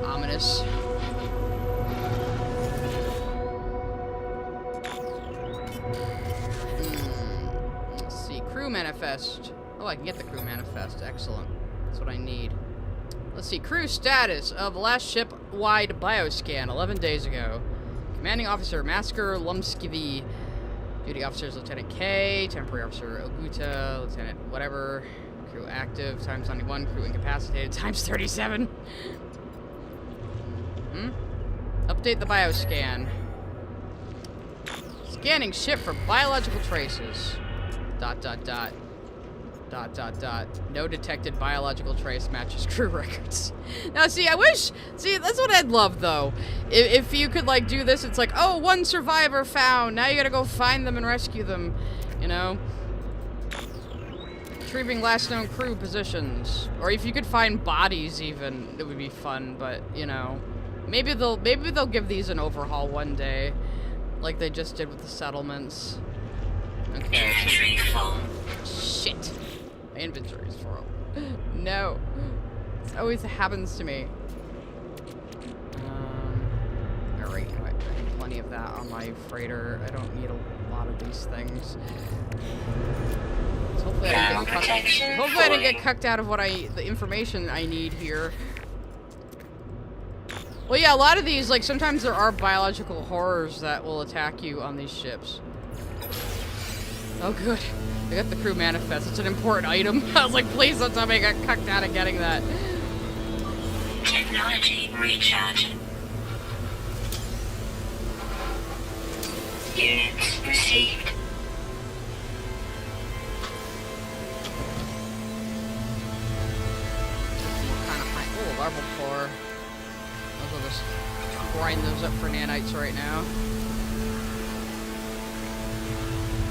ominous. Let's see. Crew manifest. Oh, I can get the crew manifest. Excellent. That's what I need. Let's see. Crew status of the last ship-wide bioscan 11 days ago. Commanding officer Masker Lumskivi. Duty officers Lieutenant K. Temporary officer Oguta. Lieutenant whatever. Crew active times 91. Crew incapacitated times 37. Update the bioscan. Scanning ship for biological traces. ... No detected biological trace matches crew records. Now, see, see, that's what I'd love, though. If you could, like, do this, it's like, oh, one survivor found. Now you gotta go find them and rescue them, you know? Retrieving last known crew positions. Or if you could find bodies, even, it would be fun, but, you know. Maybe they'll give these an overhaul one day. Like they just did with the settlements. Okay. Inventory full. Shit. My inventory's full. No. This always happens to me. Alright, I have plenty of that on my freighter. I don't need a lot of these things. So hopefully I didn't get cucked out of the information I need here. Well, yeah, a lot of these, like, sometimes there are biological horrors that will attack you on these ships. Oh, good. I got the crew manifest. It's an important item. I was like, please don't tell me I got cucked out of getting that. Technology recharge. Units received. What kind of high? Oh, larval core. I'll just grind those up for nanites right now.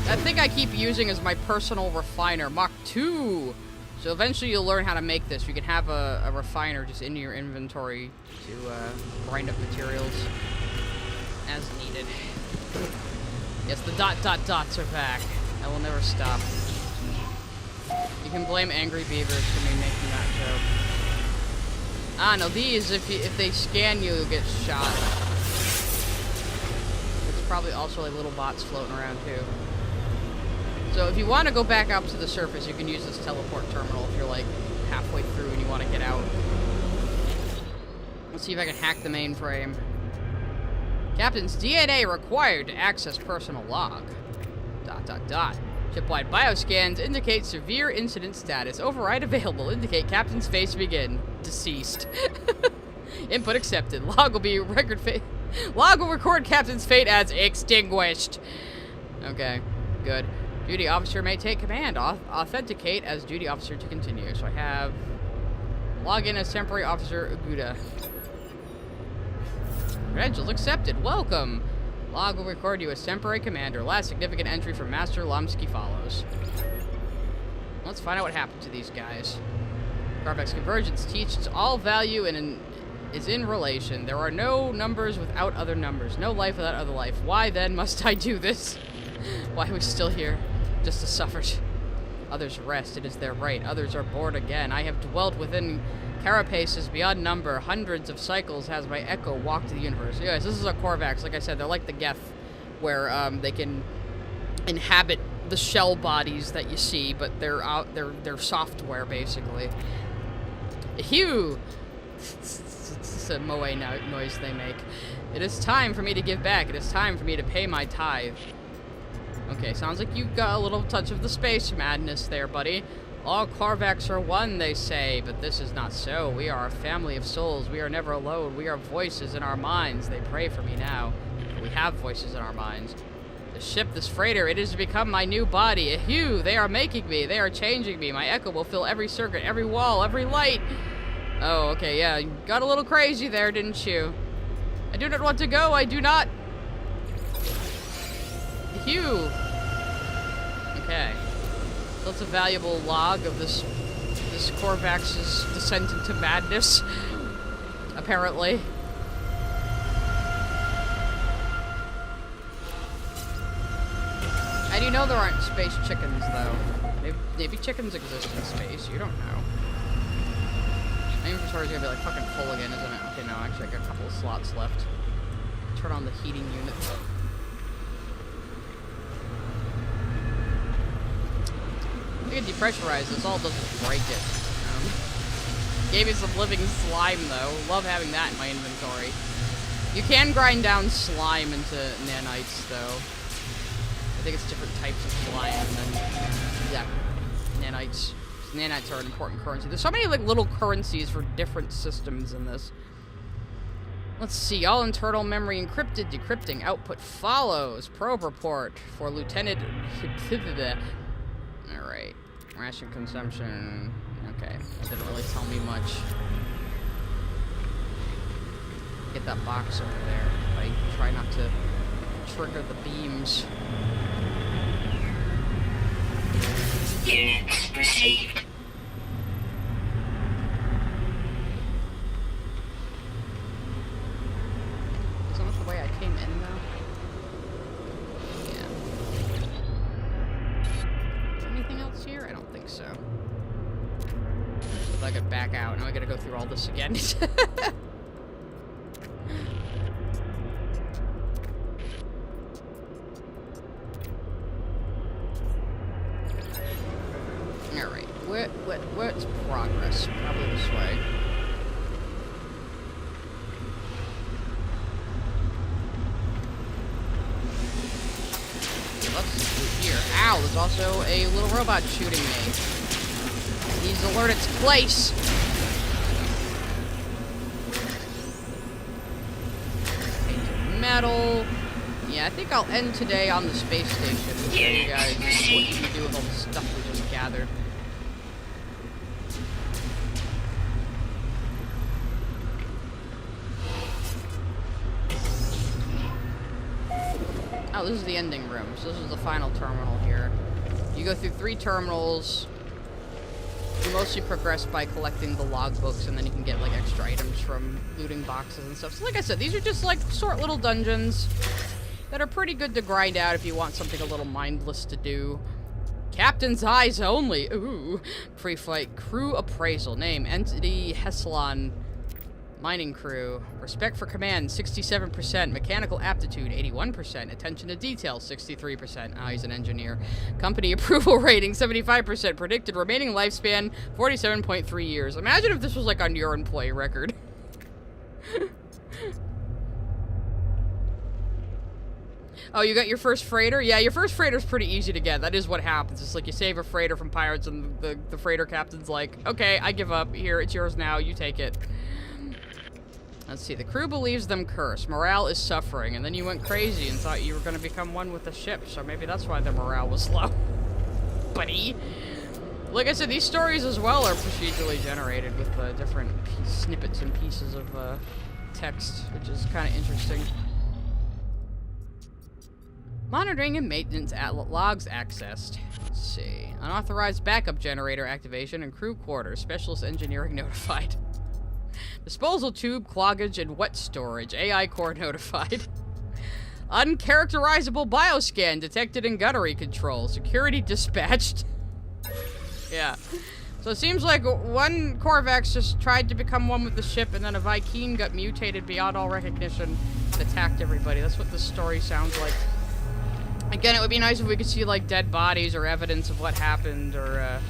That thing I keep using as my personal refiner, Mach 2. So eventually you'll learn how to make this. You can have a refiner just in your inventory to grind up materials as needed. Yes, the dots are back. I will never stop. You can blame angry beavers for me making that joke. Ah, no, these, if they scan you, you'll get shot. There's probably also like little bots floating around too. So if you want to go back up to the surface, you can use this teleport terminal if you're like halfway through and you want to get out. Let's see if I can hack the mainframe. Captain's DNA required to access personal log. ... Shipwide bioscans indicate severe incident status. Override available. Indicate captain's face begin. Deceased. Input accepted. Log will record captain's fate as extinguished. Okay, good. Duty officer may take command. Authenticate as duty officer to continue. So I have log in as temporary officer Aguda. Credentials accepted. Welcome. Log will record you as temporary commander. Last significant entry from Master Lomsky follows. Let's find out what happened to these guys. Carvex convergence teaches all value and is in relation. There are no numbers without other numbers. No life without other life. Why then must I do this? Why are we still here? Just to suffer. Others rest. It is their right. Others are bored again. I have dwelt within carapaces beyond number. Hundreds of cycles has my echo walked the universe. Yes, this is a Korvax. Like I said, they're like the Geth, where they can inhabit the shell bodies that you see, but they're software basically. Hew. It's a moe noise they make. It is time for me to give back. It is time for me to pay my tithe. Okay, sounds like you got a little touch of the space madness there, buddy. All Korvax are one, they say, but this is not so. We are a family of souls. We are never alone. We are voices in our minds. They pray for me now. We have voices in our minds. The ship, this freighter, it is to become my new body. Ehew, they are making me. They are changing me. My echo will fill every circuit, every wall, every light. Oh, okay, yeah. You got a little crazy there, didn't you? I do not want to go. I do not. Ehew. Okay. So it's a valuable log of this Korvax's descent into madness, apparently. And you know there aren't space chickens, though. Maybe chickens exist in space. You don't know. My inventory's gonna be like fucking full again, isn't it? Okay, no, actually I got a couple of slots left. Turn on the heating unit. We can depressurize this, all it does is break it. Gave me some living slime, though. Love having that in my inventory. You can grind down slime into nanites, though. I think it's different types of slime, and then, yeah, nanites. Nanites are an important currency. There's so many, like, little currencies for different systems in this. Let's see. All internal memory encrypted. Decrypting output follows. Probe report for Lieutenant... Alright. Ration consumption. Okay. That didn't really tell me much. Get that box over there. I try not to trigger the beams. Units received. Is that not the way I came in, though? Yeah. Is there anything else here? I don't think so. If I could back out, now I gotta go through all this again. Alright, what's progress? Probably this way. Let's here. Ow, there's also a little robot shooting me. Needs to learn its place. Painted metal. Yeah, I think I'll end today on the space station and show you guys what you can do with all the stuff we just gathered. Oh, this is the ending room, so this is the final terminal here. You go through 3 terminals. You mostly progress by collecting the logbooks, and then you can get, like, extra items from looting boxes and stuff. So, like I said, these are just, like, short little dungeons that are pretty good to grind out if you want something a little mindless to do. Captain's eyes only. Ooh. Pre-flight crew appraisal. Name, Entity Heslon. Mining crew. Respect for command, 67%. Mechanical aptitude, 81%. Attention to detail, 63%. Oh, he's an engineer. Company approval rating, 75%. Predicted remaining lifespan, 47.3 years. Imagine if this was like on your employee record. Oh, you got your first freighter? Yeah, your first freighter's pretty easy to get. That is what happens. It's like you save a freighter from pirates and the freighter captain's like, okay, I give up. Here, it's yours now. You take it. Let's see, the crew believes them cursed. Morale is suffering, and then you went crazy and thought you were going to become one with the ship, so maybe that's why their morale was low. Buddy. Like I said, these stories as well are procedurally generated with different snippets and pieces of text, which is kind of interesting. Monitoring and maintenance logs accessed. Let's see. Unauthorized backup generator activation and crew quarters. Specialist engineering notified. Disposal tube, cloggage, and wet storage. AI core notified. Uncharacterizable bioscan detected in gunnery control. Security dispatched. Yeah. So it seems like one Korvax just tried to become one with the ship, and then a Vy'keen got mutated beyond all recognition and attacked everybody. That's what this story sounds like. Again, it would be nice if we could see, like, dead bodies or evidence of what happened, or,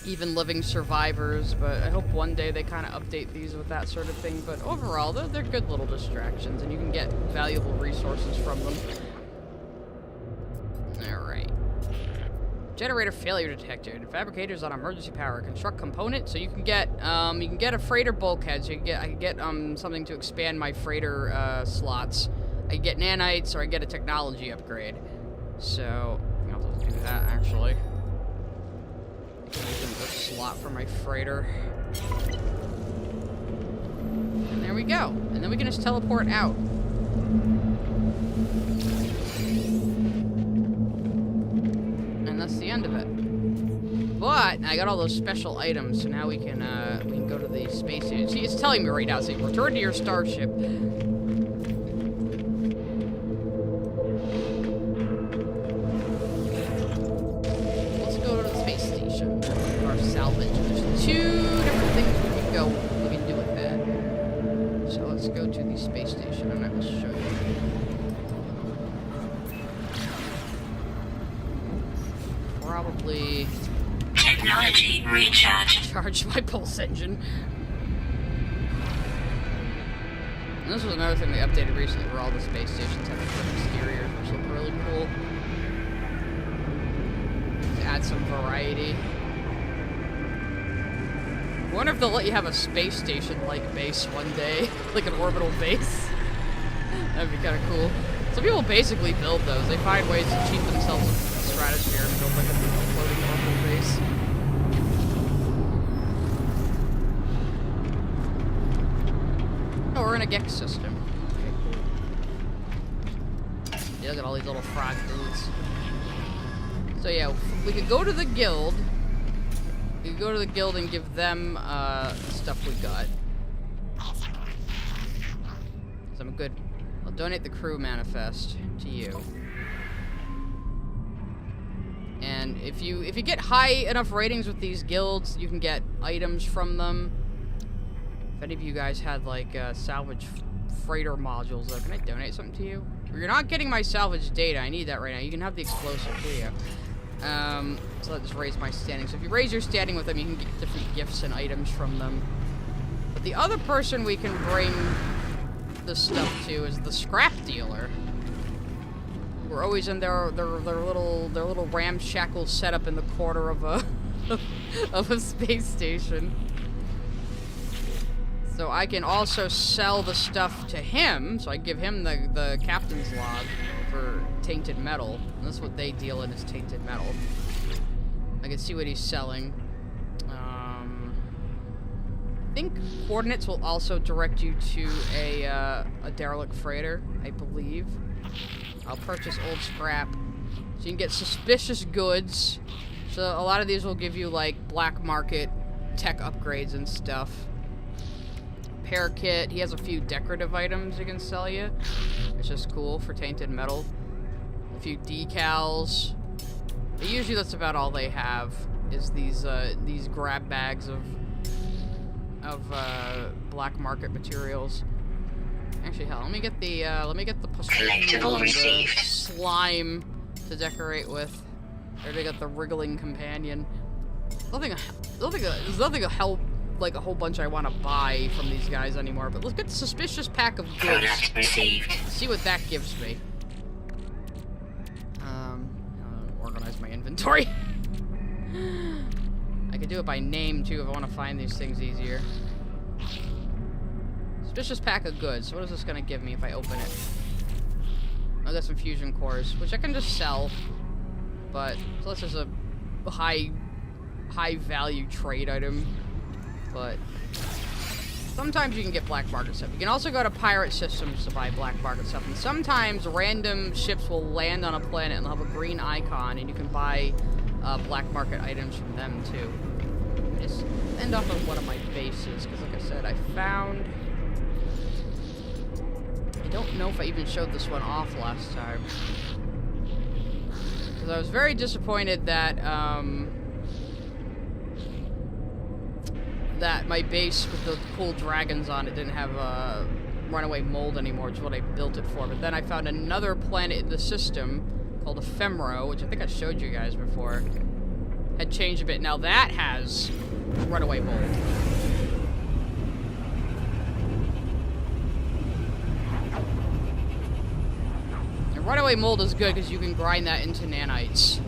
even living survivors, but I hope one day they kind of update these with that sort of thing. But overall, they're good little distractions, and you can get valuable resources from them. Alright. Generator failure detected. Fabricators on emergency power. Construct component, so you can get a freighter bulkhead, so I can get something to expand my freighter slots. I can get nanites, or I get a technology upgrade. So, I'll do that, actually. A slot for my freighter. And there we go. And then we can just teleport out. And that's the end of it. But I got all those special items, so now we can go to the space station. See, it's telling me right now, so return to your starship. Technology recharge. Charge my pulse engine. And this was another thing they updated recently, where all the space stations have different exteriors, which look really cool. To add some variety. I wonder if they'll let you have a space station-like base one day, like an orbital base. That'd be kind of cool. Some people basically build those. They find ways to cheat themselves into the stratosphere and build like a floating orbital base. Oh, we're in a Gex system. Okay, cool. Yeah, look at all these little frog dudes. So yeah, we could go to the guild. We could go to the guild and give them stuff we got. So I'm good. I'll donate the crew manifest to you. And if you get high enough ratings with these guilds, you can get items from them. If any of you guys had like salvage freighter modules, though, can I donate something to you? You're not getting my salvage data. I need that right now. You can have the explosive too. So that just raise my standing. So if you raise your standing with them, you can get different gifts and items from them. But the other person we can bring this stuff to is the scrap dealer. We're always in their little ramshackle setup in the corner of a of a space station. So I can also sell the stuff to him, so I give him the captain's log for tainted metal. And that's what they deal in, is tainted metal. I can see what he's selling. I think coordinates will also direct you to a derelict freighter, I believe. I'll purchase old scrap. So you can get suspicious goods. So a lot of these will give you, like, black market tech upgrades and stuff. Repair kit. He has a few decorative items he can sell you, which is cool for tainted metal. A few decals. But usually that's about all they have, is these grab bags of black market materials. Actually, hell, let me get the Collectible received. slime to decorate with. I already got the wriggling companion. There's nothing like a whole bunch I want to buy from these guys anymore. But let's get the suspicious pack of goods. Product received. See what that gives me. Organize my inventory. I could do it by name too if I want to find these things easier. Suspicious pack of goods. What is this gonna give me if I open it? I got some fusion cores, which I can just sell. But so this is a high value trade item. But sometimes you can get black market stuff. You can also go to pirate systems to buy black market stuff. And sometimes random ships will land on a planet and they'll have a green icon, and you can buy black market items from them too. Let me just end off of one of my bases, because like I said, I found... I don't know if I even showed this one off last time. Because I was very disappointed that, that my base with the cool dragons on it didn't have a runaway mold anymore, which is what I built it for. But then I found another planet in the system called Ephemero, which I think I showed you guys before. Had changed a bit. Now that has runaway mold. And runaway mold is good because you can grind that into nanites.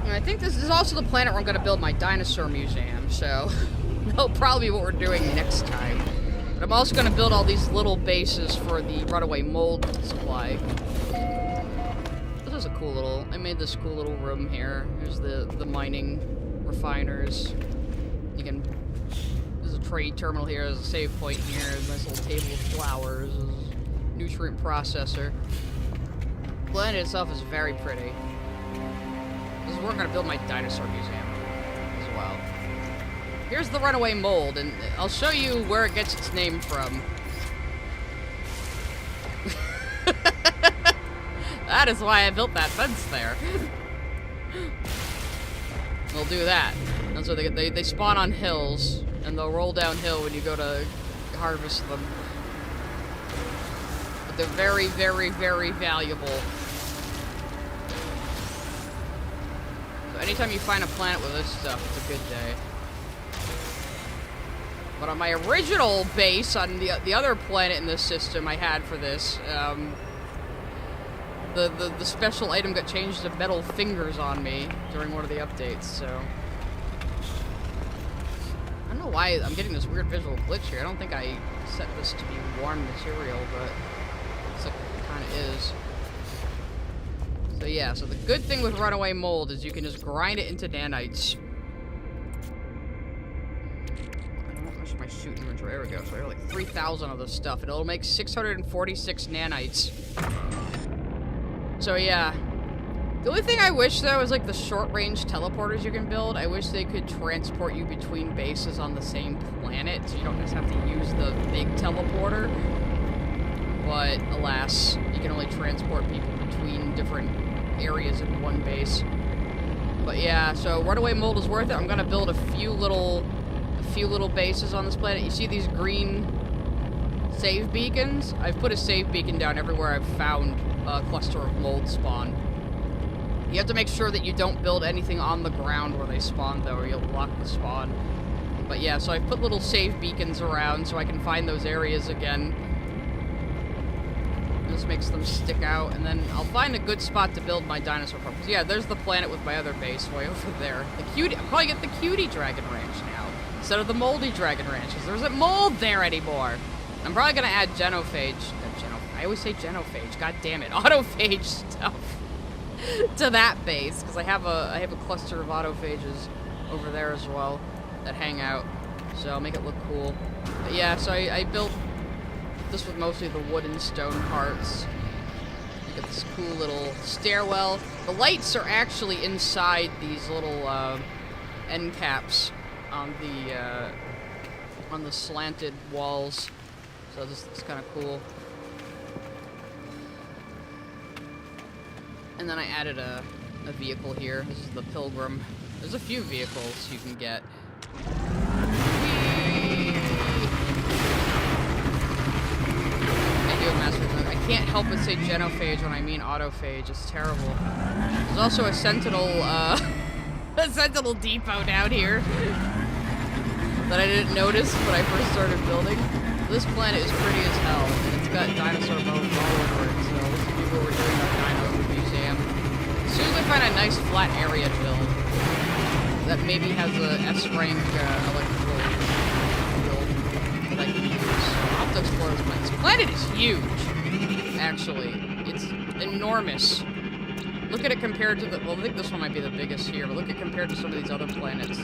And I think this is also the planet where I'm going to build my dinosaur museum, so that'll probably be what we're doing next time. But I'm also going to build all these little bases for the runaway mold supply. This is a cool little... I made this cool little room here. Here's the mining refiners. You can... There's a trade terminal here. There's a save point here. There's a nice little table of flowers. There's a nutrient processor. The planet itself is very pretty. This is where I'm going to build my dinosaur museum as well. Here's the runaway mold, and I'll show you where it gets its name from. That is why I built that fence there. We'll do that. That's what they spawn on hills, and they'll roll downhill when you go to harvest them. But they're very, very, very valuable. So anytime you find a planet with this stuff, it's a good day. But on my original base, on the other planet in this system I had for this, the special item got changed to metal fingers on me during one of the updates, so... I don't know why I'm getting this weird visual glitch here. I don't think I set this to be warm material, but it's like it kind of is. So yeah, so the good thing with runaway mold is you can just grind it into nanites. My shoot inventory. There we go. So I got like 3,000 of this stuff, and it'll make 646 nanites. So yeah. The only thing I wish though is like the short-range teleporters you can build. I wish they could transport you between bases on the same planet, so you don't just have to use the big teleporter. But alas, you can only transport people between different areas in one base. But yeah, so runaway mold is worth it. I'm gonna build a few little bases on this planet. You see these green save beacons? I've put a save beacon down everywhere I've found a cluster of mold spawn. You have to make sure that you don't build anything on the ground where they spawn, though, or you'll block the spawn. But yeah, so I've put little save beacons around so I can find those areas again. This makes them stick out, and then I'll find a good spot to build my dinosaur farm. Yeah, there's the planet with my other base way over there. The cutie, I'm calling it the cutie dragon ranch now, instead of the moldy dragon ranch, because there isn't mold there anymore. I'm probably gonna add I always say genophage, god damn it, autophage stuff to that base, because I have a cluster of autophages over there as well that hang out, so I'll make it look cool. But yeah, so I built this with mostly the wood and stone parts. You get this cool little stairwell. The lights are actually inside these little end caps on the slanted walls. So this looks kind of cool. And then I added a vehicle here. This is the Pilgrim. There's a few vehicles you can get. I can't help but say genophage when I mean autophage. It's terrible. There's also a sentinel, a sentinel depot down here that I didn't notice when I first started building. This planet is pretty as hell, and it's got dinosaur bones all over it, so this is what we're doing our dino museum. As soon as I find a nice flat area to build that maybe has a S-rank electrical build that I can use, I'll have to explore this planet. This planet is huge, actually. It's enormous. Look at it compared to the, well, I think this one might be the biggest here, but look at it compared to some of these other planets.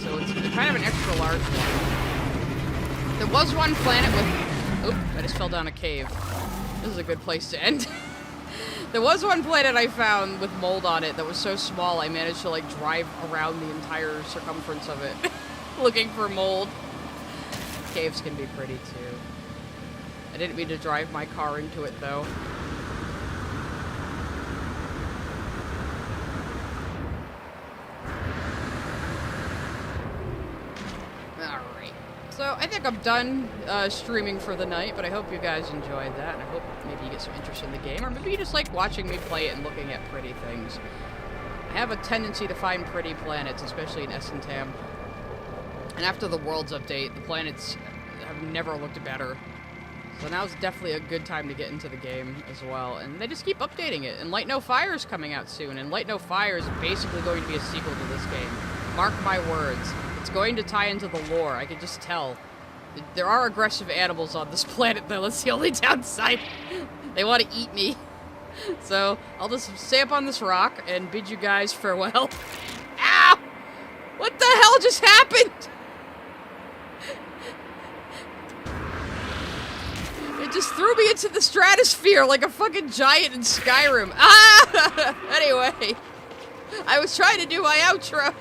So it's kind of an extra large one. There was one planet with... Oop, I just fell down a cave. This is a good place to end. There was one planet I found with mold on it that was so small I managed to, like, drive around the entire circumference of it looking for mold. Caves can be pretty, too. I didn't mean to drive my car into it, though. So, I think I'm done streaming for the night, but I hope you guys enjoyed that, and I hope maybe you get some interest in the game, or maybe you just like watching me play it and looking at pretty things. I have a tendency to find pretty planets, especially in Essentam. And after the Worlds update, the planets have never looked better. So now's definitely a good time to get into the game as well. And they just keep updating it, and Light No Fire is coming out soon, and Light No Fire is basically going to be a sequel to this game. Mark my words. It's going to tie into the lore, I can just tell. There are aggressive animals on this planet, though. That's the only downside. They want to eat me. So, I'll just stay up on this rock and bid you guys farewell. Ow! What the hell just happened? It just threw me into the stratosphere like a fucking giant in Skyrim. Ah! Anyway, I was trying to do my outro.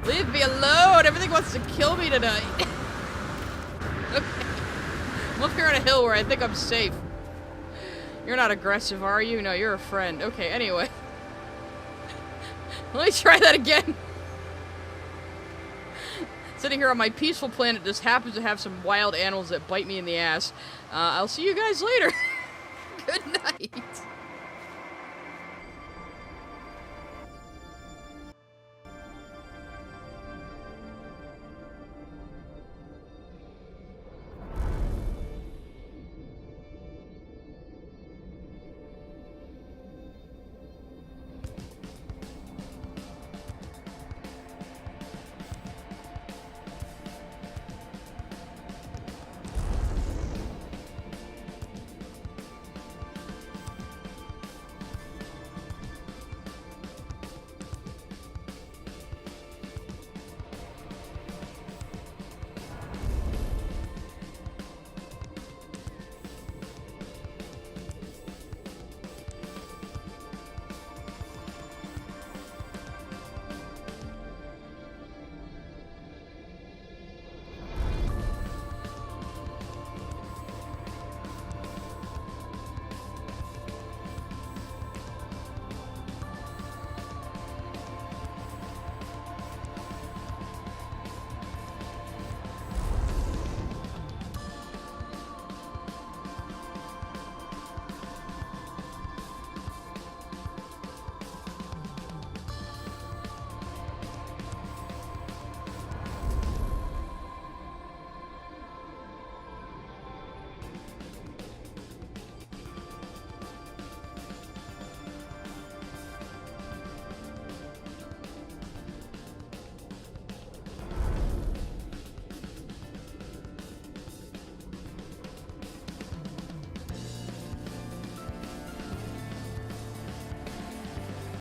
Leave me alone! Everything wants to kill me tonight. Okay. I'm up here on a hill where I think I'm safe. You're not aggressive, are you? No, you're a friend. Okay, anyway. Let me try that again. Sitting here on my peaceful planet just happens to have some wild animals that bite me in the ass. I'll see you guys later. Good night.